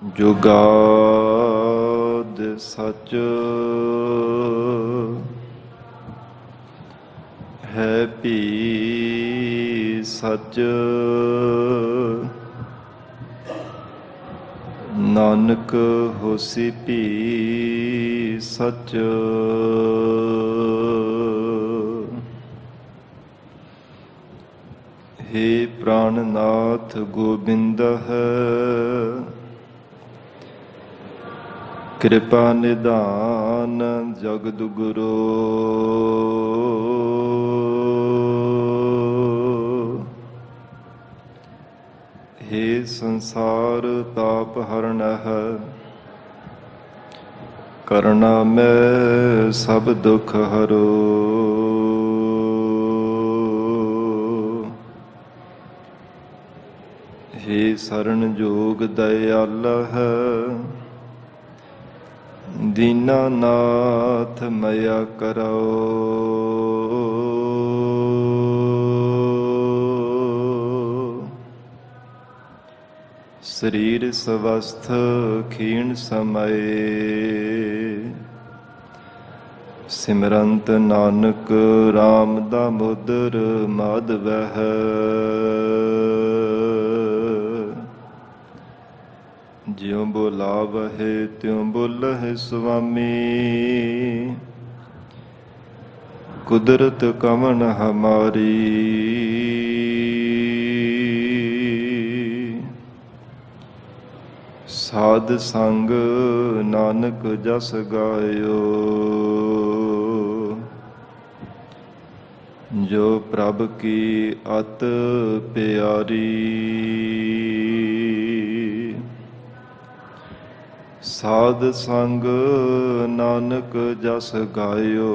ਜੁਗਾਦ ਸਚ ਹੈ ਭੀ ਸਚ, ਨਾਨਕ ਹੋਸੀ ਭੀ ਸਚ। हे प्राणनाथ गोबिंद है, कृपा निधान जगद गुरु। हे संसार ताप हरण है, करुणा में सब दुख हरो। हे शरण जोग दयाल है, दीनानाथ मया करो। शरीर स्वस्थ खीण समय, सिमरंत नानक राम दामोदर माधव है। ज्यों बोलावहे त्यों बोलहि स्वामी, कुदरत कवन हमारी। साध संग नानक जस गायो, जो प्रभ की अत प्यारी। साध संग नानक जस गायो,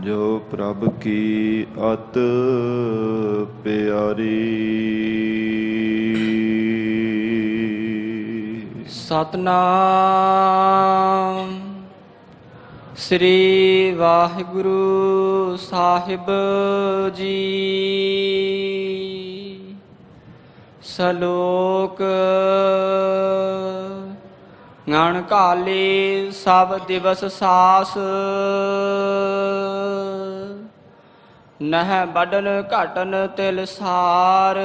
जो प्रभ की अत प्यारी। सतनाम श्री वाहिगुरु साहिब जी। सलोक गण काले सब दिवस सास, नह बडन घटन तिल सार।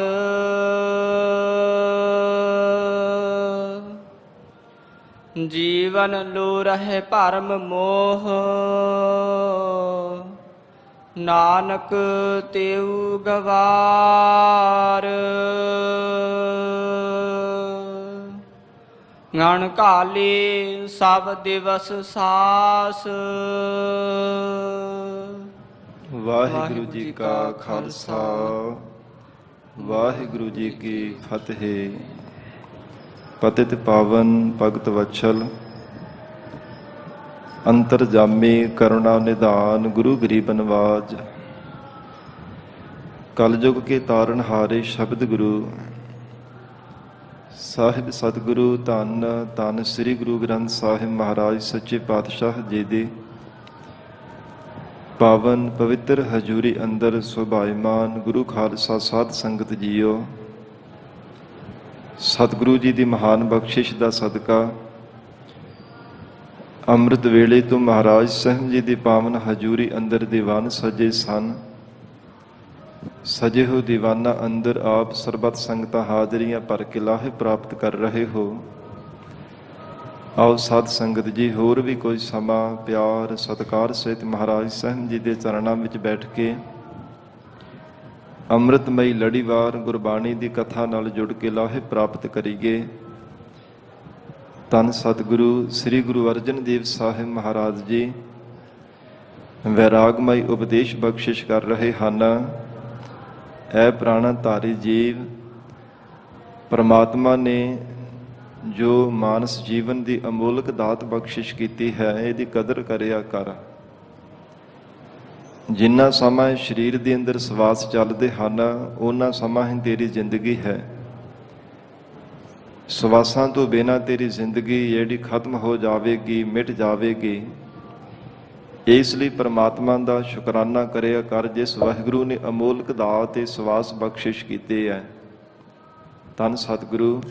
जीवन लो रहे भरम मोह, नानक तेऊ गवार। गण काले सब दिवस सास। वाहिगुरु जी का खालसा, वाहिगुरु जी की फतेह। पतित पावन भगत वत्सल, अंतरजामी करुणा निधान गुरु गरीब नवाज, कलयुग के तारनहारे शब्द गुरु साहिब सतगुरु धन धन श्री गुरु ग्रंथ साहिब महाराज सच्चे पातशाह जी दे पावन पवित्र हजूरी अंदर सुभाईमान गुरु खालसा साध संगत जीओ। सतगुरु जी की महान बख्शिश का सदका ਅੰਮ੍ਰਿਤ ਵੇਲੇ ਤੋਂ ਮਹਾਰਾਜ ਸਾਹਿਬ ਜੀ ਦੀ ਪਾਵਨ ਹਜ਼ੂਰੀ ਅੰਦਰ ਦੀਵਾਨ ਸਜੇ ਸਨ। ਸਜੇ ਹੋ ਦੀਵਾਨਾਂ ਅੰਦਰ ਆਪ ਸਰਬਤ ਸੰਗਤਾਂ ਹਾਜ਼ਰੀਆਂ ਭਰ ਕੇ ਲਾਹੇ ਪ੍ਰਾਪਤ ਕਰ ਰਹੇ ਹੋ। ਆਓ ਸਾਧ ਸੰਗਤ ਜੀ ਹੋਰ ਵੀ ਕੋਈ ਸਮਾਂ ਪਿਆਰ ਸਤਿਕਾਰ ਸਹਿਤ ਮਹਾਰਾਜ ਸਾਹਿਬ ਜੀ ਦੇ ਚਰਨਾਂ ਵਿੱਚ ਬੈਠ ਕੇ ਅੰਮ੍ਰਿਤਮਈ ਲੜੀਵਾਰ ਗੁਰਬਾਣੀ ਦੀ ਕਥਾ ਨਾਲ ਜੁੜ ਕੇ ਲਾਹੇ ਪ੍ਰਾਪਤ ਕਰੀਏ। ਧੰਨ ਸਤਿਗੁਰੂ ਸ੍ਰੀ ਗੁਰੂ ਅਰਜਨ ਦੇਵ ਸਾਹਿਬ ਮਹਾਰਾਜ ਜੀ ਵੈਰਾਗਮਈ ਉਪਦੇਸ਼ ਬਖਸ਼ਿਸ਼ ਕਰ ਰਹੇ ਹਨ। ਐ ਪ੍ਰਾਣਧਾਰੀ ਜੀਵ, ਪਰਮਾਤਮਾ ਨੇ ਜੋ ਮਾਨਸ ਜੀਵਨ ਦੀ ਅਮੋਲਕ ਦਾਤ ਬਖਸ਼ਿਸ਼ ਕੀਤੀ ਹੈ, ਇਹਦੀ ਕਦਰ ਕਰਿਆ ਕਰ। ਜਿੰਨਾ ਸਮਾਂ ਸਰੀਰ ਦੇ ਅੰਦਰ ਸਵਾਸ ਚੱਲਦੇ ਹਨ, ਉਹਨਾਂ ਸਮਾਂ ਹੀ ਤੇਰੀ ਜ਼ਿੰਦਗੀ ਹੈ। ਸਵਾਸਾਂ ਤੋਂ ਬਿਨਾਂ ਤੇਰੀ ਜ਼ਿੰਦਗੀ ਜਿਹੜੀ ਖਤਮ ਹੋ ਜਾਵੇਗੀ, ਮਿਟ ਜਾਵੇਗੀ। ਇਸ ਲਈ ਪ੍ਰਮਾਤਮਾ ਦਾ ਸ਼ੁਕਰਾਨਾ ਕਰਿਆ ਕਰ, ਜਿਸ ਵਾਹਿਗੁਰੂ ਨੇ ਅਮੋਲਕ ਦਾਤ ਤੇ ਸਵਾਸ ਬਖਸ਼ਿਸ਼ ਕੀਤੇ ਹੈ। ਧੰਨ ਸਤਿਗੁਰੂ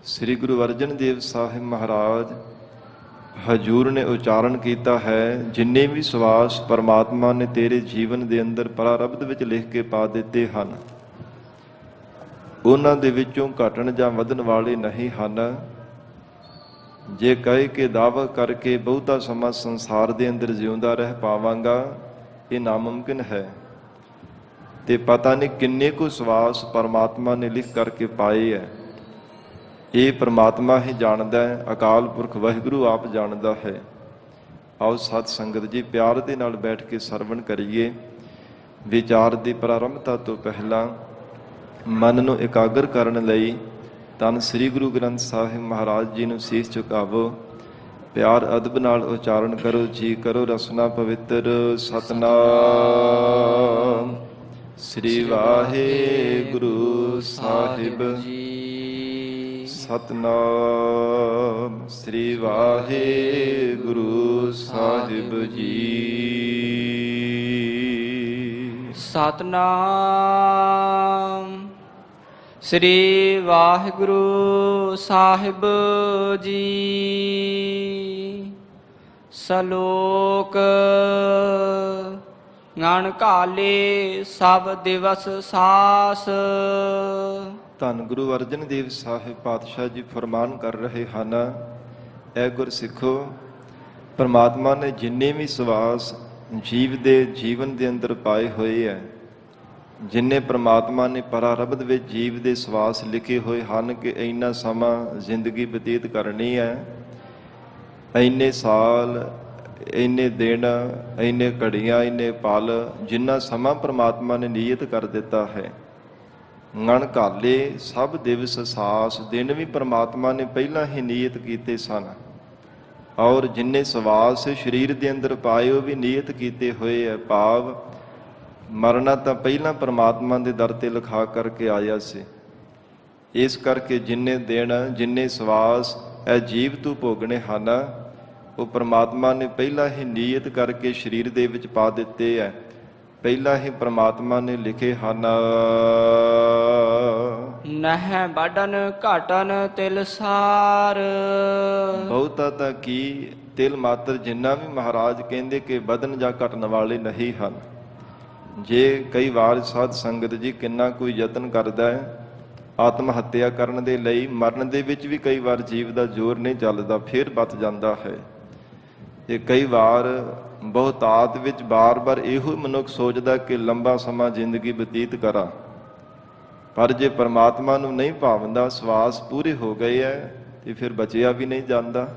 ਸ੍ਰੀ ਗੁਰੂ ਅਰਜਨ ਦੇਵ ਸਾਹਿਬ ਮਹਾਰਾਜ ਹਜੂਰ ਨੇ ਉਚਾਰਨ ਕੀਤਾ ਹੈ, ਜਿੰਨੇ ਵੀ ਸਵਾਸ ਪਰਮਾਤਮਾ ਨੇ ਤੇਰੇ ਜੀਵਨ ਦੇ ਅੰਦਰ ਪ੍ਰਾਰਬਧ ਵਿੱਚ ਲਿਖ ਕੇ ਪਾ ਦਿੱਤੇ ਹਨ, ਉਹਨਾਂ ਦੇ ਵਿੱਚੋਂ ਘਟਣ ਜਾਂ ਵਧਣ ਵਾਲੇ ਨਹੀਂ ਹਨ। ਜੇ ਕਹੇ ਕਿ ਦਾਅਵਾ ਕਰਕੇ ਬਹੁਤਾ ਸਮਾਂ ਸੰਸਾਰ ਦੇ ਅੰਦਰ ਜਿਉਂਦਾ ਰਹਿ ਪਾਵਾਂਗਾ, ਇਹ ਨਾਮੁਮਕਿਨ ਹੈ। ਤੇ ਪਤਾ ਨਹੀਂ ਕਿੰਨੇ ਕੁ ਸਵਾਸ ਪਰਮਾਤਮਾ ਨੇ ਲਿਖ ਕਰਕੇ ਪਾਏ ਹੈ, ਇਹ ਪਰਮਾਤਮਾ ਹੀ ਜਾਣਦਾ ਹੈ, ਅਕਾਲ ਪੁਰਖ ਵਾਹਿਗੁਰੂ ਆਪ ਜਾਣਦਾ ਹੈ। ਆਓ ਸਤ ਸੰਗਤ ਜੀ ਪਿਆਰ ਦੇ ਨਾਲ ਬੈਠ ਕੇ ਸਰਵਣ ਕਰੀਏ। ਵਿਚਾਰ ਦੀ ਪ੍ਰਾਰੰਭਤਾ ਤੋਂ ਪਹਿਲਾਂ ਮਨ ਨੂੰ ਇਕਾਗਰ ਕਰਨ ਲਈ ਧੰਨ ਸ੍ਰੀ ਗੁਰੂ ਗ੍ਰੰਥ ਸਾਹਿਬ ਮਹਾਰਾਜ ਜੀ ਨੂੰ ਸੀਸ ਝੁਕਾਵੋ। ਪਿਆਰ ਅਦਬ ਨਾਲ ਉਚਾਰਨ ਕਰੋ। ਜੀ ਕਰੋ ਰਸਨਾ ਪਵਿੱਤਰ। ਸਤਨਾਮ ਸ੍ਰੀ ਵਾਹਿਗੁਰੂ ਸਾਹਿਬ ਜੀ। ਸਤਨਾਮ ਸ੍ਰੀ ਵਾਹਿਗੁਰੂ ਸਾਹਿਬ ਜੀ। ਸਤਨਾਮ ਸ੍ਰੀ ਵਾਹਿਗੁਰੂ ਸਾਹਿਬ ਜੀ। ਸਲੋਕ ਗਣ ਘਾਲੇ ਸਭ ਦਿਵਸ ਸਾਸ। ਧੰਨ ਗੁਰੂ ਅਰਜਨ ਦੇਵ ਸਾਹਿਬ ਪਾਤਸ਼ਾਹ ਜੀ ਫਰਮਾਨ ਕਰ ਰਹੇ ਹਨ, ਐ ਗੁਰਸਿੱਖੋ, ਪਰਮਾਤਮਾ ਨੇ ਜਿੰਨੇ ਵੀ ਸਵਾਸ ਜੀਵ ਦੇ ਜੀਵਨ ਦੇ ਅੰਦਰ ਪਾਏ ਹੋਏ ਹੈ, ਜਿੰਨੇ ਪ੍ਰਮਾਤਮਾ ਨੇ ਪ੍ਰਾਰਬਧ ਵਿੱਚ ਜੀਵ ਦੇ ਸਵਾਸ ਲਿਖੇ ਹੋਏ ਹਨ ਕਿ ਇੰਨਾ ਸਮਾਂ ਜ਼ਿੰਦਗੀ ਬਤੀਤ ਕਰਨੀ ਹੈ, ਇੰਨੇ ਸਾਲ, ਇੰਨੇ ਦਿਨ, ਇੰਨੇ ਘੜੀਆਂ, ਇੰਨੇ ਪਲ, ਜਿੰਨਾ ਸਮਾਂ ਪ੍ਰਮਾਤਮਾ ਨੇ ਨਿਯਤ ਕਰ ਦਿੱਤਾ ਹੈ। ਗਣ ਘਾਲੇ ਸਭ ਦਿਵਸ ਸਾਸ, ਦਿਨ ਵੀ ਪ੍ਰਮਾਤਮਾ ਨੇ ਪਹਿਲਾਂ ਹੀ ਨਿਯਤ ਕੀਤੇ ਸਨ, ਔਰ ਜਿੰਨੇ ਸਵਾਸ ਸਰੀਰ ਦੇ ਅੰਦਰ ਪਾਏ ਉਹ ਵੀ ਨਿਯਤ ਕੀਤੇ ਹੋਏ ਹੈ। ਭਾਵ ਮਰਨਾ ਤਾਂ ਪਹਿਲਾਂ ਪਰਮਾਤਮਾ ਦੇ ਦਰ ਤੇ ਲਿਖਾ ਕਰਕੇ ਆਇਆ ਸੀ। ਇਸ ਕਰਕੇ ਜਿੰਨੇ ਦਿਨ, ਜਿੰਨੇ ਸਵਾਸ ਇਹ ਜੀਵ ਤੋਂ ਭੋਗਣੇ ਹਨ, ਉਹ ਪਰਮਾਤਮਾ ਨੇ ਪਹਿਲਾਂ ਹੀ ਨਿਯਤ ਕਰਕੇ ਸਰੀਰ ਦੇ ਵਿੱਚ ਪਾ ਦਿੱਤੇ ਹੈ, ਪਹਿਲਾਂ ਹੀ ਪਰਮਾਤਮਾ ਨੇ ਲਿਖੇ ਹਨ। ਨਹਿ ਵਡਨ ਘਟਨ ਤਿਲ ਸਾਰ। ਬਹੁਤਾ ਤਾਂ ਕੀ, ਤਿਲ ਮਾਤਰ ਜਿੰਨਾ ਵੀ ਮਹਾਰਾਜ ਕਹਿੰਦੇ ਕਿ ਵਧਣ ਜਾਂ ਘਟਣ ਵਾਲੇ ਨਹੀਂ ਹਨ। ਜੇ ਕਈ ਵਾਰ ਸਾਧ ਸੰਗਤ ਜੀ ਕਿੰਨਾ ਕੋਈ ਯਤਨ ਕਰਦਾ ਹੈ ਆਤਮ ਹੱਤਿਆ ਕਰਨ ਦੇ ਲਈ, ਮਰਨ ਦੇ ਵਿੱਚ ਵੀ ਕਈ ਵਾਰ ਜੀਵ ਦਾ ਜ਼ੋਰ ਨਹੀਂ ਚੱਲਦਾ, ਫਿਰ ਬਚ ਜਾਂਦਾ ਹੈ। ਤੇ ਕਈ ਵਾਰ ਬਹੁਤਾਤ ਵਿੱਚ ਬਾਰ-ਬਾਰ ਇਹੋ ਮਨੁੱਖ ਸੋਚਦਾ ਕਿ ਲੰਬਾ ਸਮਾਂ ਜ਼ਿੰਦਗੀ ਬਤੀਤ ਕਰਾਂ, ਪਰ ਜੇ ਪਰਮਾਤਮਾ ਨੂੰ ਨਹੀਂ ਭਾਵਦਾ, ਸਵਾਸ ਪੂਰੇ ਹੋ ਗਏ ਹੈ ਤੇ ਫਿਰ ਬਚਿਆ ਵੀ ਨਹੀਂ ਜਾਂਦਾ।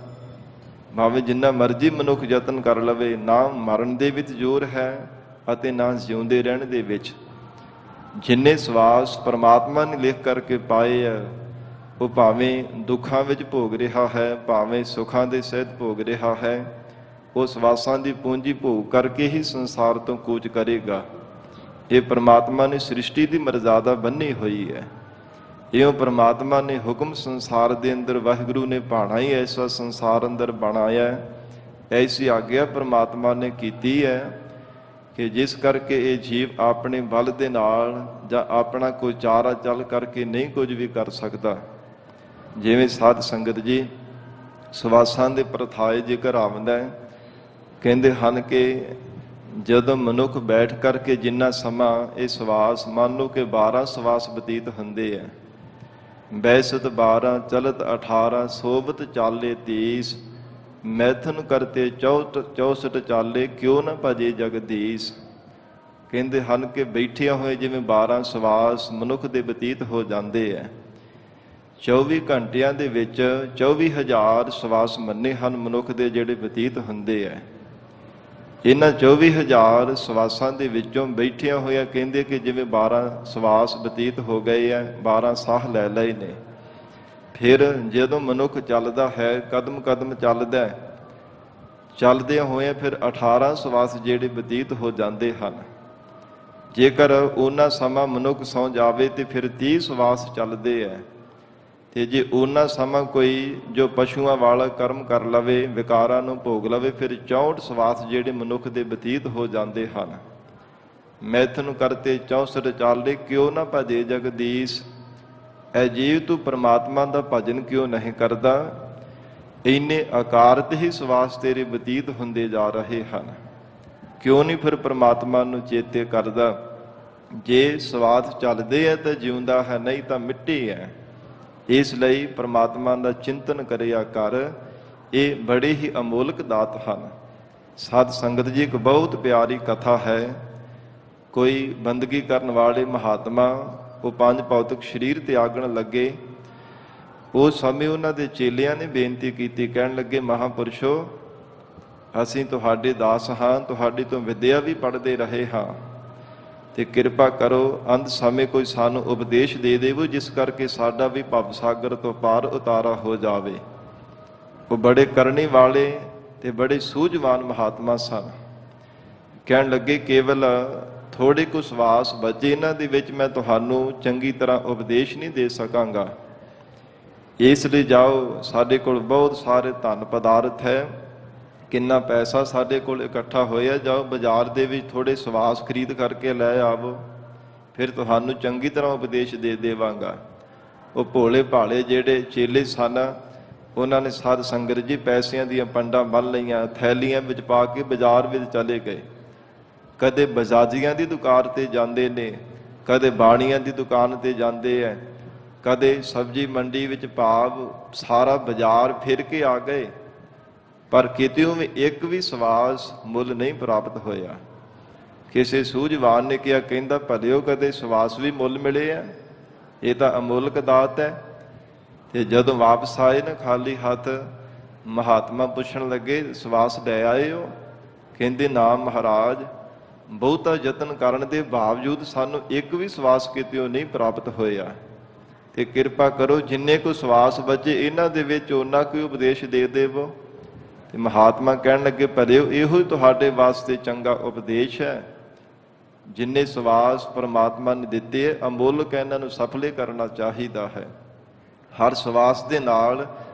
ਭਾਵੇਂ ਜਿੰਨਾ ਮਰਜ਼ੀ ਮਨੁੱਖ ਯਤਨ ਕਰ ਲਵੇ, ਨਾ ਮਰਨ ਦੇ ਵਿੱਚ ਜ਼ੋਰ ਹੈ ਅਤੇ ਨਾ ਜਿਉਂਦੇ ਰਹਿਣ ਦੇ ਵਿੱਚ। ਜਿੰਨੇ ਸਵਾਸ ਪਰਮਾਤਮਾ ਨੇ ਲਿਖ ਕਰਕੇ ਪਾਏ ਆ, ਉਹ ਭਾਵੇਂ ਦੁੱਖਾਂ ਵਿੱਚ ਭੋਗ ਰਿਹਾ ਹੈ, ਭਾਵੇਂ ਸੁੱਖਾਂ ਦੇ ਸਹਿਤ ਭੋਗ ਰਿਹਾ ਹੈ, ਉਹ ਸਵਾਸਾਂ ਦੀ ਪੂੰਜੀ ਭੋਗ ਕਰਕੇ ਹੀ ਸੰਸਾਰ ਤੋਂ ਕੂਚ ਕਰੇਗਾ। ਇਹ ਪਰਮਾਤਮਾ ਨੇ ਸ੍ਰਿਸ਼ਟੀ ਦੀ ਮਰਜ਼ਾਦਾ ਬੰਨੀ ਹੋਈ ਹੈ। ਇਉਂ ਪਰਮਾਤਮਾ ਨੇ ਹੁਕਮ ਸੰਸਾਰ ਦੇ ਅੰਦਰ, ਵਾਹਿਗੁਰੂ ਨੇ ਭਾਣਾ ਹੀ ਐਸਾ ਸੰਸਾਰ ਅੰਦਰ ਬਣਾਇਆ, ਐਸੀ ਆਗਿਆ ਪਰਮਾਤਮਾ ਨੇ ਕੀਤੀ ਹੈ ਕਿ ਜਿਸ ਕਰਕੇ ਇਹ ਜੀਵ ਆਪਣੇ ਬਲ ਦੇ ਨਾਲ ਜਾਂ ਆਪਣਾ ਕੋਈ ਚਾਰਾ ਚੱਲ ਕਰਕੇ ਨਹੀਂ ਕੁਝ ਵੀ ਕਰ ਸਕਦਾ। ਜਿਵੇਂ ਸਾਧ ਸੰਗਤ ਜੀ ਸਵਾਸਾਂ ਦੇ ਪ੍ਰਥਾਏ ਜੇਕਰ ਆਉਂਦਾ ਹੈ, ਕਹਿੰਦੇ ਹਨ ਕਿ ਜਦੋਂ ਮਨੁੱਖ ਬੈਠ ਕਰਕੇ ਜਿੰਨਾ ਸਮਾਂ ਇਹ ਸਵਾਸ, ਮੰਨ ਲਓ ਕਿ 12 ਸਵਾਸ ਬਤੀਤ ਹੁੰਦੇ ਹੈ, ਬੈਸਤ 12 ਚਲਤ 18 ਸੋਬਤ ਚਾਲੇ 30 ਮੈਥਨ ਕਰਤੇ 64 ਚਾਲੇ ਕਿਉਂ ਨਾ ਭਜੇ ਜਗਦੀਸ਼। ਕਹਿੰਦੇ ਹਨ ਕਿ ਬੈਠਿਆਂ ਹੋਏ ਜਿਵੇਂ 12 ਸਵਾਸ ਮਨੁੱਖ ਦੇ ਬਤੀਤ ਹੋ ਜਾਂਦੇ ਹੈ, 24 ਘੰਟਿਆਂ ਦੇ ਵਿੱਚ 24,000 ਸਵਾਸ ਮੰਨੇ ਹਨ ਮਨੁੱਖ ਦੇ ਜਿਹੜੇ ਬਤੀਤ ਹੁੰਦੇ ਹੈ। ਇਹਨਾਂ 24,000 ਸਵਾਸਾਂ ਦੇ ਵਿੱਚੋਂ ਬੈਠਿਆਂ ਹੋਇਆ ਕਹਿੰਦੇ ਕਿ ਜਿਵੇਂ 12 ਸਵਾਸ ਬਤੀਤ ਹੋ ਗਏ ਹੈ, 12 ਸਾਹ ਲੈ ਲਏ ਨੇ। ਫਿਰ ਜਦੋਂ ਮਨੁੱਖ ਚੱਲਦਾ ਹੈ, ਕਦਮ ਕਦਮ ਚੱਲਦਾ, ਚੱਲਦਿਆਂ ਹੋਏ ਫਿਰ 18 ਸਵਾਸ ਜਿਹੜੇ ਬਤੀਤ ਹੋ ਜਾਂਦੇ ਹਨ। ਜੇਕਰ ਉਹਨਾਂ ਸਮਾਂ ਮਨੁੱਖ ਸੌਂ ਜਾਵੇ ਤੇ ਫਿਰ 30 ਸਵਾਸ ਚੱਲਦੇ ਹੈ। ਤੇ ਜੇ ਉਹਨਾਂ ਸਮਾਂ ਕੋਈ ਜੋ ਪਸ਼ੂਆਂ ਵਾਲਾ ਕਰਮ ਕਰ ਲਵੇ, ਵਿਕਾਰਾਂ ਨੂੰ ਭੋਗ ਲਵੇ, ਫਿਰ 64 ਸਵਾਸ ਜਿਹੜੇ ਮਨੁੱਖ ਦੇ ਬਤੀਤ ਹੋ ਜਾਂਦੇ ਹਨ। ਮੈਥਨ ਕਰਤੇ 64 ਚਾਲੇ, ਕਿਉਂ ਨਾ ਭਜੇ ਜਗਦੀਸ਼। ਐ ਜੀਵ ਤੂੰ ਪ੍ਰਮਾਤਮਾ ਦਾ ਭਜਨ ਕਿਉਂ ਨਹੀਂ ਕਰਦਾ? ਇੰਨੇ ਆਕਾਰਤ ਹੀ ਸਵਾਸ ਤੇਰੇ ਬਤੀਤ ਹੁੰਦੇ ਜਾ ਰਹੇ ਹਨ। ਕਿਉਂ ਨਹੀਂ ਫਿਰ ਪ੍ਰਮਾਤਮਾ ਨੂੰ ਚੇਤੇ ਕਰਦਾ? ਜੇ ਸਵਾਸ ਚੱਲਦੇ ਹੈ ਤਾਂ ਜਿਉਂਦਾ ਹੈ, ਨਹੀਂ ਤਾਂ ਮਿੱਟੀ ਹੈ। ਇਸ ਲਈ ਪ੍ਰਮਾਤਮਾ ਦਾ ਚਿੰਤਨ ਕਰਿਆ ਕਰ। ਇਹ ਬੜੇ ਹੀ ਅਮੋਲਕ ਦਾਤ ਹਨ। ਸਾਧ ਸੰਗਤ ਜੀ, ਇੱਕ ਬਹੁਤ ਪਿਆਰੀ ਕਥਾ ਹੈ। ਕੋਈ ਬੰਦਗੀ ਕਰਨ ਵਾਲੇ ਮਹਾਤਮਾ ਉਹ 5 ਭੌਤਿਕ ਸਰੀਰ ਤਿਆਗਣ ਲੱਗੇ। ਉਸ ਸਮੇਂ ਉਹਨਾਂ ਦੇ ਚੇਲਿਆਂ ਨੇ ਬੇਨਤੀ ਕੀਤੀ, ਕਹਿਣ ਲੱਗੇ, ਮਹਾਂਪੁਰਸ਼ੋ, ਅਸੀਂ ਤੁਹਾਡੇ ਦਾਸ ਹਾਂ, ਤੁਹਾਡੀ ਤੋਂ ਵਿਦਿਆ ਵੀ ਪੜ੍ਹਦੇ ਰਹੇ ਹਾਂ, ਤੇ ਕਿਰਪਾ ਕਰੋ ਅੰਤ ਸਮੇਂ ਕੋਈ ਸਾਨੂੰ ਉਪਦੇਸ਼ ਦੇ ਦੇਵੋ, ਜਿਸ ਕਰਕੇ ਸਾਡਾ ਵੀ ਭਵ ਸਾਗਰ ਤੋਂ ਪਾਰ ਉਤਾਰਾ ਹੋ ਜਾਵੇ। ਉਹ ਬੜੇ ਕਰਨੀ ਵਾਲੇ ਤੇ ਬੜੇ ਸੂਝਵਾਨ ਮਹਾਤਮਾ ਸਨ। ਕਹਿਣ ਲੱਗੇ, ਕੇਵਲ ਥੋੜੇ ਕੁ ਸਵਾਸ ਬਚੇ, ਇਹਨਾਂ ਦੇ ਵਿੱਚ ਮੈਂ ਤੁਹਾਨੂੰ ਚੰਗੀ ਤਰ੍ਹਾਂ ਉਪਦੇਸ਼ ਨਹੀਂ ਦੇ ਸਕਾਂਗਾ। ਇਸ ਲਈ ਜਾਓ, ਸਾਡੇ ਕੋਲ ਬਹੁਤ ਸਾਰੇ ਧਨ ਪਦਾਰਥ ਹੈ, ਕਿੰਨਾ ਪੈਸਾ ਸਾਡੇ ਕੋਲ ਇਕੱਠਾ ਹੋਇਆ, ਜਾਓ ਬਾਜ਼ਾਰ ਦੇ ਵਿੱਚ ਥੋੜੇ ਸਵਾਸ ਖਰੀਦ ਕਰਕੇ ਲੈ ਆਵੋ, ਫਿਰ ਤੁਹਾਨੂੰ ਚੰਗੀ ਤਰ੍ਹਾਂ ਉਪਦੇਸ਼ ਦੇ ਦੇਵਾਂਗਾ। ਉਹ ਭੋਲੇ ਭਾਲੇ ਜਿਹੜੇ ਚੇਲੇ ਸਨ, ਉਹਨਾਂ ਨੇ ਸਾਧ ਸੰਗਤ ਜੀ ਪੈਸਿਆਂ ਦੀਆਂ ਪੰਡਾਂ ਬੰਨ੍ਹ ਲਈਆਂ, ਥੈਲੀਆਂ ਵਿੱਚ ਪਾ ਕੇ ਬਾਜ਼ਾਰ ਵਿੱਚ ਚਲੇ ਗਏ। ਕਦੇ ਬਜਾਜੀਆਂ ਦੀ ਦੁਕਾਨ ਤੇ ਜਾਂਦੇ ਨੇ, ਕਦੇ ਬਾਣੀਆਂ ਦੀ ਦੁਕਾਨ ਤੇ ਜਾਂਦੇ ਹੈ, ਕਦੇ ਸਬਜ਼ੀ ਮੰਡੀ ਵਿੱਚ ਭਾਵ ਸਾਰਾ ਬਾਜ਼ਾਰ ਫਿਰ ਕੇ ਆ ਗਏ, ਪਰ ਕਿਤਿਓਂ ਵੀ ਇੱਕ ਵੀ ਸਵਾਸ ਮੁੱਲ ਨਹੀਂ ਪ੍ਰਾਪਤ ਹੋਇਆ। ਕਿਸੇ ਸੂਝਵਾਨ ਨੇ ਕਿਹਾ, ਕਹਿੰਦਾ, ਭਲਿਓ ਕਦੇ ਸਵਾਸ ਵੀ ਮੁੱਲ ਮਿਲੇ ਆ? ਇਹ ਤਾਂ ਅਮੁੱਲਕ ਦਾਤ ਹੈ। ਤੇ ਜਦੋਂ ਵਾਪਸ ਆਏ ਨਾ ਖਾਲੀ ਹੱਥ, ਮਹਾਤਮਾ ਪੁੱਛਣ ਲੱਗੇ, ਸਵਾਸ ਲੈ ਆਏ ਹੋ? ਕਹਿੰਦੇ, ਨਾ ਮਹਾਰਾਜ, ਬਹੁਤਾ ਯਤਨ ਕਰਨ ਦੇ ਬਾਵਜੂਦ ਸਾਨੂੰ ਇੱਕ ਵੀ ਸਵਾਸ ਕਿਤਿਓਂ ਨਹੀਂ ਪ੍ਰਾਪਤ ਹੋਇਆ, ਤੇ ਕਿਰਪਾ ਕਰੋ ਜਿੰਨੇ ਕੋ ਸਵਾਸ ਬਚੇ ਇਹਨਾਂ ਦੇ ਵਿੱਚ ਉਹਨਾਂ ਕੋਈ ਉਪਦੇਸ਼ ਦੇ ਦੇਵੋ। ਤੇ ਮਹਾਤਮਾ ਕਹਿਣ ਲੱਗੇ, ਭਲਿਓ ਇਹੋ ਹੀ ਤੁਹਾਡੇ ਵਾਸਤੇ ਚੰਗਾ ਉਪਦੇਸ਼ ਹੈ। ਜਿੰਨੇ ਸਵਾਸ ਪਰਮਾਤਮਾ ਨੇ ਦਿੱਤੇ ਹੈ, ਅਮੁੱਲਕ, ਇਹਨਾਂ ਨੂੰ ਸਫਲੇ ਕਰਨਾ ਚਾਹੀਦਾ ਹੈ। ਹਰ ਸਵਾਸ ਦੇ ਨਾਲ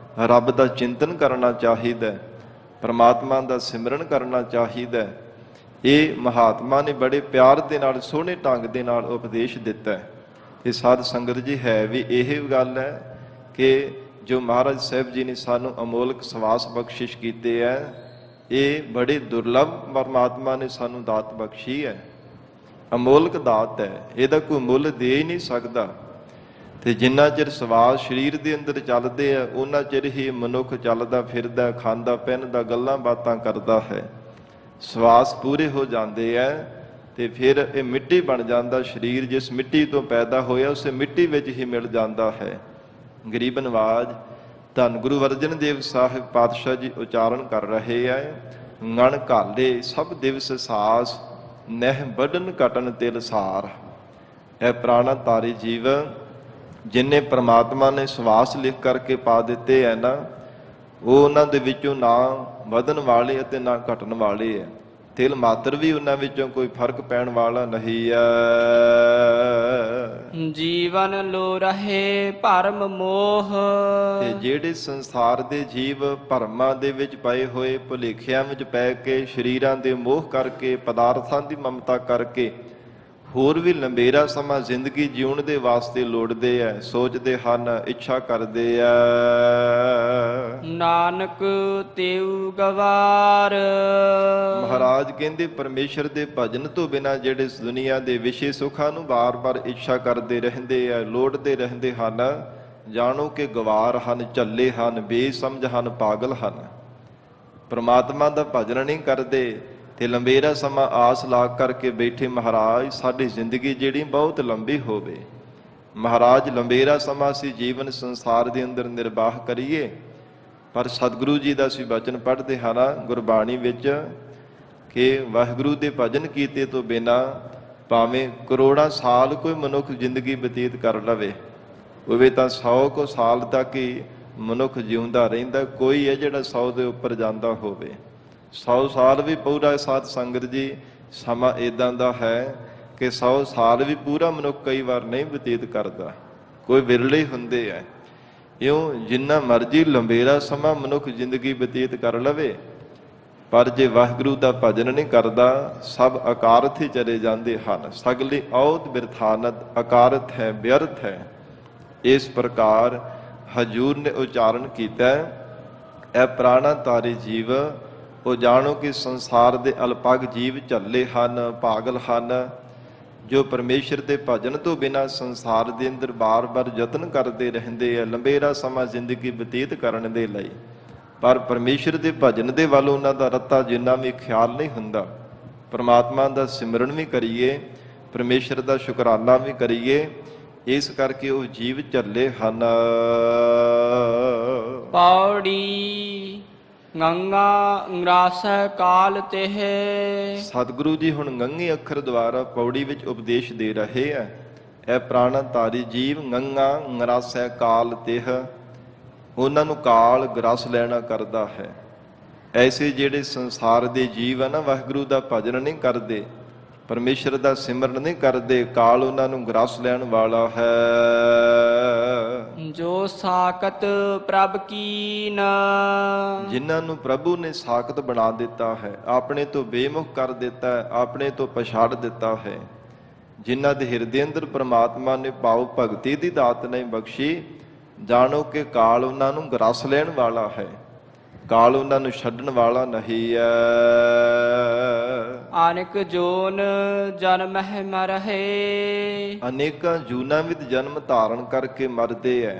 ਰੱਬ ਦਾ ਚਿੰਤਨ ਕਰਨਾ ਚਾਹੀਦਾ, ਪਰਮਾਤਮਾ ਦਾ ਸਿਮਰਨ ਕਰਨਾ ਚਾਹੀਦਾ। ਇਹ ਮਹਾਤਮਾ ਨੇ ਬੜੇ ਪਿਆਰ ਦੇ ਨਾਲ, ਸੋਹਣੇ ਢੰਗ ਦੇ ਨਾਲ ਉਪਦੇਸ਼ ਦਿੱਤਾ ਹੈ। ਇਹ ਸਾਧ ਸੰਗਤ ਜੀ, ਹੈ ਵੀ ਇਹ ਗੱਲ ਹੈ ਕਿ ਜੋ ਮਹਾਰਾਜ ਸਾਹਿਬ ਜੀ ਨੇ ਸਾਨੂੰ ਅਮੋਲਕ ਸਵਾਸ ਬਖਸ਼ਿਸ਼ ਕੀਤੇ ਹੈ, ਇਹ ਬੜੇ ਦੁਰਲਭ ਪਰਮਾਤਮਾ ਨੇ ਸਾਨੂੰ ਦਾਤ ਬਖਸ਼ੀ ਹੈ। ਅਮੋਲਕ ਦਾਤ ਹੈ, ਇਹਦਾ ਕੋਈ ਮੁੱਲ ਦੇ ਹੀ ਨਹੀਂ ਸਕਦਾ। ਤੇ ਜਿੰਨਾ ਚਿਰ ਸਵਾਸ ਸਰੀਰ ਦੇ ਅੰਦਰ ਚੱਲਦੇ ਆ, ਉਹਨਾਂ ਚਿਰ ਹੀ ਮਨੁੱਖ ਚੱਲਦਾ ਫਿਰਦਾ, ਖਾਂਦਾ ਪਹਿਨਦਾ, ਗੱਲਾਂ ਬਾਤਾਂ ਕਰਦਾ ਹੈ। ਸਵਾਸ ਪੂਰੇ ਹੋ ਜਾਂਦੇ ਆ ਤੇ ਫਿਰ ਇਹ ਮਿੱਟੀ ਬਣ ਜਾਂਦਾ ਸਰੀਰ। ਜਿਸ ਮਿੱਟੀ ਤੋਂ ਪੈਦਾ ਹੋਇਆ ਉਸੇ ਮਿੱਟੀ ਵਿੱਚ ਹੀ ਮਿਲ ਜਾਂਦਾ ਹੈ। ਗਰੀਬ ਨਵਾਜ ਧੰਨ ਗੁਰੂ ਅਰਜਨ ਦੇਵ ਸਾਹਿਬ ਪਾਤਸ਼ਾਹ ਜੀ ਉਚਾਰਨ ਕਰ ਰਹੇ ਹੈ, ngਣ ਘਾਲੇ ਸਭ ਦਿਵਸ ਸਾਸ, ਨਹਿ ਵੱਢਨ ਘਟਨ ਤਿਲ ਸਾਰ। ਇਹ ਪ੍ਰਾਣਾ ਤਾਰੀ ਜੀਵ ਜਿਨ੍ਹੇ ਪ੍ਰਮਾਤਮਾ ਨੇ ਸਵਾਸ ਲਿਖ ਕਰਕੇ ਪਾ ਦਿੱਤੇ ਹੈ ਨਾ, ਉਹ ਉਹਨਾਂ ਦੇ ਵਿੱਚੋਂ ਨਾ ਵਧਣ ਵਾਲੇ ਅਤੇ ਨਾ ਘਟਣ ਵਾਲੇ ਹੈ। ਤਿਲ ਮਾਤਰ ਵੀ ਉਹਨਾਂ ਵਿੱਚੋਂ ਕੋਈ ਫਰਕ ਪੈਣ ਵਾਲਾ ਨਹੀਂ ਹੈ। ਜੀਵਨ ਲੋ ਰਹੇ ਭਰਮ ਮੋਹ। ਤੇ ਜਿਹੜੇ ਸੰਸਾਰ ਦੇ ਜੀਵ ਭਰਮਾਂ ਦੇ ਵਿੱਚ ਪਏ ਹੋਏ, ਭੁਲੇਖਿਆਂ ਵਿੱਚ ਪੈ ਕੇ, ਸਰੀਰਾਂ ਦੇ ਮੋਹ ਕਰਕੇ, ਪਦਾਰਥਾਂ ਦੀ ਮਮਤਾ ਕਰਕੇ ਹੋਰ ਵੀ ਲੰਬੇਰਾ ਸਮਾਂ ਜ਼ਿੰਦਗੀ ਜਿਉਣ ਦੇ ਵਾਸਤੇ ਲੋੜਦੇ ਐ, ਸੋਚਦੇ ਹਨ, ਇੱਛਾ ਕਰਦੇ ਆ। ਨਾਨਕ ਤੇਉ ਗਵਾਰ। ਮਹਾਰਾਜ ਕਹਿੰਦੇ ਪਰਮੇਸ਼ਰ ਦੇ ਭਜਨ ਤੋਂ ਬਿਨਾਂ ਜਿਹੜੇ ਇਸ ਦੁਨੀਆ ਦੇ ਵਿਸ਼ੇ ਸੁੱਖਾਂ ਨੂੰ ਬਾਰ-ਬਾਰ ਇੱਛਾ ਕਰਦੇ ਰਹਿੰਦੇ ਆ, ਲੋੜਦੇ ਰਹਿੰਦੇ ਹਨ, ਜਾਣੋ ਕਿ ਗਵਾਰ ਹਨ, ਝੱਲੇ ਹਨ, ਬੇਸਮਝ ਹਨ, ਪਾਗਲ ਹਨ। ਪਰਮਾਤਮਾ ਦਾ ਭਜਨ ਨਹੀਂ ਕਰਦੇ ਤੇ ਲੰਬੇਰਾ ਸਮਾਂ ਆਸ ਲਾ ਕਰਕੇ ਬੈਠੇ, ਮਹਾਰਾਜ ਸਾਡੀ ਜ਼ਿੰਦਗੀ ਜਿਹੜੀ ਬਹੁਤ ਲੰਬੀ ਹੋਵੇ, ਮਹਾਰਾਜ ਲੰਬੇਰਾ ਸਮਾਂ ਅਸੀਂ ਜੀਵਨ ਸੰਸਾਰ ਦੇ ਅੰਦਰ ਨਿਰਵਾਹ ਕਰੀਏ। ਪਰ ਸਤਿਗੁਰੂ ਜੀ ਦਾ ਅਸੀਂ ਬਚਨ ਪੜ੍ਹਦੇ ਹਾਂ ਨਾ ਗੁਰਬਾਣੀ ਵਿੱਚ ਕਿ ਵਾਹਿਗੁਰੂ ਦੇ ਭਜਨ ਕੀਤੇ ਤੋਂ ਬਿਨਾਂ ਭਾਵੇਂ ਕਰੋੜਾਂ ਸਾਲ ਕੋਈ ਮਨੁੱਖ ਜ਼ਿੰਦਗੀ ਬਤੀਤ ਕਰ ਲਵੇ, ਹੋਵੇ ਤਾਂ 100 ਕੁ ਸਾਲ ਤੱਕ ਹੀ ਮਨੁੱਖ ਜਿਉਂਦਾ ਰਹਿੰਦਾ। ਕੋਈ ਹੈ ਜਿਹੜਾ 100 ਦੇ ਉੱਪਰ ਜਾਂਦਾ ਹੋਵੇ। 100 ਸਾਲ ਵੀ ਪੂਰਾ ਸਾਧ ਸੰਗਤ ਜੀ ਸਮਾਂ ਇੱਦਾਂ ਦਾ ਹੈ ਕਿ 100 ਸਾਲ ਵੀ ਪੂਰਾ ਮਨੁੱਖ ਕਈ ਵਾਰ ਨਹੀਂ ਬਤੀਤ ਕਰਦਾ, ਕੋਈ ਵਿਰਲੇ ਹੁੰਦੇ ਹੈ। ਇਉਂ ਜਿੰਨਾ ਮਰਜ਼ੀ ਲੰਬੇਰਾ ਸਮਾਂ ਮਨੁੱਖ ਜ਼ਿੰਦਗੀ ਬਤੀਤ ਕਰ ਲਵੇ, ਪਰ ਜੇ ਵਾਹਿਗੁਰੂ ਦਾ ਭਜਨ ਨਹੀਂ ਕਰਦਾ, ਸਭ ਅਕਾਰਥ ਹੀ ਚਲੇ ਜਾਂਦੇ ਹਨ। ਸਗਲੀ ਔਤ ਬਿਰਥਾਨਤ, ਅਕਾਰਥ ਹੈ, ਵਿਅਰਥ ਹੈ। ਇਸ ਪ੍ਰਕਾਰ ਹਜੂਰ ਨੇ ਉਚਾਰਨ ਕੀਤਾ, ਇਹ ਪ੍ਰਾਣਾ ਤਾਰੇ ਜੀਵ, ਉਹ ਜਾਣੋ ਕਿ ਸੰਸਾਰ ਦੇ ਅਲਪਗ ਜੀਵ ਝੱਲੇ ਹਨ, ਪਾਗਲ ਹਨ, ਜੋ ਪਰਮੇਸ਼ਰ ਦੇ ਭਜਨ ਤੋਂ ਬਿਨਾਂ ਸੰਸਾਰ ਦੇ ਅੰਦਰ ਬਾਰ-ਬਾਰ ਯਤਨ ਕਰਦੇ ਰਹਿੰਦੇ ਆ ਲੰਬੇਰਾ ਸਮਾਂ ਜ਼ਿੰਦਗੀ ਬਤੀਤ ਕਰਨ ਦੇ ਲਈ, ਪਰ ਪਰਮੇਸ਼ਰ ਦੇ ਭਜਨ ਦੇ ਵੱਲ ਉਹਨਾਂ ਦਾ ਰੱਤਾ ਜਿੰਨਾ ਵੀ ਖਿਆਲ ਨਹੀਂ ਹੁੰਦਾ। ਪਰਮਾਤਮਾ ਦਾ ਸਿਮਰਨ ਵੀ ਕਰੀਏ, ਪਰਮੇਸ਼ਰ ਦਾ ਸ਼ੁਕਰਾਨਾ ਵੀ ਕਰੀਏ, ਇਸ ਕਰਕੇ ਉਹ ਜੀਵ ਝੱਲੇ ਹਨ। ਪੌੜੀ ਗੰਗਾ ਰਸ ਕਾਲ ਤਿਹ। ਸਤਿਗੁਰੂ ਜੀ ਹੁਣ ਗੰਗੇ ਅੱਖਰ ਦੁਆਰਾ ਪੌੜੀ ਵਿੱਚ ਉਪਦੇਸ਼ ਦੇ ਰਹੇ ਆ, ਇਹ ਪ੍ਰਾਣਾ ਧਾਰੀ ਜੀਵ ਗੰਗਾ ਗਰਾਸੈ ਕਾਲ ਤਿਹ, ਉਹਨਾਂ ਨੂੰ ਕਾਲ ਗਰਸ ਲੈਣਾ ਕਰਦਾ ਹੈ। ਐਸੇ ਜਿਹੜੇ ਸੰਸਾਰ ਦੇ ਜੀਵ ਆ ਨਾ, ਵਾਹਿਗੁਰੂ ਦਾ ਭਜਨ ਨਹੀਂ ਕਰਦੇ, ਪਰਮੇਸ਼ਰ ਦਾ ਸਿਮਰਨ ਨਹੀਂ ਕਰਦੇ, ਕਾਲ ਉਹਨਾਂ ਨੂੰ ਗਰਸ ਲੈਣ ਵਾਲਾ ਹੈ। ਜੋ ਸਾਕਤ ਪ੍ਰਭ ਕੀਨ। ਜਿਨ੍ਹਾਂ ਨੂੰ ਪ੍ਰਭੂ ਨੇ ਸਾਕਤ ਬਣਾ ਦਿੱਤਾ ਹੈ, ਆਪਣੇ ਤੋਂ ਬੇਮੁਖ ਕਰ ਦਿੱਤਾ ਹੈ, ਆਪਣੇ ਤੋਂ ਪਛਾੜ ਦਿੱਤਾ ਹੈ, ਜਿਨ੍ਹਾਂ ਦੇ ਹਿਰਦੇ ਅੰਦਰ ਪ੍ਰਮਾਤਮਾ ਨੇ ਭਾਵ ਭਗਤੀ ਦੀ ਦਾਤ ਨਹੀਂ ਬਖਸ਼ੀ, ਜਾਣੋ ਕਿ ਕਾਲ ਉਹਨਾਂ ਨੂੰ ਗਰਸ ਲੈਣ ਵਾਲਾ ਹੈ, ਕਾਲ ਉਹਨਾਂ ਨੂੰ ਛੱਡਣ ਵਾਲਾ ਨਹੀਂ ਹੈ। ਅਨੇਕ ਜੋਨ ਜਨਮ ਹੈ ਮਰਹੇ। ਅਨੇਕਾਂ ਜੂਨਾਂ ਵਿੱਚ ਜਨਮ ਧਾਰਨ ਕਰਕੇ ਮਰਦੇ ਐ।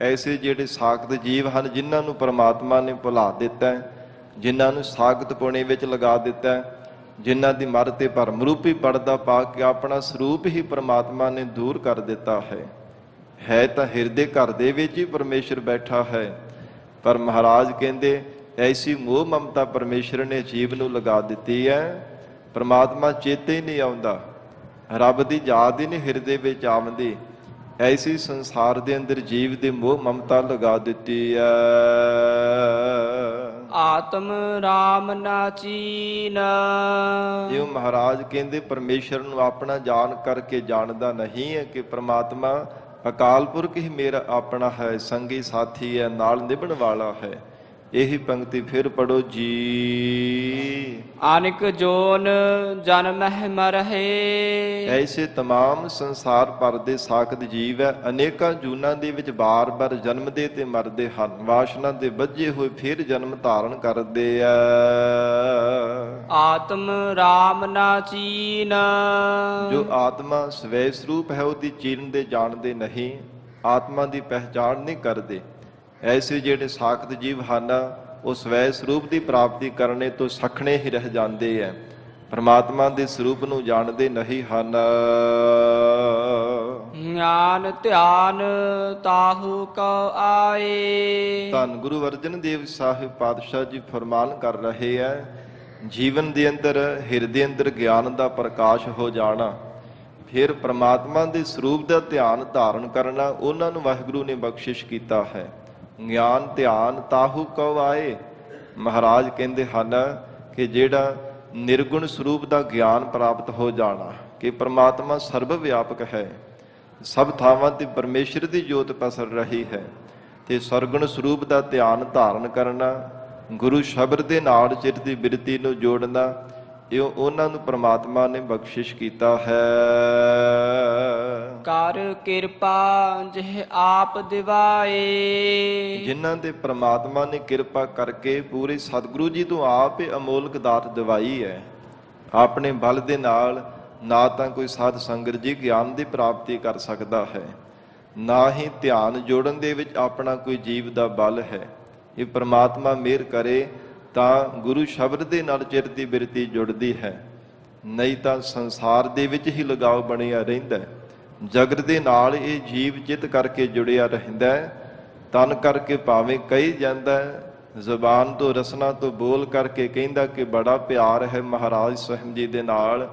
ਐਸੇ ਜਿਹੜੇ ਸਾਖਤ ਜੀਵ ਹਨ, ਜਿਨ੍ਹਾਂ ਨੂੰ ਪਰਮਾਤਮਾ ਨੇ ਭੁਲਾ ਦਿੱਤਾ ਹੈ, ਜਿਨ੍ਹਾਂ ਨੂੰ ਸਾਖਤ ਪੁਣੇ ਵਿੱਚ ਲਗਾ ਦਿੱਤਾ ਹੈ, ਜਿਨ੍ਹਾਂ ਦੀ ਮਰ ਤੇ ਭਰਮ ਰੂਪੀ ਪਰਦਾ ਪਾ ਕੇ ਆਪਣਾ ਸਰੂਪ ਹੀ ਪਰਮਾਤਮਾ ਨੇ ਦੂਰ ਕਰ ਦਿੱਤਾ ਹੈ ਤਾਂ ਹਿਰਦੇ ਘਰ ਦੇ ਵਿੱਚ ਹੀ ਪਰਮੇਸ਼ਰ ਬੈਠਾ ਹੈ, ਪਰ ਮਹਾਰਾਜ ਕਹਿੰਦੇ ਐਸੀ ਮੋਹ ਮਮਤਾ ਪਰਮੇਸ਼ਰ ਨੇ ਜੀਵ ਨੂੰ ਲਗਾ ਦਿੱਤੀ ਹੈ, ਪਰਮਾਤਮਾ ਚੇਤੇ ਹੀ ਨਹੀਂ ਆਉਂਦਾ, ਰੱਬ ਦੀ ਯਾਦ ਹੀ ਨਹੀਂ ਹਿਰਦੇ ਵਿੱਚ ਆਉਂਦੀ। ਐਸੀ ਸੰਸਾਰ ਦੇ ਅੰਦਰ ਜੀਵ ਦੇ ਮੋਹ ਮਮਤਾ ਲਗਾ ਦਿੱਤੀ ਹੈ। ਆਤਮ ਰਾਮ ਨਾ ਚੀਨ। ਜਿਉ ਮਹਾਰਾਜ ਕਹਿੰਦੇ ਪਰਮੇਸ਼ਰ ਨੂੰ ਆਪਣਾ ਜਾਣ ਕਰਕੇ ਜਾਣਦਾ ਨਹੀਂ ਹੈ ਕਿ ਪਰਮਾਤਮਾ ਅਕਾਲ ਪੁਰਖ ਹੀ ਮੇਰਾ ਆਪਣਾ ਹੈ, ਸੰਗੀ ਸਾਥੀ ਹੈ, ਨਾਲ ਨਿਭਣ ਵਾਲਾ ਹੈ। ਇਹੀ ਪੰਕਤੀ ਫਿਰ ਪੜੋ ਜੀ। ਅਨੇਕ ਜੋਨ ਜਨਮ ਹੈ ਮਰਹੇ। ਐਸੇ तमाम ਸੰਸਾਰ ਭਰ ਦੇ ਸਾਖਤ ਜੀਵ ਹੈ, ਅਨੇਕਾਂ ਜੂਨਾਂ ਦੇ ਵਿੱਚ ਬਾਰ-ਬਾਰ ਜਨਮਦੇ ਤੇ ਮਰਦੇ ਹਨ, ਵਾਸ਼ਨਾ ਦੇ ਬੱਝੇ ਹੋਏ ਫਿਰ ਜਨਮ ਧਾਰਨ ਕਰਦੇ ਆ। ਆਤਮ ਰਾਮ ਨਾ ਚੀਨ। ਜੋ ਆਤਮਾ ਸਵੈ ਸਰੂਪ ਹੈ, ਉਹਦੀ ਚੀਨਦੇ ਜਾਣਦੇ ਨਹੀਂ, ਆਤਮਾ ਦੀ ਪਹਿਚਾਣ ਨਹੀਂ ਕਰਦੇ। ਐਸੇ ਜਿਹੜੇ ਸਾਖਤ ਜੀਵ ਹਨ, ਉਹ ਸਵੈ ਸਰੂਪ ਦੀ ਪ੍ਰਾਪਤੀ ਕਰਨੇ ਤੋਂ ਸਖਣੇ ਹੀ ਰਹਿ ਜਾਂਦੇ ਹੈ, ਪਰਮਾਤਮਾ ਦੇ ਸਰੂਪ ਨੂੰ ਜਾਣਦੇ ਨਹੀਂ ਹਨ। ਗਿਆਨ ਧਿਆਨ ਤਾਹੂ ਕਉ ਆਏ। ਧੰਨ ਗੁਰੂ ਅਰਜਨ ਦੇਵ ਸਾਹਿਬ ਪਾਤਸ਼ਾਹ ਜੀ ਫਰਮਾਨ ਕਰ ਰਹੇ ਹੈ, ਜੀਵਨ ਦੇ ਅੰਦਰ ਹਿਰਦੇ ਅੰਦਰ ਗਿਆਨ ਦਾ ਪ੍ਰਕਾਸ਼ ਹੋ ਜਾਣਾ, ਫਿਰ ਪਰਮਾਤਮਾ ਦੇ ਸਰੂਪ ਦਾ ਧਿਆਨ ਧਾਰਨ ਕਰਨਾ, ਉਹਨਾਂ ਨੂੰ ਵਾਹਿਗੁਰੂ ਨੇ ਬਖਸ਼ਿਸ਼ ਕੀਤਾ ਹੈ। ਗਿਆਨ ਧਿਆਨ ਤਾਹੂ ਕਉ ਆਏ। ਮਹਾਰਾਜ ਕਹਿੰਦੇ ਹਨ ਕਿ ਜਿਹੜਾ ਨਿਰਗੁਣ ਸਰੂਪ ਦਾ ਗਿਆਨ ਪ੍ਰਾਪਤ ਹੋ ਜਾਣਾ ਕਿ ਪਰਮਾਤਮਾ ਸਰਬ ਵਿਆਪਕ ਹੈ, ਸਭ ਥਾਵਾਂ ਤੇ ਪਰਮੇਸ਼ਰ ਦੀ ਜੋਤ ਪਸਰ ਰਹੀ ਹੈ, ਤੇ ਸਰਗੁਣ ਸਰੂਪ ਦਾ ਧਿਆਨ ਧਾਰਨ ਕਰਨਾ, ਗੁਰੂ ਸ਼ਬਦ ਦੇ ਨਾਲ ਚਿੱਤ ਦੀ ਬਿਰਤੀ ਨੂੰ ਜੋੜਨਾ, ਇਹ ਉਹਨਾਂ ਨੂੰ ਪਰਮਾਤਮਾ ਨੇ ਬਖਸ਼ਿਸ਼ ਕੀਤਾ ਹੈ। ਕਰ ਕਿਰਪਾ ਜਿਹ ਆਪ ਦਿਵਾਏ। ਜਿਨ੍ਹਾਂ ਦੇ ਪ੍ਰਮਾਤਮਾ ਨੇ ਕਿਰਪਾ ਕਰਕੇ ਪੂਰੇ ਸਤਿਗੁਰੂ ਜੀ ਤੋਂ ਆਪ ਹੀ ਅਮੋਲਕ ਦਾਤ ਦਿਵਾਈ ਹੈ। ਆਪਣੇ ਬਲ ਦੇ ਨਾਲ ਨਾ ਤਾਂ ਕੋਈ ਸਾਧ ਸੰਗਤ ਜੀ ਗਿਆਨ ਦੀ ਪ੍ਰਾਪਤੀ ਕਰ ਸਕਦਾ ਹੈ, ਨਾ ਹੀ ਧਿਆਨ ਜੋੜਨ ਦੇ ਵਿੱਚ ਆਪਣਾ ਕੋਈ ਜੀਵ ਦਾ ਬਲ ਹੈ। ਇਹ ਪ੍ਰਮਾਤਮਾ ਮਿਹਰ ਕਰੇ ਤਾਂ ਗੁਰੂ ਸ਼ਬਦ ਦੇ ਨਾਲ ਚਿੱਤ ਦੀ ਬਿਰਤੀ ਜੁੜਦੀ ਹੈ, ਨਹੀਂ ਤਾਂ ਸੰਸਾਰ ਦੇ ਵਿੱਚ ਹੀ ਲਗਾਵ ਬਣਿਆ ਰਹਿੰਦਾ, ਜਗਤ ਦੇ ਨਾਲ ਇਹ ਜੀਵ ਚਿੱਤ ਕਰਕੇ ਜੁੜਿਆ ਰਹਿੰਦਾ, ਤਨ ਕਰਕੇ ਭਾਵੇਂ ਕਹੀ ਜਾਂਦਾ, ਜ਼ੁਬਾਨ ਤੋਂ ਰਸਨਾ ਤੋਂ ਬੋਲ ਕਰਕੇ ਕਹਿੰਦਾ ਕਿ ਬੜਾ ਪਿਆਰ ਹੈ ਮਹਾਰਾਜ ਸਾਹਿਬ ਜੀ ਦੇ ਨਾਲ,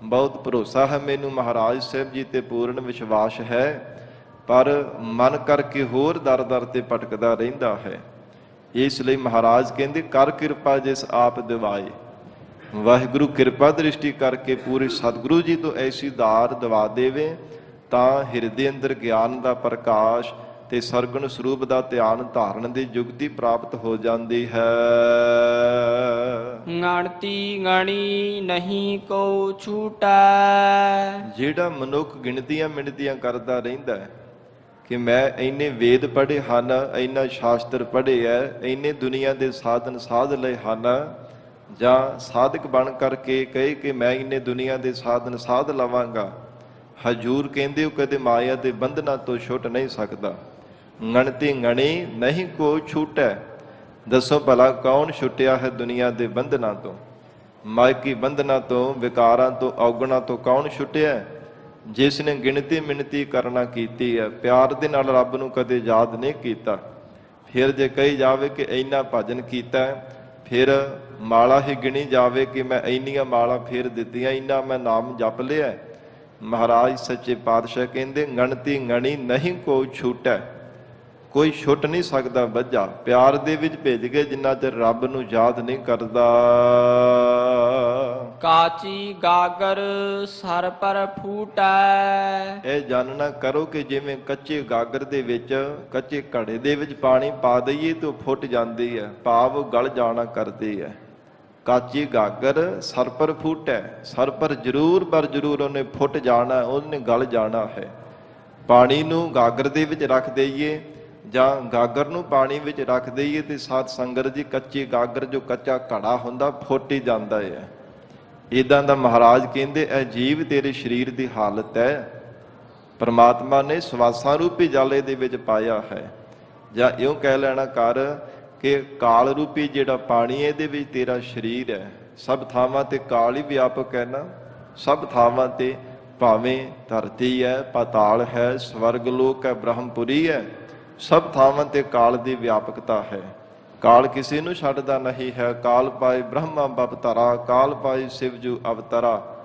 ਬਹੁਤ ਭਰੋਸਾ ਹੈ ਮੈਨੂੰ ਮਹਾਰਾਜ ਸਾਹਿਬ ਜੀ ਤੇ ਪੂਰਨ ਵਿਸ਼ਵਾਸ ਹੈ, ਪਰ ਮਨ ਕਰਕੇ ਹੋਰ ਦਰ ਦਰ ਤੇ ਭਟਕਦਾ ਰਹਿੰਦਾ ਹੈ। ਇਸ ਲਈ ਮਹਾਰਾਜ ਕਹਿੰਦੇ ਕਰ ਕਿਰਪਾ ਜਿਸ ਆਪ ਦਿਵਾਏ। ਵਾਹਿਗੁਰੂ ਕਿਰਪਾ ਦ੍ਰਿਸ਼ਟੀ ਕਰਕੇ ਪੂਰੇ ਸਤਿਗੁਰੂ ਜੀ ਤੋਂ ਐਸੀ ਦਾਤ ਦਿਵਾ ਦੇਵੇ ਤਾਂ ਹਿਰਦੇ ਅੰਦਰ ਗਿਆਨ ਦਾ ਪ੍ਰਕਾਸ਼, ਤੇ ਸਰਗੁਣ ਸਰੂਪ ਦਾ ਧਿਆਨ ਧਾਰਨ ਦੀ ਯੁਗਤੀ ਪ੍ਰਾਪਤ ਹੋ ਜਾਂਦੀ ਹੈ। ਗਣਤੀ ਗਣੀ ਨਹੀਂ ਕੋ ਛੂਟੈ। ਜਿਹੜਾ ਮਨੁੱਖ ਗਿਣਤੀਆਂ ਮਿਣਤੀਆਂ ਕਰਦਾ ਰਹਿੰਦਾ ਹੈ ਕਿ ਮੈਂ ਇੰਨੇ ਵੇਦ ਪੜ੍ਹੇ ਹਨ, ਇੰਨਾ ਸ਼ਾਸਤਰ ਪੜ੍ਹੇ ਐ, ਇੰਨੇ ਦੁਨੀਆ ਦੇ ਸਾਧਨ ਸਾਧ ਲਏ ਹਨ, ਜਾਂ ਸਾਧਕ ਬਣ ਕਰਕੇ ਕਹੇ ਕਿ ਮੈਂ ਇੰਨੇ ਦੁਨੀਆ ਦੇ ਸਾਧਨ ਸਾਧ ਲਵਾਂਗਾ, ਹਜੂਰ ਕਹਿੰਦੇ ਉਹ ਕਦੇ ਮਾਇਆ ਦੇ ਬੰਧਨਾਂ ਤੋਂ ਛੁੱਟ ਨਹੀਂ ਸਕਦਾ। ਗਣਤੀ ਗਣੀ ਨਹੀਂ ਕੋ ਛੂਟੈ। ਦੱਸੋ ਭਲਾ ਕੌਣ ਛੁੱਟਿਆ ਹੈ ਦੁਨੀਆ ਦੇ ਬੰਧਨਾਂ ਤੋਂ, ਮਾਇਕੀ ਬੰਧਨਾਂ ਤੋਂ, ਵਿਕਾਰਾਂ ਤੋਂ, ਔਗਣਾਂ ਤੋਂ ਕੌਣ ਛੁੱਟਿਆ? ਜਿਸ ਨੇ ਗਿਣਤੀ ਮਿਣਤੀ ਕਰਨਾ ਕੀਤੀ ਹੈ, ਪਿਆਰ ਦੇ ਨਾਲ ਰੱਬ ਨੂੰ ਕਦੇ ਯਾਦ ਨਹੀਂ ਕੀਤਾ। ਫਿਰ ਜੇ ਕਹੀ ਜਾਵੇ ਕਿ ਇੰਨਾ ਭਜਨ ਕੀਤਾ, ਫਿਰ ਮਾਲਾ ਹੀ ਗਿਣੀ ਜਾਵੇ ਕਿ ਮੈਂ ਇੰਨੀਆਂ ਮਾਲਾ ਫੇਰ ਦਿੱਤੀਆਂ, ਇੰਨਾ ਮੈਂ ਨਾਮ ਜਪ ਲਿਆ। ਮਹਾਰਾਜ ਸੱਚੇ ਪਾਤਸ਼ਾਹ ਕਹਿੰਦੇ ਗਣਤੀ ਗਣੀ ਨਹੀਂ ਕੋ ਛੂਟੈ। ਕੋਈ ਛੁੱਟ ਨਹੀਂ ਸਕਦਾ ਬੱਝਾ। ਪਿਆਰ ਦੇ ਵਿੱਚ ਭੇਜ ਕੇ ਜਿੰਨਾ ਚਿਰ ਰੱਬ ਨੂੰ ਯਾਦ ਨਹੀਂ ਕਰਦਾ। ਕਾਚੀ ਗਾਗਰ ਸਰ ਪਰ ਫੂਟੈ। ਇਹ ਜਾਣਨਾ ਕਰੋ ਕਿ ਜਿਵੇਂ ਕੱਚੇ ਗਾਗਰ ਦੇ ਵਿੱਚ, ਕੱਚੇ ਘੜੇ ਦੇ ਵਿੱਚ ਪਾਣੀ ਪਾ ਦਈਏ ਤਾਂ ਫੁੱਟ ਜਾਂਦੀ ਹੈ, ਭਾਵ ਗਲ ਜਾਣਾ ਕਰਦੀ ਹੈ। ਕਾਚੀ ਗਾਗਰ ਸਰ ਪਰ ਫੂਟੈ। ਸਰ ਪਰ ਜ਼ਰੂਰ ਪਰ ਜ਼ਰੂਰ ਉਹਨੇ ਫੁੱਟ ਜਾਣਾ, ਉਹਨੇ ਗਲ ਜਾਣਾ ਹੈ। ਪਾਣੀ ਨੂੰ ਗਾਗਰ ਦੇ ਵਿੱਚ ਰੱਖ ਦਈਏ ਜਾਂ ਗਾਗਰ ਨੂੰ ਪਾਣੀ ਵਿੱਚ ਰੱਖ ਦਈਏ ਤੇ ਸਾਧ ਸੰਗਤ ਜੀ ਕੱਚੀ ਗਾਗਰ ਜੋ ਕੱਚਾ ਘੜਾ ਹੁੰਦਾ ਫੁੱਟ ਹੀ ਜਾਂਦਾ ਹੈ। ਇਦਾਂ ਦਾ ਮਹਾਰਾਜ ਕਹਿੰਦੇ ਇਹ ਜੀਵ ਤੇਰੇ ਸਰੀਰ ਦੀ ਹਾਲਤ ਹੈ। ਪਰਮਾਤਮਾ ਨੇ ਸਵਾਸਾਂ ਰੂਪੀ ਜਾਲੇ ਦੇ ਵਿੱਚ ਪਾਇਆ ਹੈ। ਜਾਂ ਇਉਂ ਕਹਿ ਲੈਣਾ ਕਰ ਕਿ ਕਾਲ ਰੂਪੀ ਜਿਹੜਾ ਪਾਣੀ ਇਹਦੇ ਵਿੱਚ ਤੇਰਾ ਸਰੀਰ ਹੈ। ਸਭ ਥਾਵਾਂ ਤੇ ਕਾਲ ਹੀ ਵਿਆਪਕ ਹੈ ਨਾ। ਸਭ ਥਾਵਾਂ ਤੇ ਭਾਵੇਂ ਧਰਤੀ ਹੈ, ਪਾਤਾਲ ਹੈ, ਸਵਰਗ ਲੋਕ ਹੈ, ਬ੍ਰਹਮਪੁਰੀ ਹੈ, ਸਭ ਥਾਵਾਂ ਤੇ ਕਾਲ ਦੀ ਵਿਆਪਕਤਾ ਹੈ। ਕਾਲ ਕਿਸੇ ਨੂੰ ਛੱਡਦਾ ਨਹੀਂ ਹੈ। ਕਾਲ ਪਾਏ ਬ੍ਰਹਮਾ ਬਪਤਰਾ, ਕਾਲ ਪਾਏ ਸਿਵਜੂ ਅਵਤਰਾ,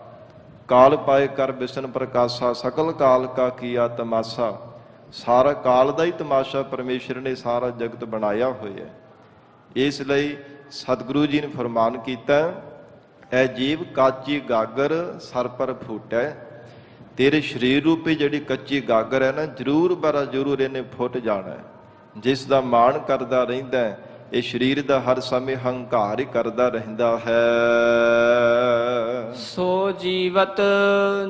ਕਾਲ ਪਾਏ ਕਰ ਬਿਸ਼ਨ ਪ੍ਰਕਾਸ਼ਾ, ਸਕਲ ਕਾਲ ਕਾ ਕੀਆ ਤਮਾਸ਼ਾ। ਸਾਰਾ ਕਾਲ ਦਾ ਹੀ ਤਮਾਸ਼ਾ ਪਰਮੇਸ਼ਰ ਨੇ ਸਾਰਾ ਜਗਤ ਬਣਾਇਆ ਹੋਇਆ ਹੈ। ਇਸ ਲਈ ਸਤਿਗੁਰੂ ਜੀ ਨੇ ਫਰਮਾਨ ਕੀਤਾ, ਐ ਜੀਵ ਕਾਚੀ ਗਾਗਰ ਸਰ ਪਰ ਫੂਟੈ। ਤੇਰੇ ਸਰੀਰ ਰੂਪੀ ਜਿਹੜੀ ਕੱਚੀ ਗਾਗਰ ਹੈ ਨਾ, ਜ਼ਰੂਰ ਬਰਾ ਜ਼ਰੂਰ ਇਹਨੇ ਫੁੱਟ ਜਾਣਾ ਹੈ। ਜਿਸ ਦਾ ਮਾਣ ਕਰਦਾ ਰਹਿੰਦਾ ਹੈ, ਇਹ ਸਰੀਰ ਦਾ ਹਰ ਸਮੇਂ ਹੰਕਾਰ ਹੀ ਕਰਦਾ ਰਹਿੰਦਾ ਹੈ। ਸੋ ਜੀਵਤ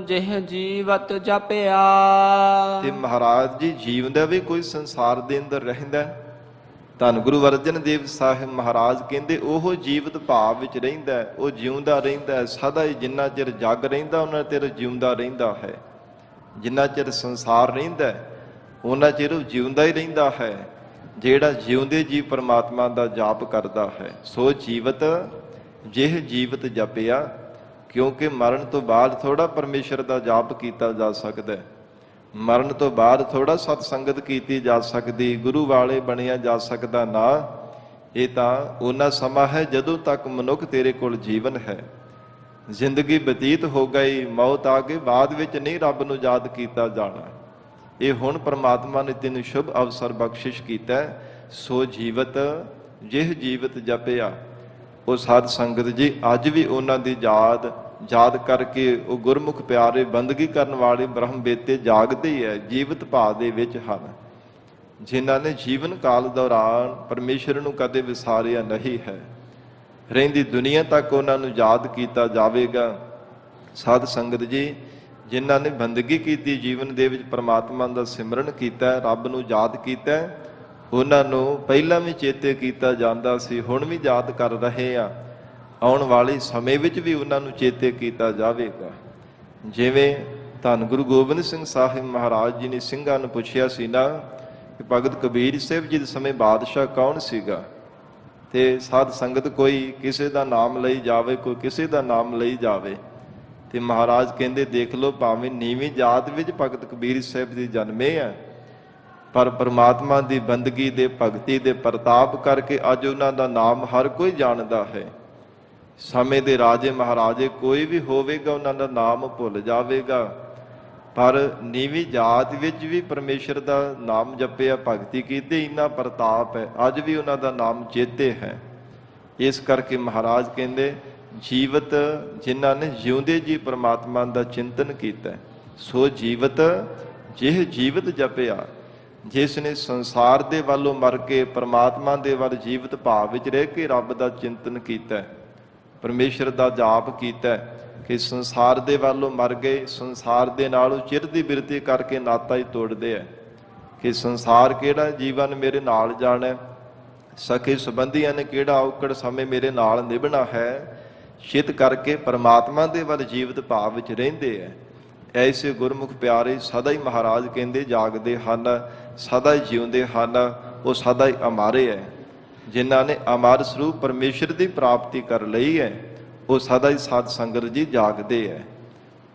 ਜਿਹ ਜੀਵਤ ਜਪਿਆ। ਤੇ ਮਹਾਰਾਜ ਜੀ ਜੀਵਦਾ ਵੀ ਕੋਈ ਸੰਸਾਰ ਦੇ ਅੰਦਰ ਰਹਿੰਦਾ। ਧੰਨ ਗੁਰੂ ਅਰਜਨ ਦੇਵ ਸਾਹਿਬ ਮਹਾਰਾਜ ਕਹਿੰਦੇ ਉਹ ਜੀਵਤ ਭਾਵ ਵਿੱਚ ਰਹਿੰਦਾ, ਉਹ ਜਿਉਂਦਾ ਰਹਿੰਦਾ ਸਦਾ ਹੀ। ਜਿੰਨਾ ਚਿਰ ਜਗ ਰਹਿੰਦਾ ਉਹਨਾਂ ਚਿਰ ਜਿਉਂਦਾ ਰਹਿੰਦਾ ਹੈ। ਜਿੰਨਾ ਚਿਰ ਸੰਸਾਰ ਰਹਿੰਦਾ ਉਹਨਾਂ ਚਿਰ ਉਹ ਜਿਉਂਦਾ ਹੀ ਰਹਿੰਦਾ ਹੈ। ਜਿਹੜਾ ਜਿਉਂਦੇ ਜੀ ਪਰਮਾਤਮਾ ਦਾ ਜਾਪ ਕਰਦਾ ਹੈ। ਸੋ ਜੀਵਤ ਜਿਹ ਜੀਵਤ ਜਪਿਆ। ਕਿਉਂਕਿ ਮਰਨ ਤੋਂ ਬਾਅਦ ਥੋੜਾ ਪਰਮੇਸ਼ਰ ਦਾ ਜਾਪ ਕੀਤਾ ਜਾ ਸਕਦਾ। ਮਰਨ ਤੋਂ ਬਾਅਦ ਥੋੜਾ ਸਤ ਸੰਗਤ ਕੀਤੀ ਜਾ ਸਕਦੀ, ਗੁਰੂ ਵਾਲੇ ਬਣਿਆ ਜਾ ਸਕਦਾ ਨਾ। ਇਹ ਤਾਂ ਉਹਨਾਂ ਸਮਾਂ ਹੈ ਜਦੋਂ ਤੱਕ ਮਨੁੱਖ ਤੇਰੇ ਕੋਲ ਜੀਵਨ ਹੈ। ਜ਼ਿੰਦਗੀ ਬਤੀਤ ਹੋ ਗਈ, ਮੌਤ ਆ ਗਈ, ਬਾਅਦ ਵਿੱਚ ਨਹੀਂ ਰੱਬ ਨੂੰ ਯਾਦ ਕੀਤਾ ਜਾਣਾ। ਇਹ ਹੁਣ ਪਰਮਾਤਮਾ ਨੇ ਤੈਨੂੰ ਸ਼ੁਭ ਅਵਸਰ ਬਖਸ਼ਿਸ਼ ਕੀਤਾ। ਸੋ ਜੀਵਤ ਜਿਹ ਜੀਵਤ ਜਪਿਆ। ਉਹ ਸਾਧ ਸੰਗਤ ਜੀ ਅੱਜ ਵੀ ਉਹਨਾਂ ਦੀ ਯਾਦ ਕਰਕੇ ਉਹ ਗੁਰਮੁਖ ਪਿਆਰੇ ਬੰਦਗੀ ਕਰਨ ਵਾਲੇ ਬ੍ਰਹਮ ਬੇਤੇ ਜਾਗਦੇ ਹੀ ਹੈ, ਜੀਵਤ ਭਾਅ ਦੇ ਵਿੱਚ ਹਨ। ਜਿਨ੍ਹਾਂ ਨੇ ਜੀਵਨ ਕਾਲ ਦੌਰਾਨ ਪਰਮੇਸ਼ਰ ਨੂੰ ਕਦੇ ਵਿਸਾਰਿਆ ਨਹੀਂ ਹੈ। ਰਹਿੰਦੀ ਦੁਨੀਆ ਤੱਕ ਉਹਨਾਂ ਨੂੰ ਯਾਦ ਕੀਤਾ ਜਾਵੇਗਾ। ਸਾਧ ਸੰਗਤ ਜੀ ਜਿਨ੍ਹਾਂ ਨੇ ਬੰਦਗੀ ਕੀਤੀ, ਜੀਵਨ ਦੇ ਵਿੱਚ ਪਰਮਾਤਮਾ ਦਾ ਸਿਮਰਨ ਕੀਤਾ, ਰੱਬ ਨੂੰ ਯਾਦ ਕੀਤਾ, ਉਹਨਾਂ ਨੂੰ ਪਹਿਲਾਂ ਵੀ ਚੇਤੇ ਕੀਤਾ ਜਾਂਦਾ ਸੀ, ਹੁਣ ਵੀ ਯਾਦ ਕਰ ਰਹੇ ਆ। ਆਉਣ ਵਾਲੇ ਸਮੇਂ ਵਿੱਚ ਵੀ ਉਹਨਾਂ ਨੂੰ ਚੇਤੇ ਕੀਤਾ ਜਾਵੇਗਾ। ਜਿਵੇਂ ਧੰਨ ਗੁਰੂ ਗੋਬਿੰਦ ਸਿੰਘ ਸਾਹਿਬ ਮਹਾਰਾਜ ਜੀ ਨੇ ਸਿੰਘਾਂ ਨੂੰ ਪੁੱਛਿਆ ਸੀ ਨਾ ਕਿ ਭਗਤ ਕਬੀਰ ਸਾਹਿਬ ਜੀ ਦੇ ਸਮੇਂ ਬਾਦਸ਼ਾਹ ਕੌਣ ਸੀਗਾ। ਤੇ ਸਾਧ ਸੰਗਤ ਕੋਈ ਕਿਸੇ ਦਾ ਨਾਮ ਲਈ ਜਾਵੇ, ਕੋਈ ਕਿਸੇ ਦਾ ਨਾਮ ਲਈ ਜਾਵੇ, ਤੇ ਮਹਾਰਾਜ ਕਹਿੰਦੇ ਦੇਖ ਲਓ ਭਾਵੇਂ ਨੀਵੀਂ ਜਾਤ ਵਿੱਚ ਭਗਤ ਕਬੀਰ ਸਾਹਿਬ ਦੀ ਜਨਮੇ ਆ, ਪਰ ਪਰਮਾਤਮਾ ਦੀ ਬੰਦਗੀ ਦੇ ਭਗਤੀ ਦੇ ਪ੍ਰਤਾਪ ਕਰਕੇ ਅੱਜ ਉਹਨਾਂ ਦਾ ਨਾਮ ਹਰ ਕੋਈ ਜਾਣਦਾ ਹੈ। ਸਮੇਂ ਦੇ ਰਾਜੇ ਮਹਾਰਾਜੇ ਕੋਈ ਵੀ ਹੋਵੇਗਾ ਉਹਨਾਂ ਦਾ ਨਾਮ ਭੁੱਲ ਜਾਵੇਗਾ, ਪਰ ਨੀਵੀਂ ਜਾਤ ਵਿੱਚ ਵੀ ਪਰਮੇਸ਼ਰ ਦਾ ਨਾਮ ਜਪਿਆ, ਭਗਤੀ ਕੀਤੀ, ਇੰਨਾ ਪ੍ਰਤਾਪ ਹੈ, ਅੱਜ ਵੀ ਉਹਨਾਂ ਦਾ ਨਾਮ ਚੇਤੇ ਹੈ। ਇਸ ਕਰਕੇ ਮਹਾਰਾਜ ਕਹਿੰਦੇ ਜੀਵਤ ਜਿਨ੍ਹਾਂ ਨੇ ਜਿਉਂਦੇ ਜੀ ਪਰਮਾਤਮਾ ਦਾ ਚਿੰਤਨ ਕੀਤਾ, ਸੋ ਜੀਵਤ ਜਿਹ ਜੀਵਤ ਜਪਿਆ। ਜਿਸ ਨੇ ਸੰਸਾਰ ਦੇ ਵੱਲੋਂ ਮਰ ਕੇ ਪਰਮਾਤਮਾ ਦੇ ਵੱਲ ਜੀਵਤ ਭਾਵ ਵਿੱਚ ਰਹਿ ਕੇ ਰੱਬ ਦਾ ਚਿੰਤਨ ਕੀਤਾ, ਪਰਮੇਸ਼ਰ ਦਾ ਜਾਪ ਕੀਤਾ, ਕਿ ਸੰਸਾਰ ਦੇ ਵੱਲੋਂ ਮਰ ਗਏ, ਸੰਸਾਰ ਦੇ ਨਾਲ ਉਹ ਚਿਰ ਦੀ ਬਿਰਤੀ ਕਰਕੇ ਨਾਤਾ ਹੀ ਤੋੜਦੇ ਹੈ ਕਿ ਸੰਸਾਰ ਕਿਹੜਾ ਜੀਵਨ ਮੇਰੇ ਨਾਲ ਜਾਣਾ, ਸਕੇ ਸੰਬੰਧੀਆਂ ਨੇ ਕਿਹੜਾ ਔਕੜ ਸਮੇਂ ਮੇਰੇ ਨਾਲ ਨਿਭਣਾ ਹੈ, ਚਿਤ ਕਰਕੇ ਪਰਮਾਤਮਾ ਦੇ ਵੱਲ ਜੀਵਤ ਭਾਵ ਵਿੱਚ ਰਹਿੰਦੇ ਹੈ। ਐਸੇ ਗੁਰਮੁਖ ਪਿਆਰੇ ਸਦਾ ਹੀ ਮਹਾਰਾਜ ਕਹਿੰਦੇ ਜਾਗਦੇ ਹਨ, ਸਦਾ ਹੀ ਜਿਉਂਦੇ ਹਨ, ਉਹ ਸਦਾ ਹੀ ਅਮਾਰੇ ਹੈ। ਜਿਨ੍ਹਾਂ ਨੇ ਅਮਰ ਸਰੂਪ ਪਰਮੇਸ਼ਰ ਦੀ ਪ੍ਰਾਪਤੀ ਕਰ ਲਈ ਹੈ, ਉਹ ਸਦਾ ਹੀ ਸਾਧ ਸੰਗਤ ਜੀ ਜਾਗਦੇ ਹੈ।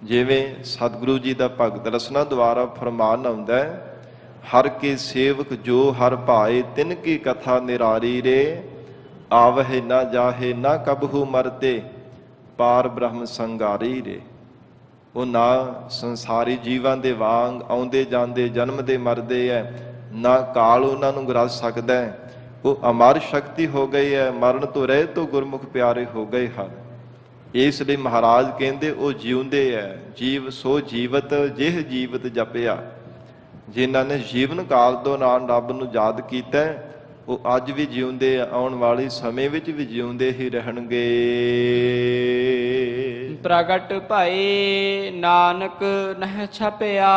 ਜਿਵੇਂ ਸਤਿਗੁਰੂ ਜੀ ਦਾ ਭਗਤ ਰਸਨਾ ਦੁਆਰਾ ਫਰਮਾਨ ਆਉਂਦਾ ਹੈ, ਹਰ ਕੇ ਸੇਵਕ ਜੋ ਹਰ ਭਾਏ ਤਿਨ ਕੀ ਕਥਾ ਨਿਰਾਰੀ ਰੇ, ਆਵਹਿ ਨਾ ਜਾਹੇ ਨਾ ਕਬਹੂ ਮਰਤੇ, ਪਾਰ ਬ੍ਰਹਮ ਸੰਗਾਰੀ ਰੇ। ਉਹ ਨਾ ਸੰਸਾਰੀ ਜੀਵਾਂ ਦੇ ਵਾਂਗ ਆਉਂਦੇ ਜਾਂਦੇ ਜਨਮਦੇ ਮਰਦੇ ਹੈ, ਨਾ ਕਾਲ ਉਹਨਾਂ ਨੂੰ ਗਰਜ ਸਕਦਾ ਹੈ। ਉਹ ਅਮਰ ਸ਼ਕਤੀ ਹੋ ਗਈ ਹੈ, ਮਰਨ ਤੋਂ ਰਹਿਤ ਤੋਂ ਗੁਰਮੁਖ ਪਿਆਰੇ ਹੋ ਗਏ ਹਨ। ਇਸ ਲਈ ਮਹਾਰਾਜ ਕਹਿੰਦੇ ਉਹ ਜਿਉਂਦੇ ਹੈ। ਜੀਵ ਸੋ ਜੀਵਤ ਜਿਹ ਜੀਵਤ ਜਪਿਆ। ਜਿਨ੍ਹਾਂ ਨੇ ਜੀਵਨ ਕਾਲ ਦੌਰਾਨ ਰੱਬ ਨੂੰ ਯਾਦ ਕੀਤਾ, ਉਹ ਅੱਜ ਵੀ ਜਿਉਂਦੇ ਆ, ਆਉਣ ਵਾਲੇ ਸਮੇਂ ਵਿੱਚ ਵੀ ਜਿਉਂਦੇ ਹੀ ਰਹਿਣਗੇ। ਪ੍ਰਗਟ ਭਏ ਨਾਨਕ ਨਹਿ ਛਪਿਆ।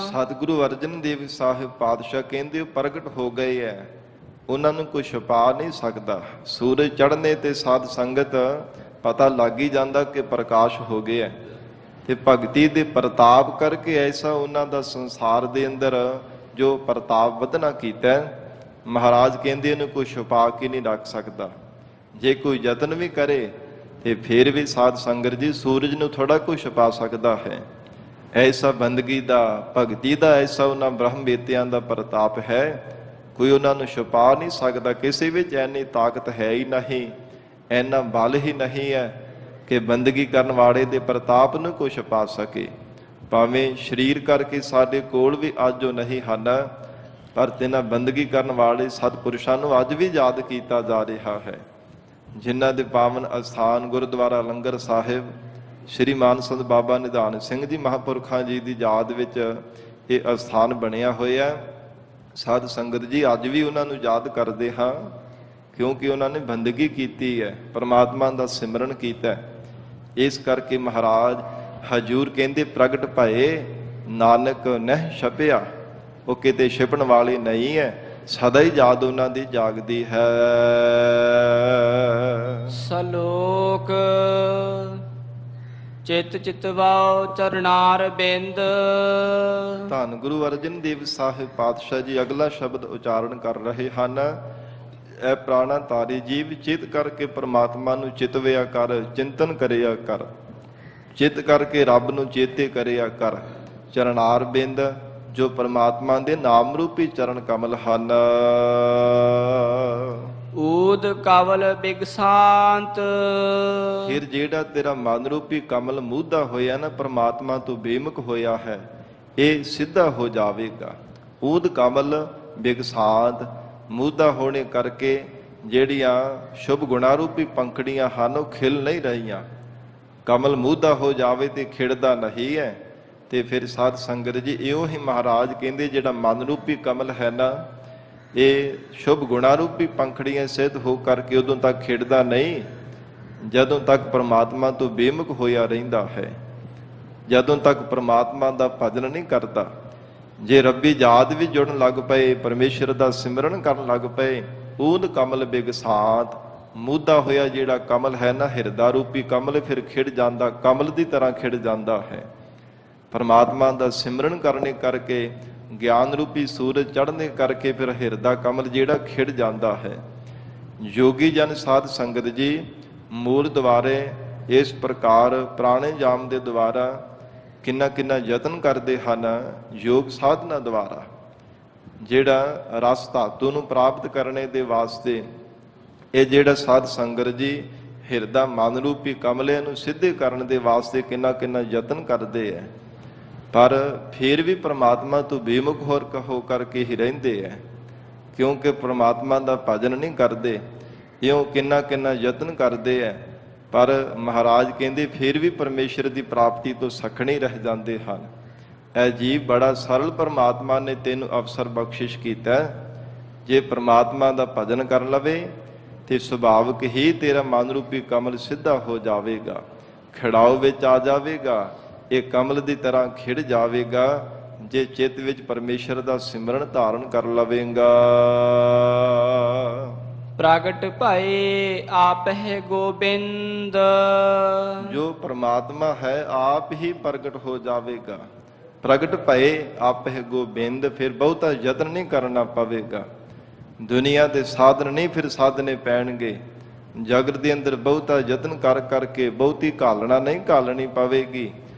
ਸਤਿਗੁਰੂ ਅਰਜਨ ਦੇਵ ਸਾਹਿਬ ਪਾਤਸ਼ਾਹ ਕਹਿੰਦੇ ਉਹ ਪ੍ਰਗਟ ਹੋ ਗਏ ਹੈ, ਉਹਨਾਂ ਨੂੰ ਕੋਈ ਛੁਪਾ ਨਹੀਂ ਸਕਦਾ। ਸੂਰਜ ਚੜ੍ਹਨੇ ਤੇ ਸਾਧ ਸੰਗਤ ਪਤਾ ਲੱਗ ਹੀ ਜਾਂਦਾ ਕਿ ਪ੍ਰਕਾਸ਼ ਹੋ ਗਿਆ, ਤੇ ਭਗਤੀ ਦੇ ਪ੍ਰਤਾਪ ਕਰਕੇ ਐਸਾ ਉਹਨਾਂ ਦਾ ਸੰਸਾਰ ਦੇ ਅੰਦਰ ਜੋ ਪ੍ਰਤਾਪ ਵਧਣਾ ਕੀਤਾ, ਮਹਾਰਾਜ ਕਹਿੰਦੇ ਇਹਨੂੰ ਕੋਈ ਛੁਪਾ ਕੇ ਨਹੀਂ ਰੱਖ ਸਕਦਾ। ਜੇ ਕੋਈ ਯਤਨ ਵੀ ਕਰੇ ਤੇ ਫਿਰ ਵੀ ਸਾਧ ਸੰਗਤ ਜੀ ਸੂਰਜ ਨੂੰ ਥੋੜਾ ਕੋਈ ਛੁਪਾ ਸਕਦਾ ਹੈ। ਐਸਾ ਬੰਦਗੀ ਦਾ, ਭਗਤੀ ਦਾ ਐਸਾ ਉਹਨਾਂ ਬ੍ਰਹਮ ਵੇਤਿਆਂ ਦਾ ਪ੍ਰਤਾਪ ਹੈ, ਕੋਈ ਉਹਨਾਂ ਨੂੰ ਛੁਪਾ ਨਹੀਂ ਸਕਦਾ। ਕਿਸੇ ਵਿੱਚ ਐਨੀ ਤਾਕਤ ਹੈ ਹੀ ਨਹੀਂ, ਐਨਾ ਬਲ ਹੀ ਨਹੀਂ ਹੈ ਕਿ ਬੰਦਗੀ ਕਰਨ ਵਾਲੇ ਦੇ ਪ੍ਰਤਾਪ ਨੂੰ ਕੋਈ ਛੁਪਾ ਸਕੇ। ਭਾਵੇਂ ਸਰੀਰ ਕਰਕੇ ਸਾਡੇ ਕੋਲ ਵੀ ਅੱਜ ਉਹ ਨਹੀਂ ਹਨ, ਪਰ ਤਿਨਾਂ ਬੰਦਗੀ ਕਰਨ ਵਾਲੇ ਸਤਿਪੁਰਸ਼ਾਂ ਨੂੰ ਅੱਜ ਵੀ ਯਾਦ ਕੀਤਾ ਜਾ ਰਿਹਾ ਹੈ। ਜਿਨ੍ਹਾਂ ਦੇ ਪਾਵਨ ਅਸਥਾਨ ਗੁਰਦੁਆਰਾ ਲੰਗਰ ਸਾਹਿਬ ਸ਼੍ਰੀ ਮਾਨ ਸੰਤ ਬਾਬਾ ਨਿਧਾਨ ਸਿੰਘ ਜੀ ਮਹਾਂਪੁਰਖਾਂ ਜੀ ਦੀ ਯਾਦ ਵਿੱਚ ਇਹ ਅਸਥਾਨ ਬਣਿਆ ਹੋਇਆ। ਸਾਧ ਸੰਗਤ ਜੀ ਅੱਜ ਵੀ ਉਹਨਾਂ ਨੂੰ ਯਾਦ ਕਰਦੇ ਹਾਂ, ਕਿਉਂਕਿ ਉਹਨਾਂ ਨੇ ਬੰਦਗੀ ਕੀਤੀ ਹੈ, ਪਰਮਾਤਮਾ ਦਾ ਸਿਮਰਨ ਕੀਤਾ। ਇਸ ਕਰਕੇ ਮਹਾਰਾਜ ਹਜੂਰ ਕਹਿੰਦੇ ਪ੍ਰਗਟ ਭਏ ਨਾਨਕ ਨਹਿ ਛਪਿਆ। ਉਹ ਕਿਤੇ ਛਿਪਣ ਵਾਲੀ ਨਹੀਂ ਹੈ, ਸਦਾ ਹੀ ਯਾਦ ਉਹਨਾਂ ਦੀ ਜਾਗਦੀ ਹੈ। ਸਲੋਕ ਚਿਤ ਚਿਤਵਾਉ ਚਰਨਾਰ ਬਿੰਦ। ਧੰਨ ਗੁਰੂ ਅਰਜਨ ਦੇਵ ਸਾਹਿਬ ਪਾਤਸ਼ਾਹ ਜੀ ਅਗਲਾ ਸ਼ਬਦ ਉਚਾਰਨ ਕਰ ਰਹੇ ਹਨ। ਇਹ ਪ੍ਰਾਣਾ ਤਾਰੀ ਜੀਵ ਚਿਤ ਕਰਕੇ ਪਰਮਾਤਮਾ ਨੂੰ ਚਿਤਵਿਆ ਕਰ, ਚਿੰਤਨ ਕਰਿਆ ਕਰ, ਚਿਤ ਕਰਕੇ ਰੱਬ ਨੂੰ ਚੇਤੇ ਕਰਿਆ ਕਰ। ਚਰਨਾਰ ਬਿੰਦ ਜੋ ਪਰਮਾਤਮਾ ਦੇ ਨਾਮ ਰੂਪੀ ਚਰਨ ਕਮਲ ਹਨ। ਊਦ ਕਵਲ ਬਿਗਸਾਂਤ। ਫਿਰ ਜਿਹੜਾ ਤੇਰਾ ਮਨ ਰੂਪੀ ਕਮਲ ਮੂਧਾ ਹੋਇਆ ਨਾ, ਪਰਮਾਤਮਾ ਤੋਂ ਬੇਮੁਖ ਹੋਇਆ ਹੈ, ਇਹ ਸਿੱਧਾ ਹੋ ਜਾਵੇਗਾ। ਊਦ ਕਮਲ ਬਿਗਸਾਂਤ, ਮੂਧਾ ਹੋਣੇ ਕਰਕੇ ਜਿਹੜੀਆਂ ਸ਼ੁਭ ਗੁਣਾ ਰੂਪੀ ਪੰਖੜੀਆਂ ਹਨ ਉਹ ਖਿਲ ਨਹੀਂ ਰਹੀਆਂ। ਕਮਲ ਮੂਧਾ ਹੋ ਜਾਵੇ ਤੇ ਖਿੜਦਾ ਨਹੀਂ ਹੈ। ਤੇ ਫਿਰ ਸਾਧ ਸੰਗਤ ਜੀ ਇਹੋ ਹੀ ਮਹਾਰਾਜ ਕਹਿੰਦੇ ਜਿਹੜਾ ਮਨ ਰੂਪੀ ਕਮਲ ਹੈ ਨਾ, ਇਹ ਸ਼ੁਭ ਗੁਣਾ ਰੂਪੀ ਪੰਖੜੀਆਂ ਸਿੱਧ ਹੋ ਕਰਕੇ ਉਦੋਂ ਤੱਕ ਖਿੜਦਾ ਨਹੀਂ ਜਦੋਂ ਤੱਕ ਪਰਮਾਤਮਾ ਤੋਂ ਬੇਮੁਖ ਹੋਇਆ ਰਹਿੰਦਾ ਹੈ, ਜਦੋਂ ਤੱਕ ਪਰਮਾਤਮਾ ਦਾ ਭਜਨ ਨਹੀਂ ਕਰਦਾ। ਜੇ ਰੱਬੀ ਯਾਦ ਵੀ ਜੁੜਨ ਲੱਗ ਪਏ, ਪਰਮੇਸ਼ਰ ਦਾ ਸਿਮਰਨ ਕਰਨ ਲੱਗ ਪਏ, ਊਦ ਕਮਲ ਬਿਗਸਾਂਤ, ਮੂਧਾ ਹੋਇਆ ਜਿਹੜਾ ਕਮਲ ਹੈ ਨਾ, ਹਿਰਦਾ ਰੂਪੀ ਕਮਲ ਫਿਰ ਖਿੜ ਜਾਂਦਾ, ਕਮਲ ਦੀ ਤਰ੍ਹਾਂ ਖਿੜ ਜਾਂਦਾ ਹੈ। ਪਰਮਾਤਮਾ ਦਾ ਸਿਮਰਨ ਕਰਨੇ ਕਰਕੇ, ਗਿਆਨ ਰੂਪੀ ਸੂਰਜ ਚੜ੍ਹਨੇ ਕਰਕੇ ਫਿਰ ਹਿਰਦਾ ਕਮਲ ਜਿਹੜਾ ਖਿੜ ਜਾਂਦਾ ਹੈ। ਯੋਗੀ ਜਨ ਸਾਧ ਸੰਗਤ ਜੀ ਮੂਲ ਦੁਆਰੇ ਇਸ ਪ੍ਰਕਾਰ ਪੁਰਾਣੇ ਜਾਮ ਦੇ ਦੁਆਰਾ ਕਿੰਨਾ ਕਿੰਨਾ ਯਤਨ ਕਰਦੇ ਹਨ। ਯੋਗ ਸਾਧਨਾ ਦੁਆਰਾ ਜਿਹੜਾ ਰਸ ਧਾਤੂ ਨੂੰ ਪ੍ਰਾਪਤ ਕਰਨੇ ਦੇ ਵਾਸਤੇ ਇਹ ਜਿਹੜਾ ਸਾਧ ਸੰਗਤ ਜੀ ਹਿਰਦਾ ਮਨ ਰੂਪੀ ਕਮਲੇ ਨੂੰ ਸਿੱਧੇ ਕਰਨ ਦੇ ਵਾਸਤੇ ਕਿੰਨਾ ਕਿੰਨਾ ਯਤਨ ਕਰਦੇ ਹੈ, ਪਰ ਫਿਰ ਵੀ ਪਰਮਾਤਮਾ ਤੋਂ ਬੇਮੁਖ ਹੋ ਕਰਕੇ ਹੀ ਰਹਿੰਦੇ ਹੈ, ਕਿਉਂਕਿ ਪਰਮਾਤਮਾ ਦਾ ਭਜਨ ਨਹੀਂ ਕਰਦੇ। ਇਉਂ ਕਿੰਨਾ ਕਿੰਨਾ ਯਤਨ ਕਰਦੇ ਹੈ, ਪਰ ਮਹਾਰਾਜ ਕਹਿੰਦੇ ਫਿਰ ਵੀ ਪਰਮੇਸ਼ਰ ਦੀ ਪ੍ਰਾਪਤੀ ਤੋਂ ਸਖਣੇ ਰਹਿ ਜਾਂਦੇ ਹਨ। ਐ ਜੀਵ ਬੜਾ ਸਰਲ ਪਰਮਾਤਮਾ ਨੇ ਤੈਨੂੰ ਅਵਸਰ ਬਖਸ਼ਿਸ਼ ਕੀਤਾ ਹੈ। ਜੇ ਪਰਮਾਤਮਾ ਦਾ ਭਜਨ ਕਰ ਲਵੇ ਤੇ ਸੁਭਾਵਿਕ ਹੀ ਤੇਰਾ ਮਨ ਰੂਪੀ ਕਮਲ ਸਿੱਧਾ ਹੋ ਜਾਵੇਗਾ, ਖਿੜਾਓ ਵਿੱਚ ਆ ਜਾਵੇਗਾ, ਇਹ ਕਮਲ ਦੀ ਤਰ੍ਹਾਂ ਖਿੜ ਜਾਵੇਗਾ ਜੇ ਚਿੱਤ ਵਿੱਚ ਪਰਮੇਸ਼ਰ ਦਾ ਸਿਮਰਨ ਧਾਰਨ ਕਰ ਲਵੇਂਗਾ। ਪ੍ਰਗਟ ਭਏ ਆਪਹਿ ਗੋਬਿੰਦ, ਜੋ ਪਰਮਾਤਮਾ ਹੈ ਆਪ ਹੀ ਪ੍ਰਗਟ ਹੋ ਜਾਵੇਗਾ। ਪ੍ਰਗਟ ਭਏ ਆਪਹਿ ਗੋਬਿੰਦ, ਫਿਰ ਬਹੁਤਾ ਯਤਨ ਨਹੀਂ ਕਰਨਾ ਪਵੇਗਾ। ਦੁਨੀਆ ਦੇ ਸਾਧਨ ਨਹੀਂ ਫਿਰ ਸਾਧਨੇ ਪੈਣਗੇ। ਜਗਤ ਦੇ ਅੰਦਰ ਬਹੁਤਾ ਯਤਨ ਕਰ ਕਰਕੇ ਬਹੁਤੀ ਘਾਲਣਾ ਨਹੀਂ ਘਾਲਣੀ ਪਵੇਗੀ।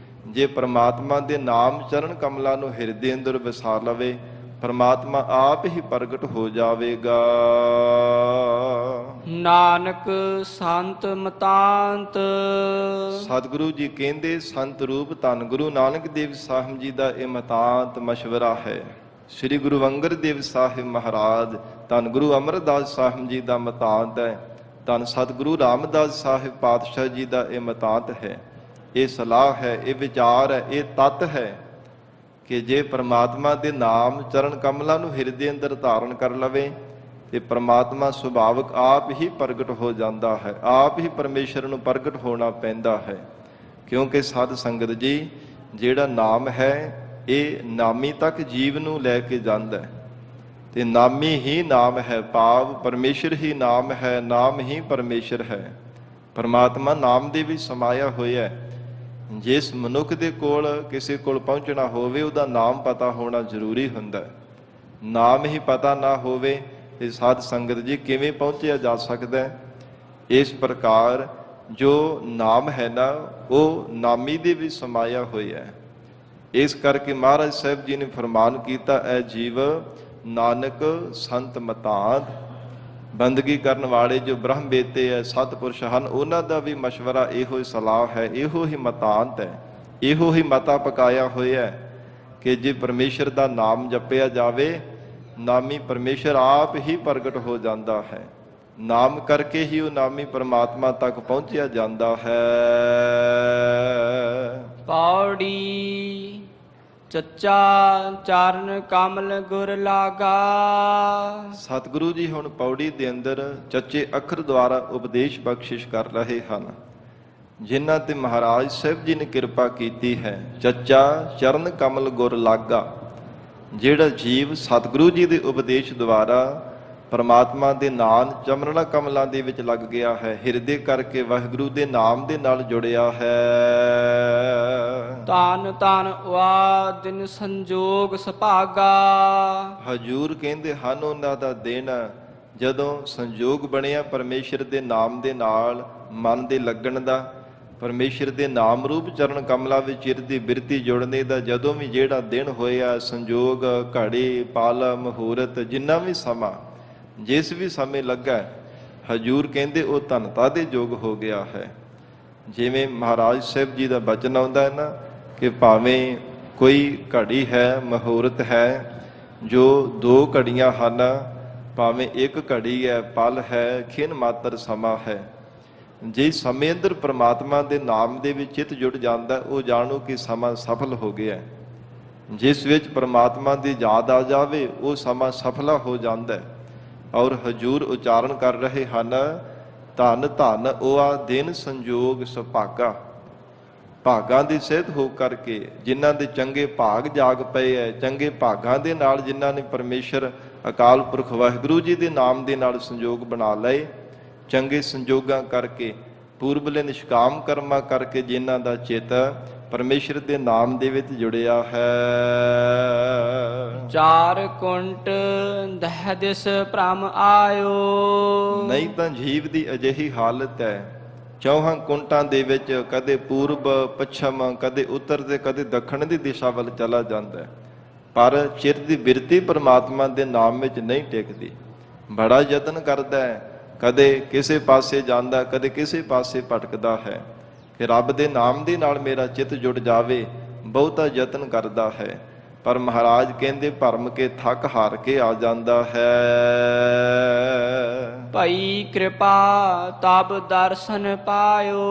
ਜੇ ਪਰਮਾਤਮਾ ਦੇ ਨਾਮ ਚਰਨ ਕਮਲਾਂ ਨੂੰ ਹਿਰਦੇ ਅੰਦਰ ਵਸਾ ਲਵੇ, ਪਰਮਾਤਮਾ ਆਪ ਹੀ ਪ੍ਰਗਟ ਹੋ ਜਾਵੇਗਾ। ਨਾਨਕ ਸੰਤ ਮਤਾਂਤ, ਸਤਿਗੁਰੂ ਜੀ ਕਹਿੰਦੇ ਸੰਤ ਰੂਪ ਧੰਨ ਗੁਰੂ ਨਾਨਕ ਦੇਵ ਸਾਹਿਬ ਜੀ ਦਾ ਇਹ ਮਤਾਂਤ ਮਸ਼ਵਰਾ ਹੈ। ਸ੍ਰੀ ਗੁਰੂ ਅੰਗਦ ਦੇਵ ਸਾਹਿਬ ਮਹਾਰਾਜ ਧੰਨ ਗੁਰੂ ਅਮਰਦਾਸ ਸਾਹਿਬ ਜੀ ਦਾ ਮਤਾਂਤ ਹੈ। ਧੰਨ ਸਤਿਗੁਰੂ ਰਾਮਦਾਸ ਸਾਹਿਬ ਪਾਤਸ਼ਾਹ ਜੀ ਦਾ ਇਹ ਮਤਾਂਤ ਹੈ। ਇਹ ਸਲਾਹ ਹੈ, ਇਹ ਵਿਚਾਰ ਹੈ, ਇਹ ਤੱਤ ਹੈ ਕਿ ਜੇ ਪਰਮਾਤਮਾ ਦੇ ਨਾਮ ਚਰਨ ਕਮਲਾਂ ਨੂੰ ਹਿਰਦੇ ਅੰਦਰ ਧਾਰਨ ਕਰ ਲਵੇ ਤੇ ਪਰਮਾਤਮਾ ਸੁਭਾਵਿਕ ਆਪ ਹੀ ਪ੍ਰਗਟ ਹੋ ਜਾਂਦਾ ਹੈ। ਆਪ ਹੀ ਪਰਮੇਸ਼ਰ ਨੂੰ ਪ੍ਰਗਟ ਹੋਣਾ ਪੈਂਦਾ ਹੈ। ਕਿਉਂਕਿ ਸਾਧ ਸੰਗਤ ਜੀ, ਜਿਹੜਾ ਨਾਮ ਹੈ ਇਹ ਨਾਮੀ ਤੱਕ ਜੀਵ ਨੂੰ ਲੈ ਕੇ ਜਾਂਦਾ ਹੈ ਤੇ ਨਾਮੀ ਹੀ ਨਾਮ ਹੈ, ਭਾਵ ਪਰਮੇਸ਼ਰ ਹੀ ਨਾਮ ਹੈ, ਨਾਮ ਹੀ ਪਰਮੇਸ਼ਰ ਹੈ। ਪਰਮਾਤਮਾ ਨਾਮ ਦੇ ਵਿੱਚ ਸਮਾਇਆ ਹੋਇਆ ਹੈ। ਜਿਸ ਮਨੁੱਖ ਦੇ ਕੋਲ ਕਿਸੇ ਕੋਲ ਪਹੁੰਚਣਾ ਹੋਵੇ ਉਹਦਾ ਨਾਮ ਪਤਾ ਹੋਣਾ ਜ਼ਰੂਰੀ ਹੁੰਦਾ ਹੈ। ਨਾਮ ਹੀ ਪਤਾ ਨਾ ਹੋਵੇ ਤੇ ਸਾਧ ਸੰਗਤ ਜੀ ਕਿਵੇਂ ਪਹੁੰਚਿਆ ਜਾ ਸਕਦਾ ਹੈ। ਇਸ ਪ੍ਰਕਾਰ ਜੋ ਨਾਮ ਹੈ ਨਾ ਉਹ ਨਾਮੀ ਦੇ ਵਿੱਚ ਸਮਾਇਆ ਹੋਇਆ ਹੈ। ਇਸ ਕਰਕੇ ਮਹਾਰਾਜ ਸਾਹਿਬ ਜੀ ਨੇ ਫਰਮਾਨ ਕੀਤਾ, ਐ ਜੀਵ ਨਾਨਕ ਸੰਤ ਮਤਾਂਤ। ਬੰਦਗੀ ਕਰਨ ਵਾਲੇ ਜੋ ਬ੍ਰਹਮ ਵੇਤੇ ਹੈ, ਸਤਿਪੁਰਸ਼ ਹਨ, ਉਹਨਾਂ ਦਾ ਵੀ ਮਸ਼ਵਰਾ ਇਹੋ ਹੀ ਸਲਾਹ ਹੈ, ਇਹੋ ਹੀ ਮਤਾਂਤ ਹੈ, ਇਹੋ ਹੀ ਮਤਾ ਪਕਾਇਆ ਹੋਇਆ ਹੈ ਕਿ ਜੇ ਪਰਮੇਸ਼ਰ ਦਾ ਨਾਮ ਜਪਿਆ ਜਾਵੇ, ਨਾਮੀ ਪਰਮੇਸ਼ਰ ਆਪ ਹੀ ਪ੍ਰਗਟ ਹੋ ਜਾਂਦਾ ਹੈ। ਨਾਮ ਕਰਕੇ ਹੀ ਉਹ ਨਾਮੀ ਪਰਮਾਤਮਾ ਤੱਕ ਪਹੁੰਚਿਆ ਜਾਂਦਾ ਹੈ। ਪੌੜੀ ਚੱਚਾ ਚਰਨ ਕਮਲ ਗੁਰ ਲਾਗਾ। ਸਤਿਗੁਰੂ ਜੀ ਹੁਣ ਪੌੜੀ ਦੇ ਅੰਦਰ ਚੱਚੇ ਅੱਖਰ ਦੁਆਰਾ ਉਪਦੇਸ਼ ਬਖਸ਼ਿਸ਼ ਕਰ ਰਹੇ ਹਨ, ਜਿਨ੍ਹਾਂ ਤੇ ਮਹਾਰਾਜ ਸਾਹਿਬ ਜੀ ਨੇ ਕਿਰਪਾ ਕੀਤੀ ਹੈ। ਚੱਚਾ ਚਰਨ ਕਮਲ ਗੁਰ ਲਾਗਾ। ਜਿਹੜਾ ਜੀਵ ਸਤਿਗੁਰੂ ਜੀ ਦੇ ਉਪਦੇਸ਼ ਦੁਆਰਾ ਪਰਮਾਤਮਾ ਦੇ ਨਾਮ ਚਮਰਣਾ ਕਮਲਾਂ ਦੇ ਵਿੱਚ ਲੱਗ ਗਿਆ ਹੈ, ਹਿਰਦੇ ਕਰਕੇ ਵਾਹਿਗੁਰੂ ਦੇ ਨਾਮ ਦੇ ਨਾਲ ਜੁੜਿਆ ਹੈ। ਧੰਨ ਧੰਨ ਵਾ ਦਿਨ ਸੰਜੋਗ ਸੁਭਾਗਾ। ਹਜੂਰ ਕਹਿੰਦੇ ਹਨ ਉਹਨਾਂ ਦਾ ਦਿਨ ਜਦੋਂ ਸੰਜੋਗ ਬਣਿਆ ਪਰਮੇਸ਼ਰ ਦੇ ਨਾਮ ਦੇ ਨਾਲ ਮਨ ਦੇ ਲੱਗਣ ਦਾ, ਪਰਮੇਸ਼ਰ ਦੇ ਨਾਮ ਰੂਪ ਚਰਨ ਕਮਲਾਂ ਵਿੱਚ ਚਿਰਦੀ ਬਿਰਤੀ ਜੁੜਨੇ ਦਾ ਜਦੋਂ ਵੀ ਜਿਹੜਾ ਦਿਨ ਹੋਇਆ, ਸੰਜੋਗ, ਘੜੀ, ਪਲ, ਮੁਹੂਰਤ, ਜਿੰਨਾ ਵੀ ਸਮਾਂ ਜਿਸ ਵੀ ਸਮੇਂ ਲੱਗਾ, ਹਜੂਰ ਕਹਿੰਦੇ ਉਹ ਧਨਤਾ ਦੇ ਯੋਗ ਹੋ ਗਿਆ ਹੈ। ਜਿਵੇਂ ਮਹਾਰਾਜ ਸਾਹਿਬ ਜੀ ਦਾ ਬਚਨ ਆਉਂਦਾ ਹੈ ਨਾ ਕਿ ਭਾਵੇਂ ਕੋਈ ਘੜੀ ਹੈ, ਮੁਹੂਰਤ ਹੈ, ਜੋ 2 ਘੜੀਆਂ ਹਨ, ਭਾਵੇਂ 1 ਘੜੀ ਹੈ, ਪਲ ਹੈ, ਖਿਣ ਮਾਤਰ ਸਮਾਂ ਹੈ, ਜੇ ਸਮੇਂ ਅੰਦਰ ਪਰਮਾਤਮਾ ਦੇ ਨਾਮ ਦੇ ਵਿੱਚ ਚਿੱਤ ਜੁੜ ਜਾਂਦਾ, ਉਹ ਜਾਣੋ ਕਿ ਸਮਾਂ ਸਫਲ ਹੋ ਗਿਆ। ਜਿਸ ਵਿੱਚ ਪਰਮਾਤਮਾ ਦੀ ਯਾਦ ਆ ਜਾਵੇ ਉਹ ਸਮਾਂ ਸਫਲਾ ਹੋ ਜਾਂਦਾ। ਔਰ ਹਜੂਰ ਉਚਾਰਨ ਕਰ ਰਹੇ ਹਨ, ਧੰਨ ਧੰਨ ਉਹ ਦਿਨ ਸੰਜੋਗ ਸੁਭਾਗਾ। ਭਾਗਾਂ ਦੀ ਸਿਹਤ ਹੋ ਕਰਕੇ ਜਿਨ੍ਹਾਂ ਦੇ ਚੰਗੇ ਭਾਗ ਜਾਗ ਪਏ ਹੈ, ਚੰਗੇ ਭਾਗਾਂ ਦੇ ਨਾਲ ਜਿਨ੍ਹਾਂ ਨੇ ਪਰਮੇਸ਼ਰ ਅਕਾਲ ਪੁਰਖ ਵਾਹਿਗੁਰੂ ਜੀ ਦੇ ਨਾਮ ਦੇ ਨਾਲ ਸੰਜੋਗ ਬਣਾ ਲਏ, ਚੰਗੇ ਸੰਜੋਗਾਂ ਕਰਕੇ, ਪੂਰਬਲੇ ਨਿਸ਼ਕਾਮ ਕਰਮਾਂ ਕਰਕੇ ਜਿਨ੍ਹਾਂ ਦਾ ਚਿੱਤ ਪਰਮੇਸ਼ਰ ਦੇ ਨਾਮ ਦੇ ਵਿੱਚ ਜੁੜਿਆ ਹੈ। 4 ਕੁੰਟ ਦਹਿ ਦਿਸ ਭ੍ਰਮ ਆਇਓ। ਨਹੀਂ ਤਾਂ ਜੀਵ ਦੀ ਅਜਿਹੀ ਹਾਲਤ ਹੈ, 4 ਕੁੰਟਾਂ ਦੇ ਵਿੱਚ ਕਦੇ ਪੂਰਬ ਪੱਛਮ, ਕਦੇ ਉੱਤਰ ਤੇ ਕਦੇ ਦੱਖਣ ਦੀ ਦਿਸ਼ਾ ਵੱਲ ਚਲਾ ਜਾਂਦਾ ਹੈ, ਪਰ ਚਿਰ ਦੀ ਬਿਰਤੀ ਪਰਮਾਤਮਾ ਦੇ ਨਾਮ ਵਿੱਚ ਨਹੀਂ ਟਿਕਦੀ। ਬੜਾ ਯਤਨ ਕਰਦਾ ਹੈ, ਕਦੇ ਕਿਸੇ ਪਾਸੇ ਜਾਂਦਾ, ਕਦੇ ਕਿਸੇ ਪਾਸੇ ਭਟਕਦਾ ਹੈ ਕਿ ਰੱਬ ਦੇ ਨਾਮ ਦੇ ਨਾਲ ਮੇਰਾ ਚਿੱਤ ਜੁੜ ਜਾਵੇ। ਬਹੁਤਾ ਯਤਨ ਕਰਦਾ ਹੈ ਪਰ ਮਹਾਰਾਜ ਕਹਿੰਦੇ ਭਰਮ ਕੇ ਥੱਕ ਹਾਰ ਕੇ ਆ ਜਾਂਦਾ ਹੈ। ਭਈ ਕਿਰਪਾ ਤਬ ਦਰਸ਼ਨ ਪਾਇਓ।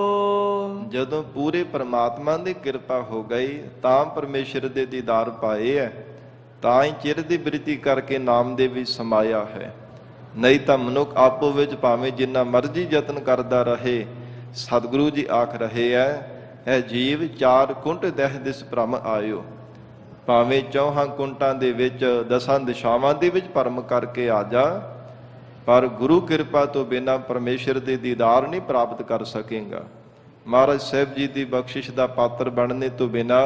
ਜਦੋਂ ਪੂਰੇ ਪਰਮਾਤਮਾ ਦੀ ਕਿਰਪਾ ਹੋ ਗਈ ਤਾਂ ਪਰਮੇਸ਼ਰ ਦੇ ਦੀਦਾਰ ਪਾਏ ਹੈ, ਤਾਂ ਹੀ ਚਿਰ ਦੀ ਬਿਰਤੀ ਕਰਕੇ ਨਾਮ ਦੇ ਵਿੱਚ ਸਮਾਇਆ ਹੈ। ਨਹੀਂ ਤਾਂ ਮਨੁੱਖ ਆਪੋ ਵਿੱਚ ਭਾਵੇਂ ਜਿੰਨਾ ਮਰਜ਼ੀ ਯਤਨ ਕਰਦਾ ਰਹੇ, ਸਤਿਗੁਰੂ ਜੀ ਆਖ ਰਹੇ ਹੈ, ਇਹ ਜੀਵ 4 ਕੁੰਟ ਦਹਿ ਦਿਸ ਭ੍ਰਮ ਆਇਓ। ਭਾਵੇਂ 4 ਕੁੰਟਾਂ ਦੇ ਵਿੱਚ 10 ਦਿਸ਼ਾਵਾਂ ਦੇ ਵਿੱਚ ਭਰਮ ਕਰਕੇ ਆ ਜਾ, ਪਰ ਗੁਰੂ ਕਿਰਪਾ ਤੋਂ ਬਿਨਾਂ ਪਰਮੇਸ਼ਰ ਦੇ ਦੀਦਾਰ ਨਹੀਂ ਪ੍ਰਾਪਤ ਕਰ ਸਕੇਗਾ। ਮਹਾਰਾਜ ਸਾਹਿਬ ਜੀ ਦੀ ਬਖਸ਼ਿਸ਼ ਦਾ ਪਾਤਰ ਬਣਨੇ ਤੋਂ ਬਿਨਾਂ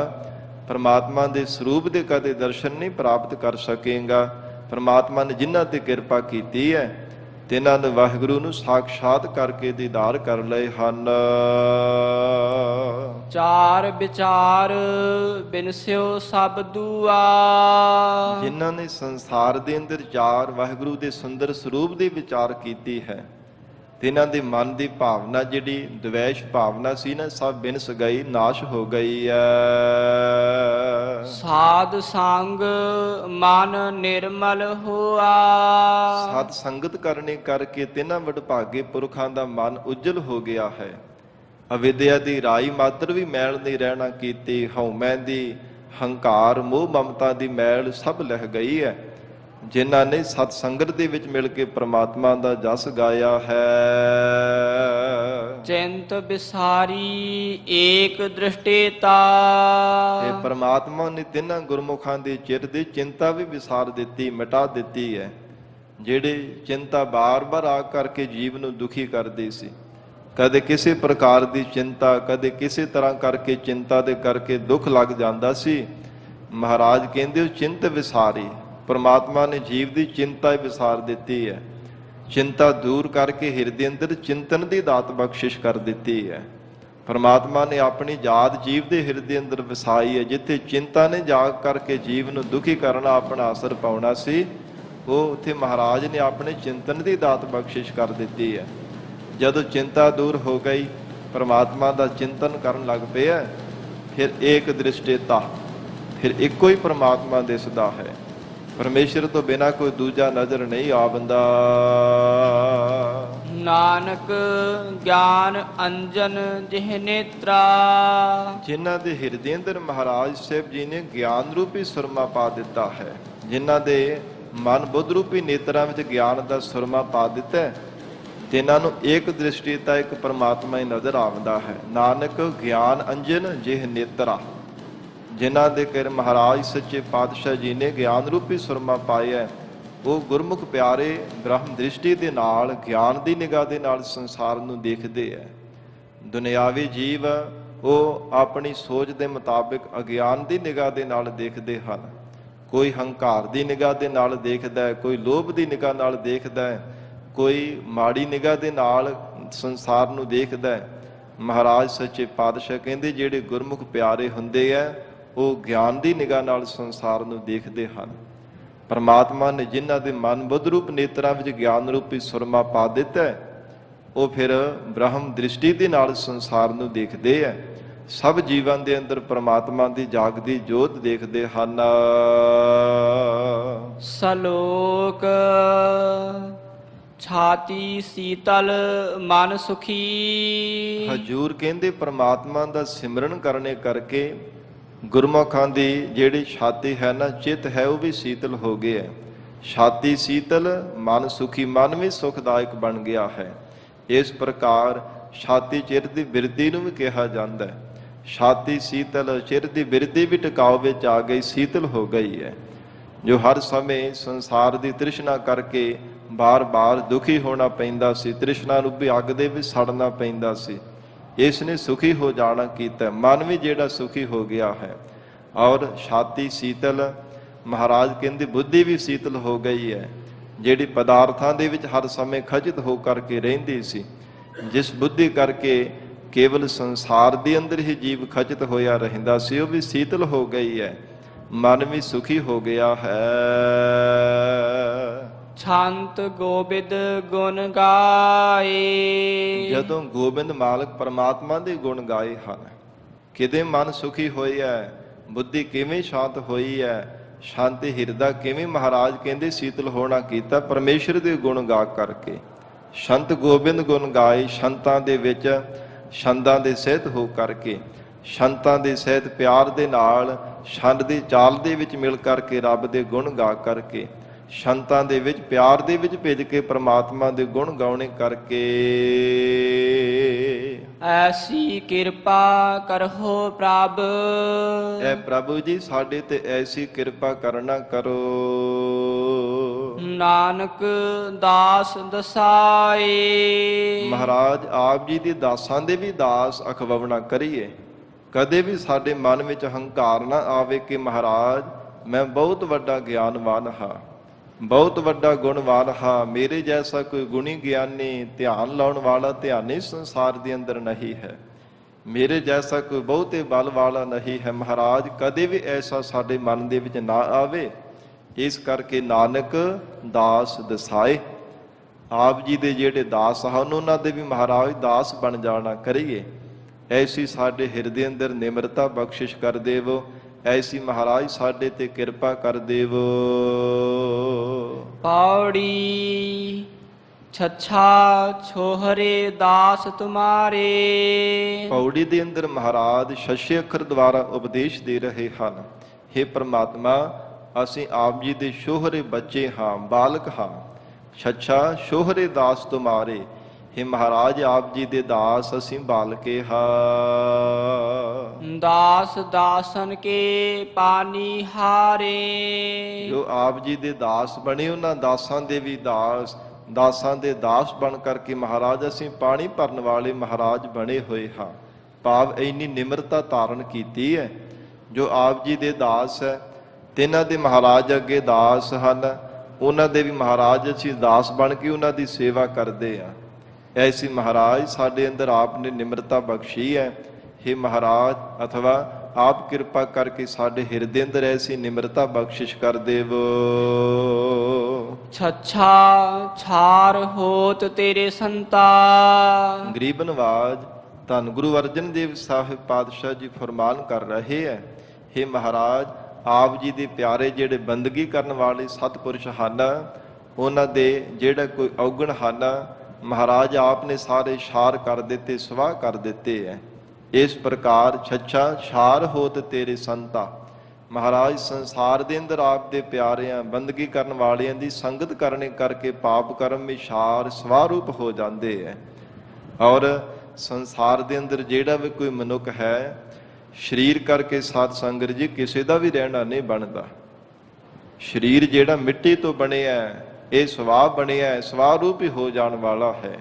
ਪਰਮਾਤਮਾ ਦੇ ਸਰੂਪ ਦੇ ਕਦੇ ਦਰਸ਼ਨ ਨਹੀਂ ਪ੍ਰਾਪਤ ਕਰ ਸਕੇਗਾ। ਪਰਮਾਤਮਾ ਨੇ ਜਿਨ੍ਹਾਂ ਤੇ ਕਿਰਪਾ ਕੀਤੀ ਹੈ ਤਿਨਾਂ ਨੇ ਵਾਹਿਗੁਰੂ ਨੂੰ ਸਾਖਸ਼ਾਤ ਕਰਕੇ ਦੀਦਾਰ ਕਰ ਲਏ ਹਨ। 4 ਵਿਚਾਰ ਬਿਨਸਿਓ ਸਭ ਦੁਆ। ਜਿਨ੍ਹਾਂ ਨੇ ਸੰਸਾਰ ਦੇ ਅੰਦਰ 4 ਵਾਹਿਗੁਰੂ ਦੇ ਸੁੰਦਰ ਸਰੂਪ ਦੀ ਵਿਚਾਰ ਕੀਤੀ ਹੈ, ਤਿਨਾਂ ਦੇ ਮਨ ਦੀ ਭਾਵਨਾ ਜਿਹੜੀ ਦਵੈਸ਼ ਭਾਵਨਾ ਸੀ ਨਾ, ਸਭ ਬਿਨਸ ਗਈ, ਨਾਸ਼ ਹੋ ਗਈ ਹੈ। ਸਾਧ ਸੰਗ ਮਨ ਨਿਰਮਲ ਹੋਆ। ਸਤ ਸੰਗਤ ਕਰਨੇ ਕਰਕੇ ਤਿਨਾਂ ਵਡਭਾਗੇ ਪੁਰਖਾਂ ਦਾ ਮਨ ਉਜਲ ਹੋ ਗਿਆ ਹੈ। ਅਵਿਦਿਆ ਦੀ ਰਾਈ ਮਾਤਰ ਵੀ ਮੈਲ ਨਹੀਂ ਰਹਿਣਾ ਕੀਤੀ। ਹਉਮੈ ਦੀ, ਹੰਕਾਰ, ਮੋਹ ਮਮਤਾ ਦੀ ਮੈਲ ਸਭ ਲਹਿ ਗਈ ਹੈ। ਜਿਨ੍ਹਾਂ ਨੇ ਸਤ ਸੰਗਤ ਦੇ ਵਿੱਚ ਮਿਲ ਕੇ ਪ੍ਰਮਾਤਮਾ ਦਾ ਜਸ ਗਾਇਆ ਹੈ। ਚਿੰਤ ਵਿਸਾਰੀ ਏਕ ਦ੍ਰਿਸ਼ਟੀਤਾ। ਇਹ ਪ੍ਰਮਾਤਮਾ ਨੇ ਤਿੰਨਾਂ ਗੁਰਮੁਖਾਂ ਦੇ ਚਿਰ ਦੀ ਚਿੰਤਾ ਵੀ ਵਿਸਾਰ ਦਿੱਤੀ, ਮਿਟਾ ਦਿੱਤੀ ਹੈ। ਜਿਹੜੇ ਚਿੰਤਾ ਬਾਰ-ਬਾਰ ਆ ਕਰਕੇ ਜੀਵ ਨੂੰ ਦੁਖੀ ਕਰਦੀ ਸੀ, ਕਦੇ ਕਿਸੇ ਪ੍ਰਕਾਰ ਦੀ ਚਿੰਤਾ, ਕਦੇ ਕਿਸੇ ਤਰ੍ਹਾਂ ਕਰਕੇ ਚਿੰਤਾ ਦੇ ਕਰਕੇ ਦੁੱਖ ਲੱਗ ਜਾਂਦਾ ਸੀ, ਮਹਾਰਾਜ ਕਹਿੰਦੇ ਉਹ ਚਿੰਤ ਵਿਸਾਰੀ। ਪਰਮਾਤਮਾ ਨੇ ਜੀਵ ਦੀ ਚਿੰਤਾ ਹੀ ਵਿਸਾਰ ਦਿੱਤੀ ਹੈ। ਚਿੰਤਾ ਦੂਰ ਕਰਕੇ ਹਿਰਦੇ ਅੰਦਰ ਚਿੰਤਨ ਦੀ ਦਾਤ ਬਖਸ਼ਿਸ਼ ਕਰ ਦਿੱਤੀ ਹੈ। ਪਰਮਾਤਮਾ ਨੇ ਆਪਣੀ ਯਾਦ ਜੀਵ ਦੇ ਹਿਰਦੇ ਅੰਦਰ ਵਸਾਈ ਹੈ। ਜਿੱਥੇ ਚਿੰਤਾ ਨੇ ਜਾਗ ਕਰਕੇ ਜੀਵ ਨੂੰ ਦੁਖੀ ਕਰਨਾ, ਆਪਣਾ ਅਸਰ ਪਾਉਣਾ ਸੀ, ਉਹ ਉੱਥੇ ਮਹਾਰਾਜ ਨੇ ਆਪਣੇ ਚਿੰਤਨ ਦੀ ਦਾਤ ਬਖਸ਼ਿਸ਼ ਕਰ ਦਿੱਤੀ ਹੈ। ਜਦੋਂ ਚਿੰਤਾ ਦੂਰ ਹੋ ਗਈ, ਪਰਮਾਤਮਾ ਦਾ ਚਿੰਤਨ ਕਰਨ ਲੱਗ ਪਿਆ, ਫਿਰ ਏਕ ਦ੍ਰਿਸ਼ਟੀਤਾ, ਫਿਰ ਇੱਕੋ ਹੀ ਪਰਮਾਤਮਾ ਦਿਸਦਾ ਹੈ। ਪਰਮੇਸ਼ਰ ਤੋਂ ਬਿਨਾਂ ਕੋਈ ਦੂਜਾ ਨਜ਼ਰ ਨਹੀਂ ਆਉਂਦਾ। ਨਾਨਕ ਗਿਆਨ ਅੰਜਨ ਜਿਹ ਨੇਤਰਾ। ਜਿਨ੍ਹਾਂ ਦੇ ਹਿਰਦੇ ਅੰਦਰ ਮਹਾਰਾਜ ਸਾਹਿਬ ਜੀ ਨੇ ਗਿਆਨ ਰੂਪੀ ਸੁਰਮਾ ਪਾ ਦਿੱਤਾ ਹੈ, ਜਿਨ੍ਹਾਂ ਦੇ ਮਨ ਬੁੱਧ ਰੂਪੀ ਨੇਤਰਾਂ ਵਿੱਚ ਗਿਆਨ ਦਾ ਸੁਰਮਾ ਪਾ ਦਿੱਤਾ, ਤਿਨਾਂ ਨੂੰ ਇੱਕ ਦ੍ਰਿਸ਼ਟੀਤਾ, ਇੱਕ ਪਰਮਾਤਮਾ ਹੀ ਨਜ਼ਰ ਆਉਂਦਾ ਹੈ। ਨਾਨਕ ਗਿਆਨ ਅੰਜਨ ਜਿਹ ਨੇਤਰਾ। ਜਿਨ੍ਹਾਂ ਦੇ ਘਰ ਮਹਾਰਾਜ ਸੱਚੇ ਪਾਤਸ਼ਾਹ ਜੀ ਨੇ ਗਿਆਨ ਰੂਪੀ ਸੁਰਮਾ ਪਾਇਆ, ਉਹ ਗੁਰਮੁਖ ਪਿਆਰੇ ਬ੍ਰਹਮ ਦ੍ਰਿਸ਼ਟੀ ਦੇ ਨਾਲ, ਗਿਆਨ ਦੀ ਨਿਗਾਹ ਦੇ ਨਾਲ ਸੰਸਾਰ ਨੂੰ ਦੇਖਦੇ ਹੈ। ਦੁਨਿਆਵੀ ਜੀਵ ਉਹ ਆਪਣੀ ਸੋਚ ਦੇ ਮੁਤਾਬਿਕ ਅਗਿਆਨ ਦੀ ਨਿਗਾਹ ਦੇ ਨਾਲ ਦੇਖਦੇ ਹਨ। ਕੋਈ ਹੰਕਾਰ ਦੀ ਨਿਗਾਹ ਦੇ ਨਾਲ ਦੇਖਦਾ ਹੈ, ਕੋਈ ਲੋਭ ਦੀ ਨਿਗਾਹ ਨਾਲ ਦੇਖਦਾ ਹੈ, ਕੋਈ ਮਾੜੀ ਨਿਗਾਹ ਦੇ ਨਾਲ ਸੰਸਾਰ ਨੂੰ ਦੇਖਦਾ ਹੈ। ਮਹਾਰਾਜ ਸੱਚੇ ਪਾਤਸ਼ਾਹ ਕਹਿੰਦੇ ਜਿਹੜੇ ਗੁਰਮੁਖ ਪਿਆਰੇ ਹੁੰਦੇ ਆ, ਉਹ ਗਿਆਨ ਦੀ ਨਿਗਾਹ ਨਾਲ ਸੰਸਾਰ ਨੂੰ ਦੇਖਦੇ ਹਨ। ਪਰਮਾਤਮਾ ਨੇ ਜਿਨ੍ਹਾਂ ਦੇ ਮਨ ਬੁੱਧ ਰੂਪ ਨੇਤਰਾਂ ਵਿੱਚ ਗਿਆਨ ਰੂਪੀ ਸੁਰਮਾ ਪਾ ਦਿੱਤਾ, ਉਹ ਫਿਰ ਬ੍ਰਹਮ ਦ੍ਰਿਸ਼ਟੀ ਦੇ ਨਾਲ ਸੰਸਾਰ ਨੂੰ ਦੇਖਦੇ ਹੈ। ਸਭ ਜੀਵਾਂ ਦੇ ਅੰਦਰ ਪਰਮਾਤਮਾ ਦੀ ਜਾਗਦੀ ਜੋਤ ਦੇਖਦੇ ਹਨ। ਸਲੋਕ ਛਾਤੀ ਸੀਤਲ ਮਨ ਸੁਖੀ। ਹਜੂਰ ਕਹਿੰਦੇ ਪਰਮਾਤਮਾ ਦਾ ਸਿਮਰਨ ਕਰਨੇ ਕਰਕੇ ਗੁਰਮੁਖਾਂ ਦੀ ਜਿਹੜੀ ਛਾਤੀ ਹੈ ਨਾ, ਚਿੱਤ ਹੈ, ਉਹ ਵੀ ਸੀਤਲ ਹੋ ਗਿਆ। ਛਾਤੀ ਸੀਤਲ, ਮਨ ਸੁਖੀ, ਮਨ ਵੀ ਸੁਖਦਾਇਕ ਬਣ ਗਿਆ ਹੈ। ਇਸ ਪ੍ਰਕਾਰ ਛਾਤੀ ਚਿਰ ਦੀ ਬਿਰਤੀ ਨੂੰ ਵੀ ਕਿਹਾ ਜਾਂਦਾ ਹੈ। ਛਾਤੀ ਸੀਤਲ, ਚਿਰ ਦੀ ਬਿਰਤੀ ਵੀ ਟਿਕਾਓ ਵਿੱਚ ਆ ਗਈ, ਸੀਤਲ ਹੋ ਗਈ ਹੈ। ਜੋ ਹਰ ਸਮੇਂ ਸੰਸਾਰ ਦੀ ਤ੍ਰਿਸ਼ਨਾ ਕਰਕੇ ਬਾਰ-ਬਾਰ ਦੁਖੀ ਹੋਣਾ ਪੈਂਦਾ ਸੀ, ਤ੍ਰਿਸ਼ਨਾ ਰੂਪੀ ਅੱਗ ਦੇ ਵਿੱਚ ਸੜਨਾ ਪੈਂਦਾ ਸੀ, ਇਸ ਨੇ ਸੁਖੀ ਹੋ ਜਾਣਾ ਕੀਤਾ। ਮਨ ਵੀ ਜਿਹੜਾ ਸੁਖੀ ਹੋ ਗਿਆ ਹੈ। ਔਰ ਛਾਤੀ ਸੀਤਲ, ਮਹਾਰਾਜ ਕਹਿੰਦੇ ਬੁੱਧੀ ਵੀ ਸੀਤਲ ਹੋ ਗਈ ਹੈ। ਜਿਹੜੀ ਪਦਾਰਥਾਂ ਦੇ ਵਿੱਚ ਹਰ ਸਮੇਂ ਖਚਿਤ ਹੋ ਕਰਕੇ ਰਹਿੰਦੀ ਸੀ, ਜਿਸ ਬੁੱਧੀ ਕਰਕੇ ਕੇਵਲ ਸੰਸਾਰ ਦੇ ਅੰਦਰ ਹੀ ਜੀਵ ਖਚਿਤ ਹੋਇਆ ਰਹਿੰਦਾ ਸੀ, ਉਹ ਵੀ ਸੀਤਲ ਹੋ ਗਈ ਹੈ। ਮਨ ਵੀ ਸੁਖੀ ਹੋ ਗਿਆ ਹੈ। ਛੰਤ ਗੋਬਿੰਦ ਗੁਣ ਗਾਏ। ਜਦੋਂ ਗੋਬਿੰਦ ਮਾਲਕ ਪਰਮਾਤਮਾ ਦੇ ਗੁਣ ਗਾਏ ਹਨ, ਕਿਤੇ ਮਨ ਸੁਖੀ ਹੋਇਆ, ਬੁੱਧੀ ਕਿਵੇਂ ਸ਼ਾਂਤ ਹੋਈ ਹੈ, ਸ਼ਾਂਤੀ ਹਿਰਦਾ ਕਿਵੇਂ ਮਹਾਰਾਜ ਕਹਿੰਦੇ ਸੀਤਲ ਹੋਣਾ ਕੀਤਾ? ਪਰਮੇਸ਼ਰ ਦੇ ਗੁਣ ਗਾ ਕਰਕੇ। ਸੰਤ ਗੋਬਿੰਦ ਗੁਣ ਗਾਏ ਸੰਤਾਂ ਦੇ ਵਿੱਚ, ਛੰਦਾਂ ਦੇ ਸਹਿਤ ਹੋ ਕਰਕੇ, ਸੰਤਾਂ ਦੇ ਸਹਿਤ ਪਿਆਰ ਦੇ ਨਾਲ, ਛੰਦ ਦੀ ਚਾਲ ਦੇ ਵਿੱਚ ਮਿਲ ਕਰਕੇ, ਰੱਬ ਦੇ ਗੁਣ ਗਾ ਕਰਕੇ, ਸੰਤਾਂ ਦੇ ਵਿੱਚ ਪਿਆਰ ਦੇ ਵਿੱਚ ਭਿੱਜ ਕੇ ਪ੍ਰਮਾਤਮਾ ਦੇ ਗੁਣ ਗਾਉਣੇ ਕਰਕੇ। ਐਸੀ ਕਿਰਪਾ ਕਰਹੁ ਪ੍ਰਭ, ਐ ਪ੍ਰਭੂ ਜੀ ਸਾਡੇ ਤੇ ਐਸੀ ਕਿਰਪਾ ਕਰਨਾ ਕਰੋ। ਨਾਨਕ ਦਾਸ ਦਸਾਏ, ਮਹਾਰਾਜ ਆਪ ਜੀ ਦੇ ਦਾਸਾਂ ਦੇ ਵੀ ਦਾਸ ਅਖਵਾਉਣਾ ਕਰੀਏ। ਕਦੇ ਵੀ ਸਾਡੇ ਮਨ ਵਿੱਚ ਹੰਕਾਰ ਨਾ ਆਵੇ ਕਿ ਮਹਾਰਾਜ ਮੈਂ ਬਹੁਤ ਵੱਡਾ ਗਿਆਨਵਾਨ ਹਾਂ, ਬਹੁਤ ਵੱਡਾ ਗੁਣਵਾਨ ਹਾਂ, ਮੇਰੇ ਜੈਸਾ ਕੋਈ ਗੁਣੀ ਗਿਆਨੀ ਧਿਆਨ ਲਾਉਣ ਵਾਲਾ ਧਿਆਨੀ ਸੰਸਾਰ ਦੇ ਅੰਦਰ ਨਹੀਂ ਹੈ, ਮੇਰੇ ਜੈਸਾ ਕੋਈ ਬਹੁਤੇ ਬਲ ਵਾਲਾ ਨਹੀਂ ਹੈ। ਮਹਾਰਾਜ ਕਦੇ ਵੀ ਐਸਾ ਸਾਡੇ ਮਨ ਦੇ ਵਿੱਚ ਨਾ ਆਵੇ। ਇਸ ਕਰਕੇ ਨਾਨਕ ਦਾਸ ਦਸਾਏ, ਆਪ ਜੀ ਦੇ ਜਿਹੜੇ ਦਾਸ ਹਨ ਉਹਨਾਂ ਦੇ ਵੀ ਮਹਾਰਾਜ ਦਾਸ ਬਣ ਜਾਣਾ ਕਰੀਏ। ਐਸੀ ਸਾਡੇ ਹਿਰਦੇ ਅੰਦਰ ਨਿਮਰਤਾ ਬਖਸ਼ਿਸ਼ ਕਰ ਦੇਵੋ, ਐਸੀ ਮਹਾਰਾਜ ਸਾਡੇ ਤੇ ਕਿਰਪਾ ਕਰ ਦੇਵੋ। ਪੌੜੀ ਛੱਛਾ ਛੋਹਰੇ ਦਾਸ ਤੁਮਾਰੇ, ਪੌੜੀ ਦੇ ਅੰਦਰ ਮਹਾਰਾਜ ਛੱਛੇ ਅੱਖਰ ਦੁਆਰਾ ਉਪਦੇਸ਼ ਦੇ ਰਹੇ ਹਨ। ਹੇ ਪ੍ਰਮਾਤਮਾ ਅਸੀਂ ਆਪ ਜੀ ਦੇ ਸ਼ੋਹਰੇ ਬੱਚੇ ਹਾਂ, ਬਾਲਕ ਹਾਂ। ਛੱਛਾ ਸ਼ੋਹਰੇ ਦਾਸ ਤੁਮਾਰੇ, ਹੇ ਮਹਾਰਾਜ ਆਪ ਜੀ ਦੇ ਦਾਸ ਅਸੀਂ ਬਾਲਕੇ ਹਾਂ। ਦਾਸ ਦਾਸਨ ਕੇ ਪਾਨੀ ਹਾਰੇ, ਜੋ ਆਪ ਜੀ ਦੇ ਦਾਸ ਬਣੇ ਉਹਨਾਂ ਦਾਸਾਂ ਦੇ ਵੀ ਦਾਸ, ਦਾਸਾਂ ਦੇ ਦਾਸ ਬਣ ਕਰਕੇ ਮਹਾਰਾਜ ਅਸੀਂ ਪਾਣੀ ਭਰਨ ਵਾਲੇ ਮਹਾਰਾਜ ਬਣੇ ਹੋਏ ਹਾਂ। ਭਾਵ ਇੰਨੀ ਨਿਮਰਤਾ ਧਾਰਨ ਕੀਤੀ ਹੈ। ਜੋ ਆਪ ਜੀ ਦੇ ਦਾਸ ਹੈ ਤਿੰਨਾਂ ਦੇ ਮਹਾਰਾਜ ਅੱਗੇ ਦਾਸ ਹਨ, ਉਹਨਾਂ ਦੇ ਵੀ ਮਹਾਰਾਜ ਅਸੀਂ ਦਾਸ ਬਣ ਕੇ ਉਹਨਾਂ ਦੀ ਸੇਵਾ ਕਰਦੇ ਹਾਂ। ਐਸੀ ਮਹਾਰਾਜ ਸਾਡੇ ਅੰਦਰ ਆਪ ਨੇ ਨਿਮਰਤਾ ਬਖਸ਼ੀ ਹੈ। हे ਮਹਾਰਾਜ ਅਥਵਾ ਆਪ ਕਿਰਪਾ ਕਰਕੇ ਸਾਡੇ ਹਿਰਦੇ ਅੰਦਰ ਐਸੀ ਨਿਮਰਤਾ ਬਖਸ਼ਿਸ਼ ਕਰ ਦੇਵੋ। ਛੱਛਾ ਛਾਰ ਹੋਤ ਤੇਰੇ ਸੰਤਾ, ਗਰੀਬ ਨਵਾਜ ਧੰਨ ਗੁਰੂ ਅਰਜਨ ਦੇਵ ਸਾਹਿਬ ਪਾਤਸ਼ਾਹ ਜੀ ਫਰਮਾਨ ਕਰ ਰਹੇ ਹੈ। हे ਮਹਾਰਾਜ ਆਪ ਜੀ ਦੇ ਪਿਆਰੇ ਜਿਹੜੇ ਬੰਦਗੀ ਕਰਨ ਵਾਲੇ ਸਤਿਪੁਰਸ਼ ਹਨ, ਉਹਨਾਂ ਦੇ ਜਿਹੜਾ ਕੋਈ ਔਗਣ ਹਨ ਮਹਾਰਾਜ ਆਪ ਨੇ ਸਾਰੇ ਛਾਰ ਕਰ ਦਿੱਤੇ, ਸਵਾਹ ਕਰ ਦਿੱਤੇ ਹੈ। ਇਸ ਪ੍ਰਕਾਰ ਛੱਛਾ ਛਾਰ ਹੋਤ ਤੇਰੇ ਸੰਤਾ, ਮਹਾਰਾਜ ਸੰਸਾਰ ਦੇ ਅੰਦਰ ਆਪ ਦੇ ਪਿਆਰਿਆਂ ਬੰਦਗੀ ਕਰਨ ਵਾਲਿਆਂ ਦੀ ਸੰਗਤ ਕਰਨੇ ਕਰਕੇ ਪਾਪ ਕਰਮ ਵਿੱਚ ਛਾਰ ਸਵਾਹ ਰੂਪ ਹੋ ਜਾਂਦੇ ਹੈ। ਔਰ ਸੰਸਾਰ ਦੇ ਅੰਦਰ ਜਿਹੜਾ ਵੀ ਕੋਈ ਮਨੁੱਖ ਹੈ ਸਰੀਰ ਕਰਕੇ ਸਾਧ ਸੰਗਤ ਜੀ ਕਿਸੇ ਦਾ ਵੀ ਰਹਿਣਾ ਨਹੀਂ ਬਣਦਾ। ਸਰੀਰ ਜਿਹੜਾ ਮਿੱਟੀ ਤੋਂ ਬਣਿਆ ਇਹ ਸਵਾਹ ਬਣਿਆ, ਸਵਾਹ ਰੂਪ ਹੀ ਹੋ ਜਾਣ ਵਾਲਾ ਹੈ।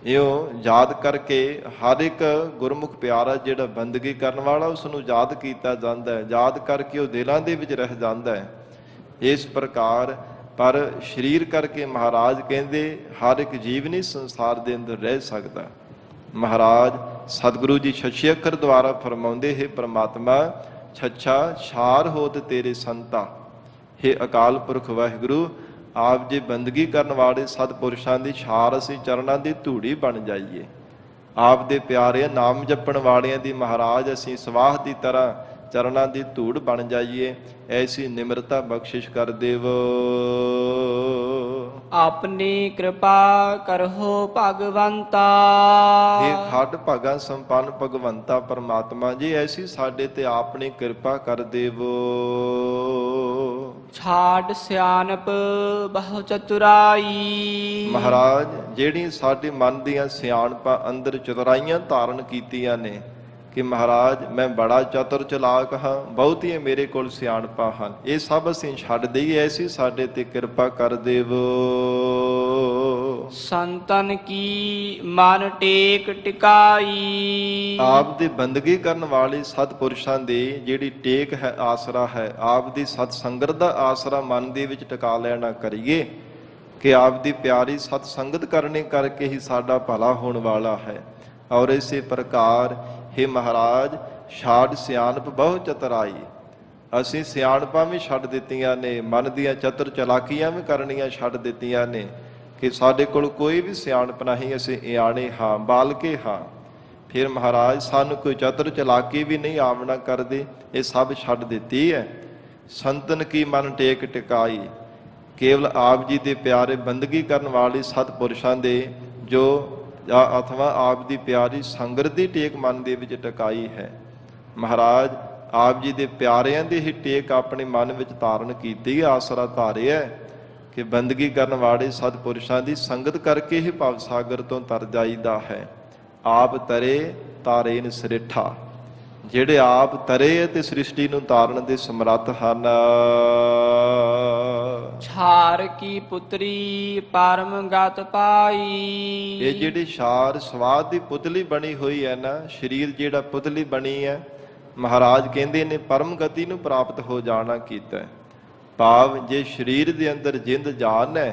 ਇਉਂ ਯਾਦ ਕਰਕੇ ਹਰ ਇੱਕ ਗੁਰਮੁਖ ਪਿਆਰਾ ਜਿਹੜਾ ਬੰਦਗੀ ਕਰਨ ਵਾਲਾ ਉਸ ਨੂੰ ਯਾਦ ਕੀਤਾ ਜਾਂਦਾ ਹੈ, ਯਾਦ ਕਰਕੇ ਉਹ ਦਿਲਾਂ ਦੇ ਵਿੱਚ ਰਹਿ ਜਾਂਦਾ ਹੈ। ਇਸ ਪ੍ਰਕਾਰ ਪਰ ਸਰੀਰ ਕਰਕੇ ਮਹਾਰਾਜ ਕਹਿੰਦੇ ਹਰ ਇੱਕ ਜੀਵ ਨਹੀਂ ਸੰਸਾਰ ਦੇ ਅੰਦਰ ਰਹਿ ਸਕਦਾ। ਮਹਾਰਾਜ ਸਤਿਗੁਰੂ ਜੀ ਛੱਛੇ ਅੱਖਰ ਦੁਆਰਾ ਫਰਮਾਉਂਦੇ ਹੈ ਪ੍ਰਮਾਤਮਾ ਛੱਛਾ ਛਾਰ ਹੋਤ ਤੇਰੇ ਸੰਤਾ। ਹੇ ਅਕਾਲ ਪੁਰਖ ਵਾਹਿਗੁਰੂ ਆਪ ਜੀ ਬੰਦਗੀ ਕਰਨ ਵਾਲੇ ਸਤਿਪੁਰਸ਼ਾਂ ਦੀ ਛਾਰ ਅਸੀਂ ਚਰਨਾਂ ਦੀ ਧੂੜੀ ਬਣ ਜਾਈਏ। ਆਪ ਦੇ ਪਿਆਰੇ ਨਾਮ ਜਪਣ ਵਾਲਿਆਂ ਦੀ ਮਹਾਰਾਜ ਅਸੀਂ ਸਵਾਹ ਦੀ ਤਰ੍ਹਾਂ ਚਰਨਾਂ ਦੀ ਧੂੜ ਬਣ ਜਾਈਏ। ਐਸੀ ਨਿਮਰਤਾ ਬਖਸ਼ਿਸ਼ ਕਰ ਦੇਵੋ। ਆਪਣੀ ਕਿਰਪਾ ਕਰਹੁ ਭਗਵੰਤਾ, ਇਹ ਖੱਡ ਭਾਗਾ ਸੰਪੰਨ ਭਗਵੰਤਾ ਪਰਮਾਤਮਾ ਜੀ ਐਸੀ ਸਾਡੇ ਤੇ ਆਪਣੀ ਕਿਰਪਾ ਕਰ ਦੇਵੋ। ਛਾੜ ਸਿਆਣਪ ਬਹੁ ਚਤੁਰਾਈ, ਮਹਾਰਾਜ ਜਿਹੜੀ ਸਾਡੇ ਮਨ ਦੀਆਂ ਸਿਆਣਪਾਂ ਅੰਦਰ ਚਤੁਰਾਈਆਂ ਧਾਰਨ ਕੀਤੀਆਂ ਨੇ ਕਿ ਮਹਾਰਾਜ ਮੈਂ ਬੜਾ ਚਤੁਰ ਚਲਾਕ ਹਾਂ, ਬਹੁਤੀਆਂ ਮੇਰੇ ਕੋਲ ਸਿਆਣਪਾਂ ਹਨ, ਇਹ ਸਭ ਅਸੀਂ ਛੱਡ ਦਈਏ। ਐਸੀ ਸਾਡੇ ਤੇ ਕਿਰਪਾ ਕਰ ਦੇਵੋ। ਸੰਤਨ ਕੀ ਮਨ ਟੇਕ ਟਿਕਾਈ, ਆਪ ਦੀ ਬੰਦਗੀ ਕਰਨ ਵਾਲੇ ਸਤਿਪੁਰਸ਼ਾਂ ਦੀ ਜਿਹੜੀ ਟੇਕ ਹੈ, ਆਸਰਾ ਹੈ, ਆਪ ਦੀ ਸਤ ਸੰਗਤ ਦਾ ਆਸਰਾ ਮਨ ਦੇ ਵਿੱਚ ਟਿਕਾ ਲੈਣਾ ਕਰੀਏ ਕਿ ਆਪ ਦੀ ਪਿਆਰੀ ਸਤ ਸੰਗਤ ਕਰਨੇ ਕਰਕੇ ਹੀ ਸਾਡਾ ਭਲਾ ਹੋਣ ਵਾਲਾ ਹੈ। ਔਰ ਇਸੇ ਪ੍ਰਕਾਰ हे ਮਹਾਰਾਜ ਛਾੜ ਸਿਆਣਪ ਬਹੁ ਚਤੁਰਾਈ, ਅਸੀਂ ਸਿਆਣਪਾਂ ਵੀ ਛੱਡ ਦਿੱਤੀਆਂ ਨੇ, ਮਨ ਦੀਆਂ ਚਤੁਰ ਚਲਾਕੀਆਂ ਵੀ ਕਰਨੀਆਂ ਛੱਡ ਦਿੱਤੀਆਂ ਨੇ ਕਿ ਸਾਡੇ ਕੋਲ ਕੋਈ ਵੀ ਸਿਆਣਪ ਨਹੀਂ, ਅਸੀਂ ਇਆਣੇ ਹਾਂ, ਬਾਲਕੇ ਹਾਂ। ਫਿਰ ਮਹਾਰਾਜ ਸਾਨੂੰ ਕੋਈ ਚਤੁਰ ਚਲਾਕੀ ਵੀ ਨਹੀਂ ਆਵਣਾ ਕਰਦੇ, ਇਹ ਸਭ ਛੱਡ ਦਿੱਤੀ ਹੈ। ਸੰਤਨ ਕੀ ਮਨ ਟੇਕ ਟਿਕਾਈ। ਕੇਵਲ ਆਪ ਜੀ ਦੇ ਪਿਆਰੇ ਬੰਦਗੀ ਕਰਨ ਵਾਲੇ ਸਤਿਪੁਰਸ਼ਾਂ ਦੇ ਜੋ ਅਥਵਾ ਆਪ ਦੀ ਪਿਆਰੀ ਸੰਗਤ ਦੀ ਟੇਕ ਮਨ ਦੇ ਵਿੱਚ ਟਿਕਾਈ ਹੈ। ਮਹਾਰਾਜ ਆਪ ਜੀ ਦੇ ਪਿਆਰਿਆਂ ਦੀ ਹੀ ਟੇਕ ਆਪਣੇ ਮਨ ਵਿੱਚ ਧਾਰਨ ਕੀਤੀ, ਆਸਰਾ ਧਾਰਿਆ ਕਿ ਬੰਦਗੀ ਕਰਨ ਵਾਲੇ ਸਤਿਪੁਰਸ਼ਾਂ ਦੀ ਸੰਗਤ ਕਰਕੇ ਹੀ ਭਵ ਸਾਗਰ ਤੋਂ ਤਰ ਜਾਈਦਾ ਹੈ। ਆਪ ਤਰੇ ਤਾਰੇ ਨ ਸਰਿਠਾ, ਜਿਹੜੇ ਆਪ ਤਰੇ ਅਤੇ ਸ੍ਰਿਸ਼ਟੀ ਨੂੰ ਤਾਰਨ ਦੇ ਸਮਰੱਥ ਹਨ। ਛਾਰ ਕੀ ਪੁੱਤਰੀ ਪਰਮ ਗਤ ਪਾਈ। ਇਹ ਜਿਹੜੀ ਛਾਰ ਸਵਾਦ ਦੀ ਪੁਤਲੀ ਬਣੀ ਹੋਈ ਹੈ ਨਾ, ਸਰੀਰ ਜਿਹੜਾ ਪੁਤਲੀ ਬਣੀ ਹੈ, ਮਹਾਰਾਜ ਕਹਿੰਦੇ ਨੇ ਪਰਮ ਗਤੀ ਨੂੰ ਪ੍ਰਾਪਤ ਹੋ ਜਾਣਾ ਕੀਤਾ। ਭਾਵ ਜੇ ਸਰੀਰ ਦੇ ਅੰਦਰ ਜਿੰਦ ਜਾਨ ਹੈ,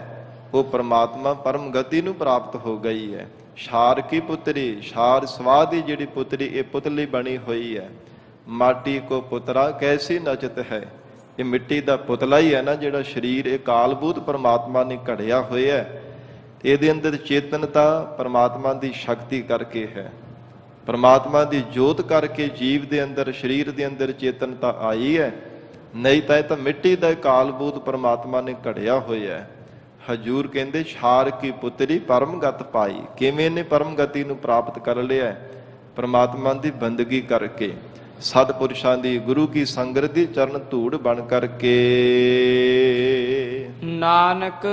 ਉਹ ਪਰਮਾਤਮਾ ਪਰਮ ਗਤੀ ਨੂੰ ਪ੍ਰਾਪਤ ਹੋ ਗਈ ਹੈ। ਛਾਰ ਕੀ ਪੁੱਤਰੀ, ਛਾਰ ਸਵਾਦ ਦੀ ਜਿਹੜੀ ਪੁੱਤਰੀ, ਇਹ ਪੁਤਲੀ ਬਣੀ ਹੋਈ ਹੈ। ਮਾਟੀ ਕੋ ਪੁੱਤਰਾ ਕੈਸੀ ਨਚਤ ਹੈ, ਇਹ ਮਿੱਟੀ ਦਾ ਪੁਤਲਾ ਹੀ ਹੈ ਨਾ ਜਿਹੜਾ ਸਰੀਰ, ਇਹ ਕਾਲਬੂਤ ਪਰਮਾਤਮਾ ਨੇ ਘੜਿਆ ਹੋਇਆ ਹੈ। ਇਹਦੇ ਅੰਦਰ ਚੇਤਨਤਾ ਪਰਮਾਤਮਾ ਦੀ ਸ਼ਕਤੀ ਕਰਕੇ ਹੈ, ਪਰਮਾਤਮਾ ਦੀ ਜੋਤ ਕਰਕੇ ਜੀਵ ਦੇ ਅੰਦਰ, ਸਰੀਰ ਦੇ ਅੰਦਰ ਚੇਤਨਤਾ ਆਈ ਹੈ। ਨਹੀਂ ਤਾਂ ਇਹ ਤਾਂ ਮਿੱਟੀ ਦਾ ਕਾਲਬੂਤ ਪਰਮਾਤਮਾ ਨੇ ਘੜਿਆ ਹੋਇਆ ਹੈ। ਹਜੂਰ ਕਹਿੰਦੇ ਛਾਰ ਕੀ ਪੁੱਤਰੀ ਪਰਮ ਗਤ ਪਾਈ। ਕਿਵੇਂ ਨੇ ਪਰਮ ਗਤੀ ਨੂੰ ਪ੍ਰਾਪਤ ਕਰ ਲਿਆ? ਪਰਮਾਤਮਾ ਦੀ ਬੰਦਗੀ ਕਰਕੇ, ਸਤਿਪੁਰਸ਼ਾਂ ਦੀ, ਗੁਰੂ ਕੀ ਸੰਗਤ ਦੀ ਚਰਨ ਧੂੜ ਬਣ ਕਰਕੇ। ਨਾਨਕ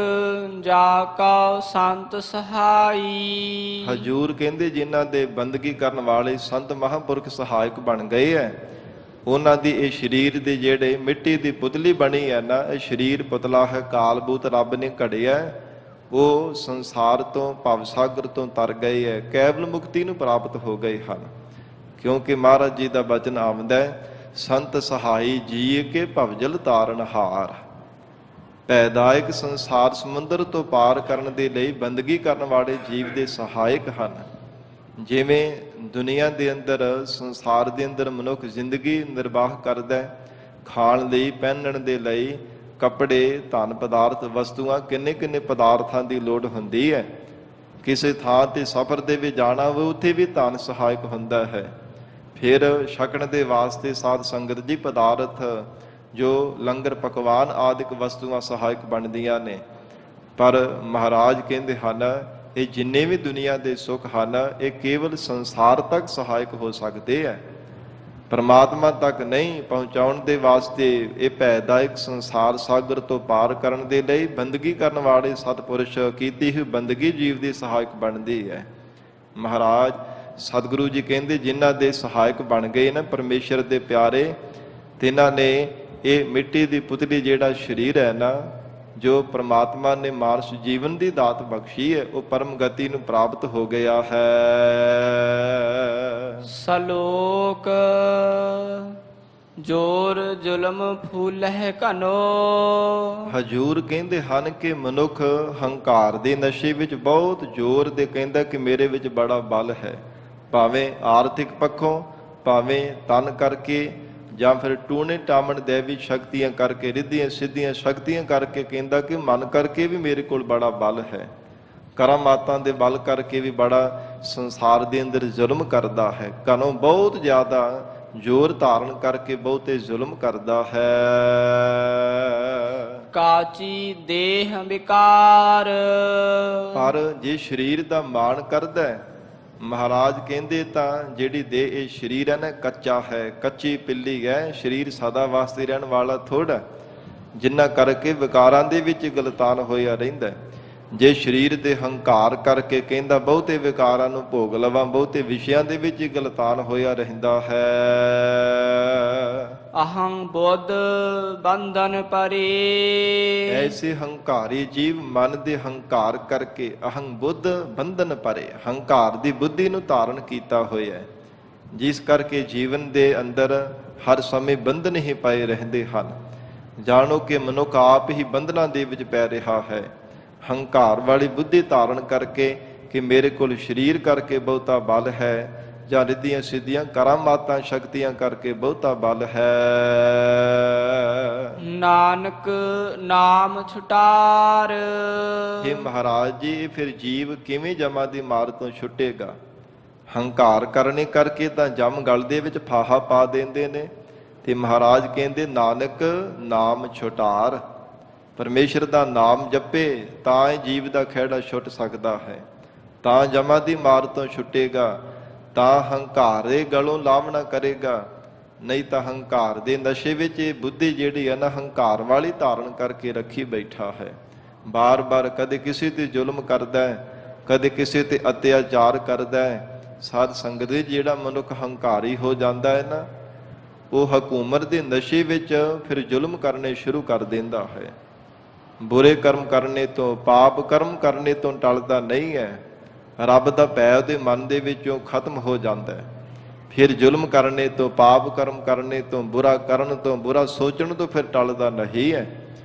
ਜਾ ਕਉ ਸੰਤ ਸਹਾਈ। ਹਜੂਰ ਕਹਿੰਦੇ ਜਿਨ੍ਹਾਂ ਦੇ ਬੰਦਗੀ ਕਰਨ ਵਾਲੇ ਸੰਤ ਮਹਾਂਪੁਰਖ ਸਹਾਇਕ ਬਣ ਗਏ ਹੈ, ਉਹਨਾਂ ਦੀ ਇਹ ਸਰੀਰ ਦੇ ਜਿਹੜੇ ਮਿੱਟੀ ਦੀ ਪੁਤਲੀ ਬਣੀ ਹੈ ਨਾ, ਇਹ ਸਰੀਰ ਪੁਤਲਾ ਹੈ, ਕਾਲਬੂਤ ਰੱਬ ਨੇ ਘੜਿਆ, ਉਹ ਸੰਸਾਰ ਤੋਂ, ਭਵ ਸਾਗਰ ਤੋਂ ਤਰ ਗਏ ਹੈ, ਕੇਵਲ ਮੁਕਤੀ ਨੂੰ ਪ੍ਰਾਪਤ ਹੋ ਗਏ ਹਨ। ਕਿਉਂਕਿ ਮਹਾਰਾਜ ਜੀ ਦਾ ਬਚਨ ਆਉਂਦਾ ਹੈ, ਸੰਤ ਸਹਾਈ ਜੀ ਕੇ ਭਵਜਲ ਤਾਰਨ ਹਾਰ। ਪੈਦਾਇਕ ਸੰਸਾਰ ਸਮੁੰਦਰ ਤੋਂ ਪਾਰ ਕਰਨ ਦੇ ਲਈ ਬੰਦਗੀ ਕਰਨ ਵਾਲੇ ਜੀਵ ਦੇ ਸਹਾਇਕ ਹਨ। ਜਿਵੇਂ ਦੁਨੀਆ ਦੇ ਅੰਦਰ, ਸੰਸਾਰ ਦੇ ਅੰਦਰ ਮਨੁੱਖ ਜ਼ਿੰਦਗੀ ਨਿਰਵਾਹ ਕਰਦਾ ਹੈ, ਖਾਣ ਲਈ, ਪਹਿਨਣ ਦੇ ਲਈ ਕੱਪੜੇ, ਧਨ ਪਦਾਰਥ, ਵਸਤੂਆਂ, ਕਿੰਨੇ ਕਿੰਨੇ ਪਦਾਰਥਾਂ ਦੀ ਲੋੜ ਹੁੰਦੀ ਹੈ। ਕਿਸੇ ਥਾਂ ਤੇ ਸਫ਼ਰ ਦੇ ਵਿੱਚ ਜਾਣਾ ਹੋਵੇ, ਉੱਥੇ ਵੀ ਧਨ ਸਹਾਇਕ ਹੁੰਦਾ ਹੈ। ਫਿਰ ਛਕਣ ਦੇ ਵਾਸਤੇ ਸਾਧ ਸੰਗਤ ਜੀ ਪਦਾਰਥ, ਜੋ ਲੰਗਰ ਪਕਵਾਨ ਆਦਿਕ ਵਸਤੂਆਂ ਸਹਾਇਕ ਬਣਦੀਆਂ ਨੇ। ਪਰ ਮਹਾਰਾਜ ਕਹਿੰਦੇ ਹਨ, ਇਹ ਜਿੰਨੇ ਵੀ ਦੁਨੀਆ ਦੇ ਸੁੱਖ ਹਨ, ਇਹ ਕੇਵਲ ਸੰਸਾਰ ਤੱਕ ਸਹਾਇਕ ਹੋ ਸਕਦੇ ਹੈ, ਪਰਮਾਤਮਾ ਤੱਕ ਨਹੀਂ ਪਹੁੰਚਾਉਣ ਦੇ ਵਾਸਤੇ। ਇਹ ਭੈਦਾਇਕ ਸੰਸਾਰ ਸਾਗਰ ਤੋਂ ਪਾਰ ਕਰਨ ਦੇ ਲਈ ਬੰਦਗੀ ਕਰਨ ਵਾਲੇ ਸਤਿਪੁਰਸ਼ ਕੀਤੀ ਹੋਈ ਬੰਦਗੀ ਜੀਵ ਦੀ ਸਹਾਇਕ ਬਣਦੀ ਹੈ। ਮਹਾਰਾਜ ਸਤਿਗੁਰੂ ਜੀ ਕਹਿੰਦੇ ਜਿਨ੍ਹਾਂ ਦੇ ਸਹਾਇਕ ਬਣ ਗਏ ਨਾ ਪਰਮੇਸ਼ਰ ਦੇ ਪਿਆਰੇ, ਤਿਨਾਂ ਨੇ ਇਹ ਮਿੱਟੀ ਦੀ ਪੁਤਲੀ ਜਿਹੜਾ ਸਰੀਰ ਹੈ ਨਾ, ਜੋ ਪ੍ਰਮਾਤਮਾ ਨੇ ਮਾਨਸ ਜੀਵਨ ਦੀ ਦਾਤ ਬਖਸ਼ੀ ਹੈ, ਉਹ ਪਰਮ ਗਤੀ ਨੂੰ ਪ੍ਰਾਪਤ ਹੋ ਗਿਆ ਹੈ। ਸਲੋਕ ਜੋਰ ਜ਼ੁਲਮ ਫੂਲਹਿ ਘਨੋ। ਹਜੂਰ ਕਹਿੰਦੇ ਹਨ ਕਿ ਮਨੁੱਖ ਹੰਕਾਰ ਦੇ ਨਸ਼ੇ ਵਿੱਚ ਬਹੁਤ ਜ਼ੋਰ ਦੇ ਕਹਿੰਦਾ ਕਿ ਮੇਰੇ ਵਿੱਚ ਬੜਾ ਬਲ ਹੈ, ਭਾਵੇਂ ਆਰਥਿਕ ਪੱਖੋਂ, ਭਾਵੇਂ ਤਨ ਕਰਕੇ, ਜਾਂ ਫਿਰ ਟੂਣੇ ਟਾਮਣ ਦੇਵੀ ਸ਼ਕਤੀਆਂ ਕਰਕੇ, ਰਿੱਧੀਆਂ ਸਿੱਧੀਆਂ ਸ਼ਕਤੀਆਂ ਕਰਕੇ ਕਹਿੰਦਾ ਕਿ ਮਨ ਕਰਕੇ ਵੀ ਮੇਰੇ ਕੋਲ ਬੜਾ ਬਲ ਹੈ, ਕਰਾਮਾਤਾਂ ਦੇ ਬਲ ਕਰਕੇ ਵੀ ਬੜਾ ਸੰਸਾਰ ਦੇ ਅੰਦਰ ਜ਼ੁਲਮ ਕਰਦਾ ਹੈ, ਘਨੋਂ ਬਹੁਤ ਜ਼ਿਆਦਾ ਜ਼ੋਰ ਧਾਰਨ ਕਰਕੇ ਬਹੁਤੇ ਜ਼ੁਲਮ ਕਰਦਾ ਹੈ। ਕਾਚੀ ਦੇਹ ਵਿਕਾਰ। ਪਰ ਜੇ ਸਰੀਰ ਦਾ ਮਾਣ ਕਰਦਾ ਹੈ, ਮਹਾਰਾਜ ਕਹਿੰਦੇ ਤਾਂ ਜਿਹੜੀ ਦੇਹ, ਇਹ ਸਰੀਰ ਹੈ ਨਾ, ਕੱਚਾ ਹੈ, ਕੱਚੀ ਪਿੱਲੀ ਹੈ, ਸਰੀਰ ਸਦਾ ਵਾਸਤੇ ਰਹਿਣ ਵਾਲਾ ਥੋੜ੍ਹਾ, ਜਿਨ੍ਹਾਂ ਕਰਕੇ ਵਿਕਾਰਾਂ ਦੇ ਵਿੱਚ ਗਲਤਾਨ ਹੋਇਆ ਰਹਿੰਦਾ। ਜੇ ਸਰੀਰ ਦੇ ਹੰਕਾਰ ਕਰਕੇ ਕਹਿੰਦਾ ਬਹੁਤੇ ਵਿਕਾਰਾਂ ਨੂੰ ਭੋਗ ਲਵਾਂ, ਬਹੁਤੇ ਵਿਸ਼ਿਆਂ ਦੇ ਵਿੱਚ ਗਲਤਾਨ ਹੋਇਆ ਰਹਿੰਦਾ ਹੈ। ਅਹੰ ਬੁੱਧ ਬੰਧਨ ਪਰੇ। ਐਸੇ ਹੰਕਾਰੀ ਜੀਵ ਮਨ ਦੇ ਹੰਕਾਰ ਕਰਕੇ, ਅਹੰ ਬੁੱਧ ਬੰਧਨ ਪਰੇ, ਹੰਕਾਰ ਦੀ ਬੁੱਧੀ ਨੂੰ ਧਾਰਨ ਕੀਤਾ ਹੋਇਆ ਹੈ, ਜਿਸ ਕਰਕੇ ਜੀਵਨ ਦੇ ਅੰਦਰ ਹਰ ਸਮੇਂ ਬੰਧਨ ਹੀ ਪਏ ਰਹਿੰਦੇ ਹਨ। ਜਾਣੋ ਕਿ ਮਨੁੱਖ ਆਪ ਹੀ ਬੰਧਨਾਂ ਦੇ ਵਿੱਚ ਪੈ ਰਿਹਾ ਹੈ, ਹੰਕਾਰ ਵਾਲੀ ਬੁੱਧੀ ਧਾਰਨ ਕਰਕੇ ਕਿ ਮੇਰੇ ਕੋਲ ਸਰੀਰ ਕਰਕੇ ਬਹੁਤਾ ਬਲ ਹੈ, ਜਾਂ ਰਿੱਧੀਆਂ ਸਿੱਧੀਆਂ ਕਰਾਮਾਤਾਂ ਸ਼ਕਤੀਆਂ ਕਰਕੇ ਬਹੁਤਾ ਬਲ ਹੈ। ਨਾਨਕ ਨਾਮ ਛੁਟਾਰ। हे ਮਹਾਰਾਜ ਜੀ, ਫਿਰ ਜੀਵ ਕਿਵੇਂ ਜਮਾਂ ਦੀ ਮਾਰ ਤੋਂ ਛੁੱਟੇਗਾ? ਹੰਕਾਰ ਕਰਨੇ ਕਰਕੇ ਤਾਂ ਜਮ ਗਲ ਦੇ ਵਿੱਚ ਫਾਹਾ ਪਾ ਦਿੰਦੇ ਨੇ, ਤੇ ਮਹਾਰਾਜ ਕਹਿੰਦੇ ਨਾਨਕ ਨਾਮ ਛੁਟਾਰ, ਪਰਮੇਸ਼ਰ ਦਾ ਨਾਮ ਜਪੇ ਤਾਂ ਇਹ ਜੀਵ ਦਾ ਖਹਿੜਾ ਛੁੱਟ ਸਕਦਾ ਹੈ, ਤਾਂ ਜਮਾਂ ਦੀ ਮਾਰ ਤੋਂ ਛੁੱਟੇਗਾ, ਤਾਂ ਹੰਕਾਰ ਦੇ ਗਲੋਂ ਲਾਵਣਾ ਕਰੇਗਾ। ਨਹੀਂ ਤਾਂ ਹੰਕਾਰ ਦੇ ਨਸ਼ੇ ਵਿੱਚ ਇਹ ਬੁੱਧੀ ਜਿਹੜੀ ਹੈ ਨਾ ਹੰਕਾਰ ਵਾਲੀ ਧਾਰਨ ਕਰਕੇ ਰੱਖੀ ਬੈਠਾ ਹੈ। ਬਾਰ-ਬਾਰ ਕਦੇ ਕਿਸੇ ਤੇ ਜ਼ੁਲਮ ਕਰਦਾ ਹੈ, ਕਦੇ ਕਿਸੇ ਤੇ ਅਤਿਆਚਾਰ ਕਰਦਾ ਹੈ। ਸਾਧ ਸੰਗਤ ਦੇ ਜਿਹੜਾ ਮਨੁੱਖ ਹੰਕਾਰੀ ਹੋ ਜਾਂਦਾ ਹੈ ਨਾ, ਉਹ ਹਕੂਮਤ ਦੇ ਨਸ਼ੇ ਵਿੱਚ ਫਿਰ ਜ਼ੁਲਮ ਕਰਨੇ ਸ਼ੁਰੂ ਕਰ ਦਿੰਦਾ ਹੈ। ਬੁਰੇ ਕਰਮ ਕਰਨੇ ਤੋਂ, ਪਾਪ ਕਰਮ ਕਰਨੇ ਤੋਂ ਟਲਦਾ ਨਹੀਂ ਹੈ। ਰੱਬ ਦਾ ਭੈ ਉਹਦੇ ਮਨ ਦੇ ਵਿੱਚੋਂ ਖਤਮ ਹੋ ਜਾਂਦਾ ਹੈ। ਫਿਰ ਜ਼ੁਲਮ ਕਰਨੇ ਤੋਂ, ਪਾਪ ਕਰਮ ਕਰਨੇ ਤੋਂ, ਬੁਰਾ ਕਰਨ ਤੋਂ, ਬੁਰਾ ਸੋਚਣ ਤੋਂ ਫਿਰ ਟਲਦਾ ਨਹੀਂ ਹੈ।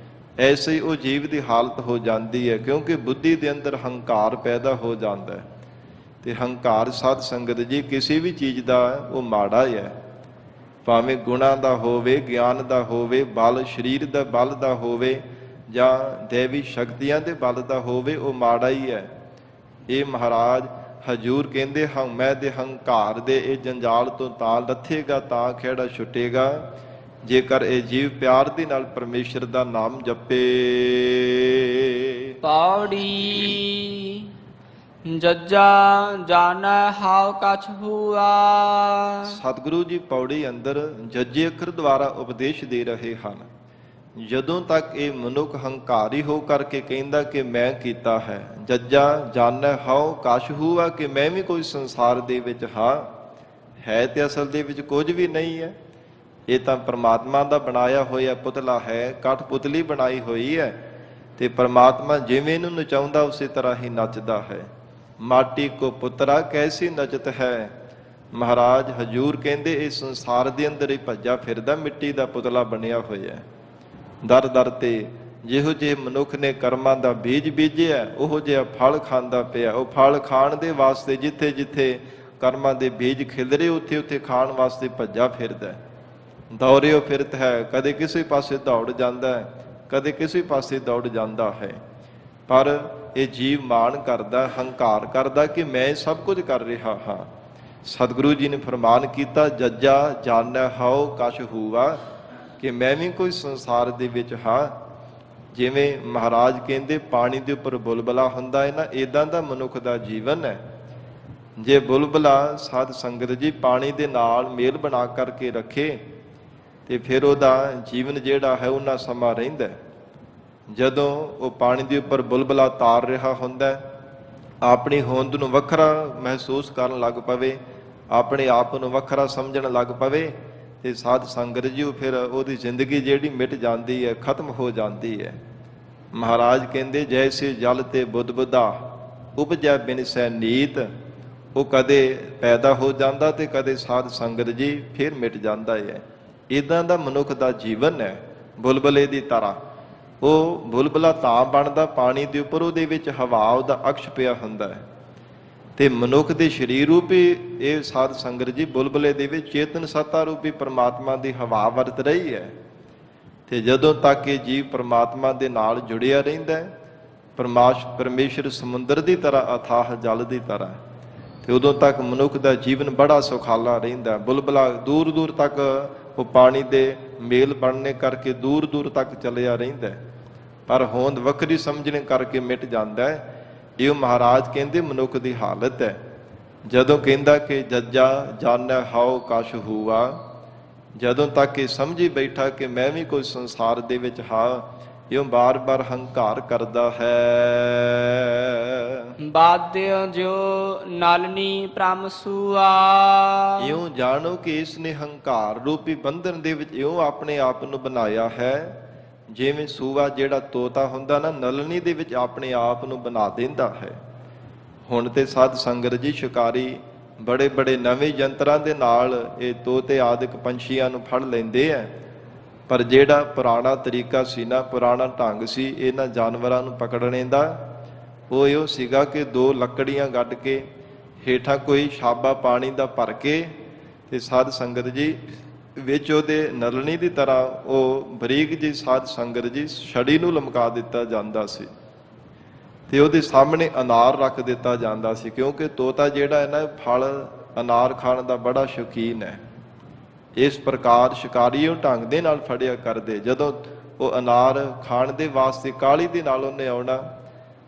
ਐਸੇ ਹੀ ਉਹ ਜੀਵ ਦੀ ਹਾਲਤ ਹੋ ਜਾਂਦੀ ਹੈ, ਕਿਉਂਕਿ ਬੁੱਧੀ ਦੇ ਅੰਦਰ ਹੰਕਾਰ ਪੈਦਾ ਹੋ ਜਾਂਦਾ ਹੈ। ਤੇ ਹੰਕਾਰ ਸਾਧ ਸੰਗਤ ਜੀ ਕਿਸੇ ਵੀ ਚੀਜ਼ ਦਾ ਉਹ ਮਾੜਾ ਹੀ ਹੈ, ਭਾਵੇਂ ਗੁਣਾਂ ਦਾ ਹੋਵੇ, ਗਿਆਨ ਦਾ ਹੋਵੇ, ਬਲ ਸਰੀਰ ਦਾ ਬਲ ਦਾ ਹੋਵੇ ਜਾਂ ਦੇਵੀ ਸ਼ਕਤੀਆਂ ਦੇ ਬਲ ਦਾ ਹੋਵੇ, ਉਹ ਮਾੜਾ ਹੀ ਹੈ। ਇਹ ਮਹਾਰਾਜ ਹਜੂਰ ਕਹਿੰਦੇ ਹਉਮੈ ਦੇ ਹੰਕਾਰ ਦੇ ਇਹ ਜੰਜਾਲ ਤੋਂ ਤਾਂ ਲੱਥੇਗਾ, ਤਾਂ ਖਹਿੜਾ ਛੁੱਟੇਗਾ ਜੇਕਰ ਇਹ ਜੀਵ ਪਿਆਰ ਦੇ ਨਾਲ ਪਰਮੇਸ਼ਰ ਦਾ ਨਾਮ ਜਪੇ। ਪੌੜੀ ਜੱਜਾ ਜਾਣੈ ਹਾਉ ਕਛ ਹੁਆ। ਸਤਿਗੁਰੂ ਜੀ ਪੌੜੀ ਅੰਦਰ ਜੱਜੇ ਅੱਖਰ ਦੁਆਰਾ ਉਪਦੇਸ਼ ਦੇ ਰਹੇ ਹਨ। ਜਦੋਂ ਤੱਕ ਇਹ ਮਨੁੱਖ ਹੰਕਾਰੀ ਹੋ ਕਰਕੇ ਕਹਿੰਦਾ ਕਿ ਮੈਂ ਕੀਤਾ ਹੈ, ਜੱਜਾ ਜਾਣੈ ਹਾਉ ਕਛ ਹੁਆ, ਕਿ ਮੈਂ ਵੀ ਕੋਈ ਸੰਸਾਰ ਦੇ ਵਿੱਚ ਹਾਂ, ਹੈ ਤੇ ਅਸਲ ਦੇ ਵਿੱਚ ਕੁਝ ਵੀ ਨਹੀਂ ਹੈ। ਇਹ ਤਾਂ ਪਰਮਾਤਮਾ ਦਾ ਬਣਾਇਆ ਹੋਇਆ ਪੁਤਲਾ ਹੈ, ਕਠਪੁਤਲੀ ਬਣਾਈ ਹੋਈ ਹੈ, ਤੇ ਪਰਮਾਤਮਾ ਜਿਵੇਂ ਇਹਨੂੰ ਨਚਾਉਂਦਾ ਉਸੇ ਤਰ੍ਹਾਂ ਹੀ ਨੱਚਦਾ ਹੈ। ਮਾਟੀ ਕੋ ਪੁੱਤਰਾ ਕੈਸੀ ਨਚਤ ਹੈ। ਮਹਾਰਾਜ ਹਜੂਰ ਕਹਿੰਦੇ ਇਹ ਸੰਸਾਰ ਦੇ ਅੰਦਰ ਹੀ ਭੱਜਾ ਫਿਰਦਾ, ਮਿੱਟੀ ਦਾ ਪੁਤਲਾ ਬਣਿਆ ਹੋਇਆ। ਦਰ ਦਰ ਤੇ ਜਿਹੋ ਜਿਹੇ ਮਨੁੱਖ ਨੇ ਕਰਮਾਂ ਦਾ ਬੀਜ ਬੀਜਿਆ, ਉਹੋ ਜਿਹਾ ਫਲ ਖਾਂਦਾ ਪਿਆ। ਉਹ ਫਲ ਖਾਣ ਦੇ ਵਾਸਤੇ ਜਿੱਥੇ ਜਿੱਥੇ ਕਰਮਾਂ ਦੇ ਬੀਜ ਖਿਲਰੇ, ਉੱਥੇ ਉੱਥੇ ਖਾਣ ਵਾਸਤੇ ਭੱਜਾ ਫਿਰਦਾ, ਦੌੜਿਓ ਫਿਰਤ ਹੈ। ਕਦੇ ਕਿਸੇ ਪਾਸੇ ਦੌੜ ਜਾਂਦਾ ਹੈ, ਕਦੇ ਕਿਸੇ ਪਾਸੇ ਦੌੜ ਜਾਂਦਾ ਹੈ। ਪਰ ਇਹ ਜੀਵ ਮਾਣ ਕਰਦਾ, ਹੰਕਾਰ ਕਰਦਾ ਕਿ ਮੈਂ ਸਭ ਕੁਝ ਕਰ ਰਿਹਾ ਹਾਂ। ਸਤਿਗੁਰੂ ਜੀ ਨੇ ਫਰਮਾਨ ਕੀਤਾ, ਜੱਜਾ ਜਾਣੈ ਹਾਉ ਕਛ ਹੁਆ, ਕਿ ਮੈਂ ਵੀ ਕੋਈ ਸੰਸਾਰ ਦੇ ਵਿੱਚ ਹਾਂ। ਜਿਵੇਂ ਮਹਾਰਾਜ ਕਹਿੰਦੇ ਪਾਣੀ ਦੇ ਉੱਪਰ ਬੁਲਬੁਲਾ ਹੁੰਦਾ ਹੈ ਨਾ, ਇਦਾਂ ਦਾ ਮਨੁੱਖ ਦਾ ਜੀਵਨ ਹੈ। ਜੇ ਬੁਲਬੁਲਾ ਸਾਧ ਸੰਗਤ ਜੀ ਪਾਣੀ ਦੇ ਨਾਲ ਮੇਲ ਬਣਾ ਕਰਕੇ ਰੱਖੇ ਤੇ ਫਿਰ ਉਹਦਾ ਜੀਵਨ ਜਿਹੜਾ ਹੈ ਉਹਨਾਂ ਸਮਾਂ ਰਹਿੰਦਾ। ਜਦੋਂ ਉਹ ਪਾਣੀ ਦੇ ਉੱਪਰ ਬੁਲਬੁਲਾ ਤਾਰ ਰਿਹਾ ਹੁੰਦਾ, ਆਪਣੀ ਹੋਂਦ ਨੂੰ ਵੱਖਰਾ ਮਹਿਸੂਸ ਕਰਨ ਲੱਗ ਪਵੇ, ਆਪਣੇ ਆਪ ਨੂੰ ਵੱਖਰਾ ਸਮਝਣ ਲੱਗ ਪਵੇ, ਤੇ ਸਾਧ ਸੰਗਤ ਜੀ ਫਿਰ ਉਹਦੀ ਜ਼ਿੰਦਗੀ ਜਿਹੜੀ ਮਿਟ ਜਾਂਦੀ ਹੈ, ਖਤਮ ਹੋ ਜਾਂਦੀ ਹੈ। ਮਹਾਰਾਜ ਕਹਿੰਦੇ ਜੈਸੇ ਜਲ ਤੇ ਬੁੱਧ ਬੁੱਧਾ ਉਪਜੈ ਬਿਨਸੈ ਨੀਤ, ਉਹ ਕਦੇ ਪੈਦਾ ਹੋ ਜਾਂਦਾ ਤੇ ਕਦੇ ਸਾਧ ਸੰਗਤ ਜੀ ਫਿਰ ਮਿਟ ਜਾਂਦਾ ਹੈ। ਇਦਾਂ ਦਾ ਮਨੁੱਖ ਦਾ ਜੀਵਨ ਹੈ, ਬੁਲਬੁਲੇ ਦੀ ਤਰ੍ਹਾਂ। ਉਹ ਬੁਲਬੁਲਾ ਤਾਂ ਬਣਦਾ ਪਾਣੀ ਦੇ ਉੱਪਰ, ਉਹਦੇ ਵਿੱਚ ਹਵਾ ਉਹਦਾ ਅਕਸ਼ ਪਿਆ ਹੁੰਦਾ ਹੈ, ਤੇ ਮਨੁੱਖ ਦੇ ਸਰੀਰ ਰੂਪੀ ਇਹ ਸਾਧ ਸੰਗਤ ਜੀ ਬੁਲਬੁਲੇ ਦੇ ਵਿੱਚ ਚੇਤਨ ਸੱਤਾ ਰੂਪੀ ਪਰਮਾਤਮਾ ਦੀ ਹਵਾ ਵਰਤ ਰਹੀ ਹੈ। ਤੇ ਜਦੋਂ ਤੱਕ ਇਹ ਜੀਵ ਪਰਮਾਤਮਾ ਦੇ ਨਾਲ ਜੁੜਿਆ ਰਹਿੰਦਾ ਹੈ, ਪਰਮੇਸ਼ਰ ਸਮੁੰਦਰ ਦੀ ਤਰ੍ਹਾਂ, ਅਥਾਹ ਜਲ ਦੀ ਤਰ੍ਹਾਂ, ਤੇ ਉਦੋਂ ਤੱਕ ਮਨੁੱਖ ਦਾ ਜੀਵਨ ਬੜਾ ਸੁਖਾਲਾ ਰਹਿੰਦਾ। ਬੁਲਬੁਲਾ ਦੂਰ ਦੂਰ ਤੱਕ ਉਹ ਪਾਣੀ ਦੇ ਮੇਲ ਬਣਨੇ ਕਰਕੇ ਦੂਰ ਦੂਰ ਤੱਕ ਚੱਲਿਆ ਰਹਿੰਦਾ, ਪਰ ਹੋਂਦ ਵੱਖਰੀ ਸਮਝਣੇ ਕਰਕੇ ਮਿਟ ਜਾਂਦਾ ਹੈ। ਇਹ ਮਹਾਰਾਜ ਕਹਿੰਦੇ ਮਨੁੱਖ ਦੀ ਹਾਲਤ ਹੈ। ਜਦੋਂ ਕਹਿੰਦਾ ਕਿ ਜੱਜਾ ਜਾਣੈ ਹਾਉ ਕਛ ਹੁਆ, ਜਦੋਂ ਤੱਕ ਇਹ ਸਮਝੀ ਬੈਠਾ ਕਿ ਮੈਂ ਵੀ ਕੋਈ ਸੰਸਾਰ ਦੇ ਵਿੱਚ ਹਾਂ, ਇਉਂ ਬਾਰ-ਬਾਰ ਹੰਕਾਰ ਕਰਦਾ ਹੈ। ਬਾਧਿਓ ਜੋ ਨਲਨੀ ਪ੍ਰਮ ਸੂਆ। ਇਉਂ ਜਾਣੋ ਕਿ ਇਸ ਨੇ ਹੰਕਾਰ ਰੂਪੀ ਬੰਧਨ ਦੇ ਵਿੱਚ ਇਉਂ ਆਪਣੇ ਆਪ ਨੂੰ ਬਣਾਇਆ ਹੈ, ਜਿਵੇਂ ਸੂਆ ਜਿਹੜਾ ਤੋਤਾ ਹੁੰਦਾ ਨਾ, ਨਲਨੀ ਦੇ ਵਿੱਚ ਆਪਣੇ ਆਪ ਨੂੰ ਬਣਾ ਦਿੰਦਾ ਹੈ। ਹੁਣ ਤੇ ਸਾਧ ਸੰਗਤ ਜੀ ਸ਼ਿਕਾਰੀ ਬੜੇ ਬੜੇ ਨਵੇਂ ਯੰਤਰਾਂ ਦੇ ਨਾਲ ਇਹ ਤੋਤੇ ਆਦਿਕ ਪੰਛੀਆਂ ਨੂੰ ਫੜ ਲੈਂਦੇ ਆ, ਪਰ ਜਿਹੜਾ ਪੁਰਾਣਾ ਤਰੀਕਾ ਸੀ ਨਾ, ਪੁਰਾਣਾ ਢੰਗ ਸੀ ਇਹਨਾਂ ਜਾਨਵਰਾਂ ਨੂੰ ਪਕੜਨੇ ਦਾ, ਉਹ ਇਹੋ ਸੀਗਾ ਕਿ ਦੋ ਲੱਕੜੀਆਂ ਗੱਡ ਕੇ ਹੇਠਾਂ ਕੋਈ ਛਾਬਾ ਪਾਣੀ ਦਾ ਭਰ ਕੇ, ਤੇ ਸਾਧ ਸੰਗਤ ਜੀ ਵਿੱਚ ਉਹਦੇ ਨਲਣੀ ਦੀ ਤਰ੍ਹਾਂ ਉਹ ਬਰੀਕ ਜੀ ਸਾਧ ਸੰਗਤ ਜੀ ਛੜੀ ਨੂੰ ਲਮਕਾ ਦਿੱਤਾ ਜਾਂਦਾ ਸੀ, ਤੇ ਉਹਦੇ ਸਾਹਮਣੇ ਅਨਾਰ ਰੱਖ ਦਿੱਤਾ ਜਾਂਦਾ ਸੀ। ਕਿਉਂਕਿ ਤੋਤਾ ਜਿਹੜਾ ਹੈ ਨਾ, ਫਲ ਅਨਾਰ ਖਾਣ ਦਾ ਬੜਾ ਸ਼ੌਕੀਨ ਹੈ। ਇਸ ਪ੍ਰਕਾਰ ਸ਼ਿਕਾਰੀ ਉਹ ਢੰਗ ਦੇ ਨਾਲ ਫੜਿਆ ਕਰਦੇ। ਜਦੋਂ ਉਹ ਅਨਾਰ ਖਾਣ ਦੇ ਵਾਸਤੇ ਕਾਹਲੀ ਦੇ ਨਾਲ ਉਹਨੇ ਆਉਣਾ,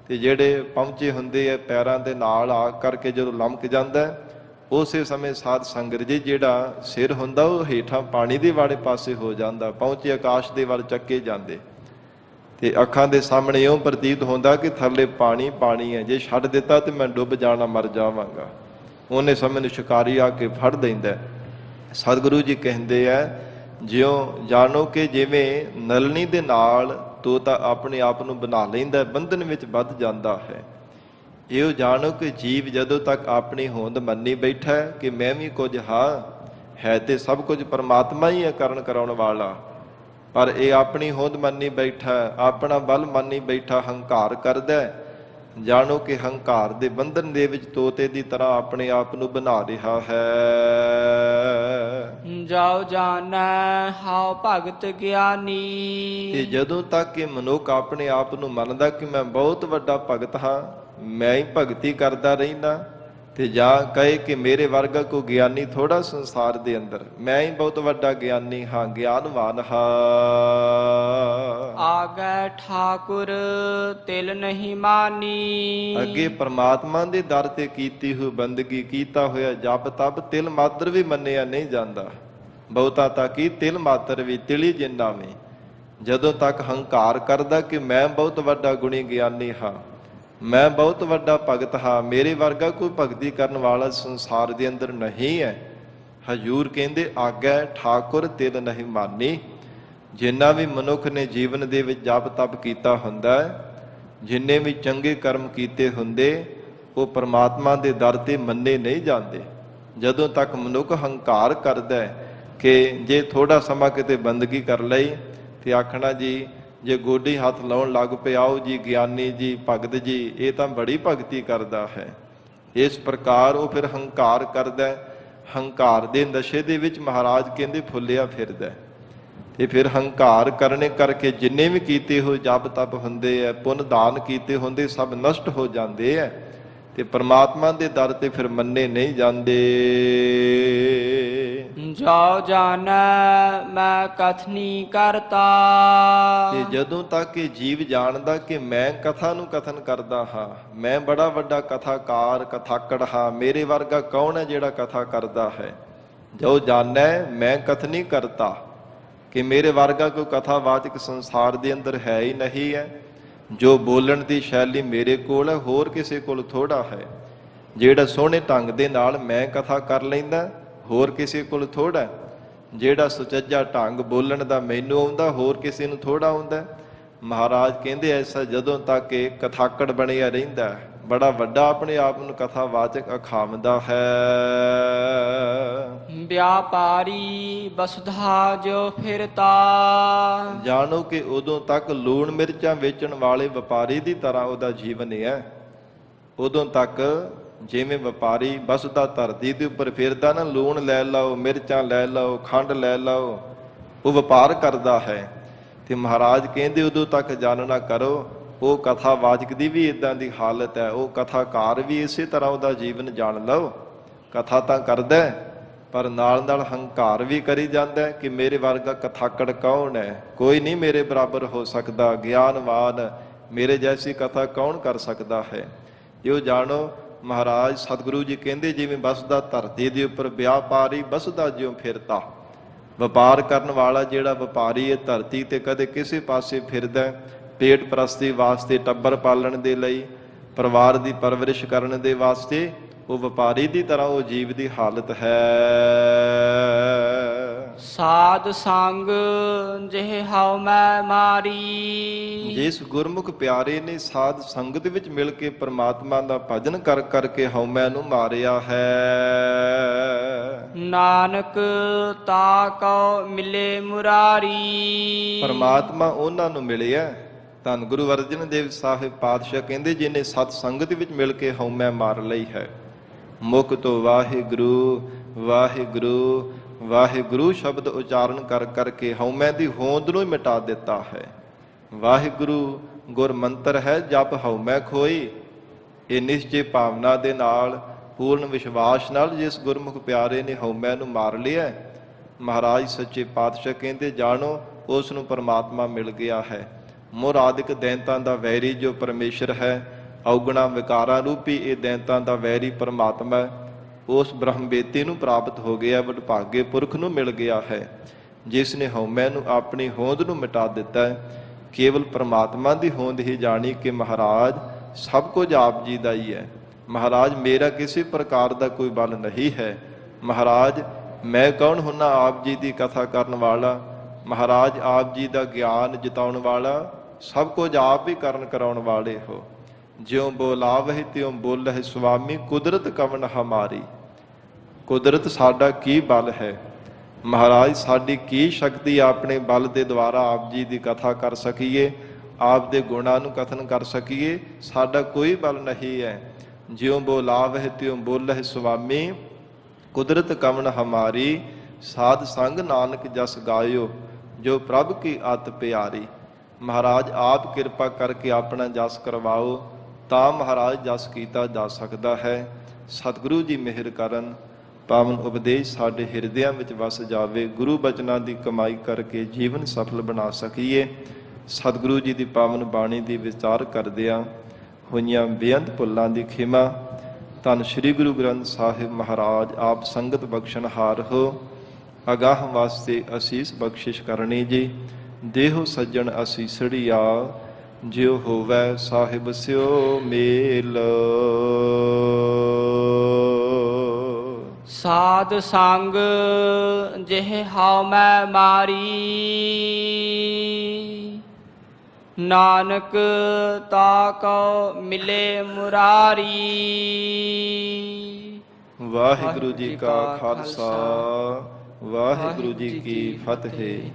ਤੇ ਜਿਹੜੇ ਪਹੁੰਚੇ ਹੁੰਦੇ ਆ ਪੈਰਾਂ ਦੇ ਨਾਲ ਆ ਕਰਕੇ ਜਦੋਂ ਲਮਕ ਜਾਂਦਾ, ਉਸੇ ਸਮੇਂ ਸਾਧ ਸੰਗਤ ਜੀ ਜਿਹੜਾ ਸਿਰ ਹੁੰਦਾ ਉਹ ਹੇਠਾਂ ਪਾਣੀ ਦੇ ਵਾਲੇ ਪਾਸੇ ਹੋ ਜਾਂਦਾ, ਪਹੁੰਚੇ ਆਕਾਸ਼ ਦੇ ਵੱਲ ਚੱਕੇ ਜਾਂਦੇ, ਤੇ ਅੱਖਾਂ ਦੇ ਸਾਹਮਣੇ ਇਉਂ ਪ੍ਰਤੀਤ ਹੁੰਦਾ ਕਿ ਥੱਲੇ ਪਾਣੀ ਪਾਣੀ ਹੈ, ਜੇ ਛੱਡ ਦਿੱਤਾ ਤੇ ਮੈਂ ਡੁੱਬ ਜਾਣਾ, ਮਰ ਜਾਵਾਂਗਾ। ਉਹਨੇ ਸਮੇਂ ਨੂੰ ਸ਼ਿਕਾਰੀ ਆ ਕੇ ਫੜ ਲੈਂਦਾ। ਸਤਿਗੁਰੂ ਜੀ ਕਹਿੰਦੇ ਆ, ਜਿਉਂ ਜਾਣੋ ਕਿ ਜਿਵੇਂ ਨਲਣੀ ਦੇ ਨਾਲ ਤੋਤਾ ਆਪਣੇ ਆਪ ਨੂੰ ਬਣਾ ਲੈਂਦਾ, ਬੰਧਨ ਵਿੱਚ ਵੱਧ ਜਾਂਦਾ ਹੈ, ਇਹੋ ਜਾਣੋ ਕਿ ਜੀਵ ਜਦੋਂ ਤੱਕ ਆਪਣੀ ਹੋਂਦ ਮੰਨੀ ਬੈਠਾ ਕਿ ਮੈਂ ਵੀ ਕੁਝ ਹਾਂ, ਹੈ ਤੇ ਸਭ ਕੁਝ ਪਰਮਾਤਮਾ ਹੀ ਹੈ ਕਰਨ ਕਰਾਉਣ ਵਾਲਾ, ਪਰ ਇਹ ਆਪਣੀ ਹੋਂਦ ਮੰਨੀ ਬੈਠਾ, ਆਪਣਾ ਬਲ ਮੰਨੀ ਬੈਠਾ, ਹੰਕਾਰ ਕਰਦਾ, ਜਾਣੋ ਕਿ ਹੰਕਾਰ ਦੇ ਬੰਧਨ ਦੇ ਵਿੱਚ ਤੋਤੇ ਦੀ ਤਰ੍ਹਾਂ ਆਪਣੇ ਆਪ ਨੂੰ ਬਣਾ ਰਿਹਾ ਹੈ। ਜਾਉ ਜਾਣੈ ਹਉ ਭਗਤ ਗਿਆਨੀ। ਤੇ ਜਦੋਂ ਤੱਕ ਇਹ ਮਨੁੱਖ ਆਪਣੇ ਆਪ ਨੂੰ ਮੰਨਦਾ ਕਿ ਮੈਂ ਬਹੁਤ ਵੱਡਾ ਭਗਤ ਹਾਂ, ਮੈਂ ਹੀ ਭਗਤੀ ਕਰਦਾ ਰਹਿੰਦਾ, ਤੇ ਜਾਂ ਕਹੇ ਕਿ ਮੇਰੇ ਵਰਗਾ ਕੋਈ ਗਿਆਨੀ ਥੋੜਾ ਸੰਸਾਰ ਦੇ ਅੰਦਰ, ਮੈਂ ਹੀ ਬਹੁਤ ਵੱਡਾ ਗਿਆਨੀ ਹਾਂ, ਗਿਆਨਵਾਨ ਹਾਂ। ਆਗੈ ਠਾਕੁਰ ਤਿਲ ਨਹੀਂ ਮਾਨੀ। ਅੱਗੇ ਪਰਮਾਤਮਾ ਦੇ ਦਰ ਤੇ ਕੀਤੀ ਹੋਈ ਬੰਦਗੀ, ਕੀਤਾ ਹੋਇਆ ਜਪ ਤਪ ਤਿਲ ਮਾਤਰ ਵੀ ਮੰਨਿਆ ਨਹੀਂ ਜਾਂਦਾ। ਬਹੁਤਾ ਤਾਂ ਕੀ ਤਿਲ ਮਾਤਰ ਵੀ ਤਿਲੀ ਜਿੰਨਾ ਵੀ। ਜਦੋਂ ਤੱਕ ਹੰਕਾਰ ਕਰਦਾ ਕਿ ਮੈਂ ਬਹੁਤ ਵੱਡਾ ਗੁਣੀ ਗਿਆਨੀ ਹਾਂ, ਮੈਂ ਬਹੁਤ ਵੱਡਾ ਭਗਤ ਹਾਂ, ਮੇਰੇ ਵਰਗਾ ਕੋਈ ਭਗਤੀ ਕਰਨ ਵਾਲਾ ਸੰਸਾਰ ਦੇ ਅੰਦਰ ਨਹੀਂ ਹੈ। ਹਜ਼ੂਰ ਕਹਿੰਦੇ ਆਗੈ ਠਾਕੁਰ ਤਿਲ ਨਹੀਂ ਮਾਨੀ। ਜਿੰਨਾ ਵੀ ਮਨੁੱਖ ਨੇ ਜੀਵਨ ਦੇ ਵਿੱਚ ਜਪ ਤਪ ਕੀਤਾ ਹੁੰਦਾ ਹੈ, ਜਿੰਨੇ ਵੀ ਚੰਗੇ ਕਰਮ ਕੀਤੇ ਹੁੰਦੇ, ਉਹ ਪਰਮਾਤਮਾ ਦੇ ਦਰ ਤੇ ਮੰਨੇ ਨਹੀਂ ਜਾਂਦੇ। ਜਦੋਂ ਤੱਕ ਮਨੁੱਖ ਹੰਕਾਰ ਕਰਦਾ ਕਿ ਜੇ ਥੋੜਾ ਸਮਾਂ ਕਿਤੇ ਬੰਦਗੀ ਕਰ ਲਈ ਤੇ ਆਖਣਾ ਜੀ ਜੇ ਗੋਡੀ ਹੱਥ ਲਾਉਣ ਲੱਗ ਪਏ, ਆਓ ਜੀ ਗਿਆਨੀ ਜੀ, ਭਗਤ ਜੀ, ਇਹ ਤਾਂ ਬੜੀ ਭਗਤੀ ਕਰਦਾ ਹੈ। ਇਸ ਪ੍ਰਕਾਰ ਉਹ ਫਿਰ ਹੰਕਾਰ ਕਰਦਾ, ਹੰਕਾਰ ਦੇ ਨਸ਼ੇ ਦੇ ਵਿੱਚ ਮਹਾਰਾਜ ਕਹਿੰਦੇ ਫੁੱਲਿਆ ਫਿਰਦਾ, ਤੇ ਫਿਰ ਹੰਕਾਰ ਕਰਨੇ ਕਰਕੇ ਜਿੰਨੇ ਵੀ ਕੀਤੇ ਹੋਏ ਜਪ ਤਪ ਹੁੰਦੇ ਆ, ਪੁੰਨ ਦਾਨ ਕੀਤੇ ਹੁੰਦੇ, ਸਭ ਨਸ਼ਟ ਹੋ ਜਾਂਦੇ ਆ, ਤੇ ਪਰਮਾਤਮਾ ਦੇ ਦਰ ਤੇ ਫਿਰ ਮੰਨੇ ਨਹੀਂ ਜਾਂਦੇ। ਜਾਉ ਜਾਣੈ ਮੈਂ ਕਥਨੀ ਕਰਤਾ। ਤੇ ਜਦੋਂ ਤੱਕ ਇਹ ਜੀਵ ਜਾਣਦਾ ਕਿ ਮੈਂ ਕਥਾ ਨੂੰ ਕਥਨ ਕਰਦਾ ਹਾਂ, ਮੈਂ ਬੜਾ ਵੱਡਾ ਕਥਾਕਾਰ ਕਥਾਕੜ ਹਾਂ, ਮੇਰੇ ਵਰਗਾ ਕੌਣ ਹੈ ਜਿਹੜਾ ਕਥਾ ਕਰਦਾ ਹੈ। ਜੋ ਜਾਣੈ ਮੈਂ ਕਥਨੀ ਕਰਤਾ, ਕਿ ਮੇਰੇ ਵਰਗਾ ਕੋਈ ਕਥਾਵਾਚਕ ਸੰਸਾਰ ਦੇ ਅੰਦਰ ਹੈ ਹੀ ਨਹੀਂ ਹੈ। ਜੋ ਬੋਲਣ ਦੀ ਸ਼ੈਲੀ ਮੇਰੇ ਕੋਲ ਹੈ, ਹੋਰ ਕਿਸੇ ਕੋਲ ਥੋੜਾ ਹੈ। ਜਿਹੜਾ ਸੋਹਣੇ ਢੰਗ ਦੇ ਨਾਲ ਮੈਂ ਕਥਾ ਕਰ ਲੈਂਦਾ, ਹੋਰ ਕਿਸੇ ਕੋਲ ਥੋੜਾ। ਜਿਹੜਾ ਸੁਚੱਜਾ ਢੰਗ ਬੋਲਣ ਦਾ ਮੈਨੂੰ ਆਉਂਦਾ, ਹੋਰ ਕਿਸੇ ਨੂੰ ਥੋੜਾ ਆਉਂਦਾ। ਮਹਾਰਾਜ ਕਹਿੰਦੇ ਐਸਾ ਜਦੋਂ ਤੱਕ ਇਹ ਕਥਾਕੜ ਬਣਿਆ ਰਹਿੰਦਾ, ਬੜਾ ਵੱਡਾ ਆਪਣੇ ਆਪ ਨੂੰ ਕਥਾਵਾਚਕ ਅਖਾਵਦਾ ਹੈ। ਵਿਆਪਾਰੀ ਵਸੁਧਾ ਜੋ ਫਿਰਤਾ। ਜਾਣੋ ਕਿ ਉਦੋਂ ਤੱਕ ਲੂਣ ਮਿਰਚਾਂ ਵੇਚਣ ਵਾਲੇ ਵਪਾਰੀ ਦੀ ਤਰ੍ਹਾਂ ਉਹਦਾ ਜੀਵਨ ਹੈ। ਉਦੋਂ ਤੱਕ ਜਿਵੇਂ ਵਪਾਰੀ ਵਸਦਾ ਧਰਤੀ ਦੇ ਉੱਪਰ ਫਿਰਦਾ ਨਾ, ਲੂਣ ਲੈ ਲਓ, ਮਿਰਚਾਂ ਲੈ ਲਓ, ਖੰਡ ਲੈ ਲਓ, ਉਹ ਵਪਾਰ ਕਰਦਾ ਹੈ। ਤੇ ਮਹਾਰਾਜ ਕਹਿੰਦੇ ਉਦੋਂ ਤੱਕ ਜਾਣਨਾ ਕਰੋ, ਉਹ ਕਥਾਵਾਚਕ ਦੀ ਵੀ ਇਦਾਂ ਦੀ ਹਾਲਤ ਹੈ, ਉਹ ਕਥਾਕਾਰ ਵੀ ਇਸੇ ਤਰ੍ਹਾਂ ਉਹਦਾ ਜੀਵਨ ਜਾਣ ਲਓ। ਕਥਾ ਤਾਂ ਕਰਦਾ, ਪਰ ਨਾਲ ਨਾਲ ਹੰਕਾਰ ਵੀ ਕਰੀ ਜਾਂਦਾ ਕਿ ਮੇਰੇ ਵਰਗਾ ਕਥਾਕੜ ਕੌਣ ਹੈ, ਕੋਈ ਨਹੀਂ ਮੇਰੇ ਬਰਾਬਰ ਹੋ ਸਕਦਾ, ਗਿਆਨਵਾਨ ਮੇਰੇ ਜੈਸੀ ਕਥਾ ਕੌਣ ਕਰ ਸਕਦਾ ਹੈ। ਇਹੋ ਜਾਣੋ ਮਹਾਰਾਜ ਸਤਿਗੁਰੂ ਜੀ ਕਹਿੰਦੇ ਜਿਵੇਂ ਬਸਦਾ ਧਰਤੀ ਦੇ ਉੱਪਰ ਵਿਆਪਾਰੀ ਬਸਦਾ ਜਿਉਂ ਫਿਰਤਾ। ਵਪਾਰ ਕਰਨ ਵਾਲਾ ਜਿਹੜਾ ਵਪਾਰੀ ਹੈ ਧਰਤੀ ਤੇ ਕਦੇ ਕਿਸੇ ਪਾਸੇ ਫਿਰਦਾ, ਪੇਟ ਪ੍ਰਸਤੀ ਵਾਸਤੇ, ਟੱਬਰ ਪਾਲਣ ਦੇ ਲਈ, ਪਰਿਵਾਰ ਦੀ ਪਰਵਰਿਸ਼ ਕਰਨ ਦੇ ਵਾਸਤੇ, ਉਹ ਵਪਾਰੀ ਦੀ ਤਰ੍ਹਾਂ ਉਹ ਜੀਵ ਦੀ ਹਾਲਤ ਹੈ। ਸਾਧ ਸੰਗ ਜਿਹ ਹਉ ਮੈਂ ਮਾਰੀ। ਜਿਸ ਗੁਰਮੁਖ ਪਿਆਰੇ ਨੇ ਸਾਧ ਸੰਗਤ ਵਿੱਚ ਮਿਲ ਕੇ ਪ੍ਰਮਾਤਮਾ ਦਾ ਭਜਨ ਕਰ ਕਰਕੇ ਹਉਮੈ ਨੂੰ ਮਾਰਿਆ ਹੈ। ਨਾਨਕ ਤਾ ਕਉ ਮਿਲੇ ਮੁਰਾਰੀ। ਪਰਮਾਤਮਾ ਉਹਨਾਂ ਨੂੰ ਮਿਲਿਆ। ਧੰਨ ਗੁਰੂ ਅਰਜਨ ਦੇਵ ਸਾਹਿਬ ਪਾਤਸ਼ਾਹ ਕਹਿੰਦੇ ਜਿਹਨੇ ਸਤ ਸੰਗਤ ਵਿੱਚ ਮਿਲ ਕੇ ਹਉਮੈ ਮਾਰ ਲਈ ਹੈ, ਮੁਖ ਤੋਂ ਵਾਹਿਗੁਰੂ ਵਾਹਿਗੁਰੂ ਵਾਹਿਗੁਰੂ ਸ਼ਬਦ ਉਚਾਰਨ ਕਰ ਕਰਕੇ ਹਉਮੈ ਦੀ ਹੋਂਦ ਨੂੰ ਮਿਟਾ ਦਿੱਤਾ ਹੈ। ਵਾਹਿਗੁਰੂ ਗੁਰ ਮੰਤਰ ਹੈ, ਜਪ ਹਉਮੈ ਖੋਈ। ਇਹ ਨਿਸ਼ਚੇ ਭਾਵਨਾ ਦੇ ਨਾਲ, ਪੂਰਨ ਵਿਸ਼ਵਾਸ ਨਾਲ ਜਿਸ ਗੁਰਮੁਖ ਪਿਆਰੇ ਨੇ ਹਉਮੈ ਨੂੰ ਮਾਰ ਲਿਆ, ਮਹਾਰਾਜ ਸੱਚੇ ਪਾਤਸ਼ਾਹ ਕਹਿੰਦੇ ਜਾਣੋ ਉਸ ਨੂੰ ਪਰਮਾਤਮਾ ਮਿਲ ਗਿਆ ਹੈ। ਮੁਰਾਦਿਕ ਦੈਂਤਾਂ ਦਾ ਵੈਰੀ ਜੋ ਪਰਮੇਸ਼ਰ ਹੈ, ਔਗਣਾ ਵਿਕਾਰਾਂ ਰੂਪੀ ਇਹ ਦੈਂਤਾਂ ਦਾ ਵੈਰੀ ਪਰਮਾਤਮਾ ਹੈ, ਉਸ ਬ੍ਰਹਮ ਬੇਤੀ ਨੂੰ ਪ੍ਰਾਪਤ ਹੋ ਗਿਆ, ਵਡਭਾਗੇ ਪੁਰਖ ਨੂੰ ਮਿਲ ਗਿਆ ਹੈ, ਜਿਸ ਨੇ ਹਉਮੈ ਨੂੰ ਆਪਣੀ ਹੋਂਦ ਨੂੰ ਮਿਟਾ ਦਿੱਤਾ ਹੈ। ਕੇਵਲ ਪਰਮਾਤਮਾ ਦੀ ਹੋਂਦ ਹੀ ਜਾਣੀ ਕਿ ਮਹਾਰਾਜ ਸਭ ਕੁਝ ਆਪ ਜੀ ਦਾ ਹੀ ਹੈ। ਮਹਾਰਾਜ ਮੇਰਾ ਕਿਸੇ ਪ੍ਰਕਾਰ ਦਾ ਕੋਈ ਬਲ ਨਹੀਂ ਹੈ। ਮਹਾਰਾਜ ਮੈਂ ਕੌਣ ਹੁੰਨਾ ਆਪ ਜੀ ਦੀ ਕਥਾ ਕਰਨ ਵਾਲਾ। ਮਹਾਰਾਜ ਆਪ ਜੀ ਦਾ ਗਿਆਨ ਜਿਤਾਉਣ ਵਾਲਾ, ਸਭ ਕੁਝ ਆਪ ਹੀ ਕਰਨ ਕਰਾਉਣ ਵਾਲੇ ਹੋ। ਜਿਉ ਬੋਲਾਵਹਿ ਤਿਉ ਬੋਲਹਿ ਸੁਆਮੀ, ਕੁਦਰਤ ਕਵਣ ਹਮਾਰੀ। ਕੁਦਰਤ ਸਾਡਾ ਕੀ ਬਲ ਹੈ ਮਹਾਰਾਜ, ਸਾਡੀ ਕੀ ਸ਼ਕਤੀ ਆਪਣੇ ਬਲ ਦੇ ਦੁਆਰਾ ਆਪ ਜੀ ਦੀ ਕਥਾ ਕਰ ਸਕੀਏ, ਆਪ ਦੇ ਗੁਣਾਂ ਨੂੰ ਕਥਨ ਕਰ ਸਕੀਏ, ਸਾਡਾ ਕੋਈ ਬਲ ਨਹੀਂ ਹੈ। ਜਿਉ ਬੋਲਾਵਹਿ ਤਿਉ ਬੋਲਹਿ ਸੁਆਮੀ, ਕੁਦਰਤ ਕਵਣ ਹਮਾਰੀ। ਸਾਧ ਸੰਗ ਨਾਨਕ ਜਸ ਗਾਇਓ, ਜੋ ਪ੍ਰਭ ਕੀ ਅਤ ਪਿਆਰੀ। ਮਹਾਰਾਜ ਆਪ ਕਿਰਪਾ ਕਰਕੇ ਆਪਣਾ ਜਸ ਕਰਵਾਓ, ਤਾਂ ਮਹਾਰਾਜ ਜਸ ਕੀਤਾ ਜਾ ਸਕਦਾ ਹੈ। ਸਤਿਗੁਰੂ ਜੀ ਮਿਹਰ ਕਰਨ, ਪਾਵਨ ਉਪਦੇਸ਼ ਸਾਡੇ ਹਿਰਦਿਆਂ ਵਿੱਚ ਵਸ ਜਾਵੇ, ਗੁਰੂ ਬਚਨਾਂ ਦੀ ਕਮਾਈ ਕਰਕੇ ਜੀਵਨ ਸਫਲ ਬਣਾ ਸਕੀਏ। ਸਤਿਗੁਰੂ ਜੀ ਦੀ ਪਾਵਨ ਬਾਣੀ ਦੀ ਵਿਚਾਰ ਕਰਦਿਆਂ ਹੋਈਆਂ ਬੇਅੰਤ ਭੁੱਲਾਂ ਦੀ ਖਿਮਾ। ਧੰਨ ਸ੍ਰੀ ਗੁਰੂ ਗ੍ਰੰਥ ਸਾਹਿਬ ਮਹਾਰਾਜ ਆਪ ਸੰਗਤ ਬਖਸ਼ਣਹਾਰ ਹੋ। ਅਗਾਹ ਵਾਸਤੇ ਅਸੀਸ ਬਖਸ਼ਿਸ਼ ਕਰਨੀ ਜੀ। ਦੇਹੋ ਸੱਜਣ ਅਸੀਸੜੀਆ, ਜਿਉ ਹੋਵੈ ਸਾਹਿਬ ਸਿਓ ਮੇਲ। ਸਾਧ ਸੰਗ ਜਿਹ ਹਉ ਮੈਂ ਮਾਰੀ, ਨਾਨਕ ਤਾ ਕਉ ਮਿਲੇ ਮੁਰਾਰੀ। ਵਾਹਿਗੁਰੂ ਜੀ ਕਾ ਖਾਲਸਾ, ਵਾਹਿਗੁਰੂ ਜੀ ਕੀ ਫਤਿਹ।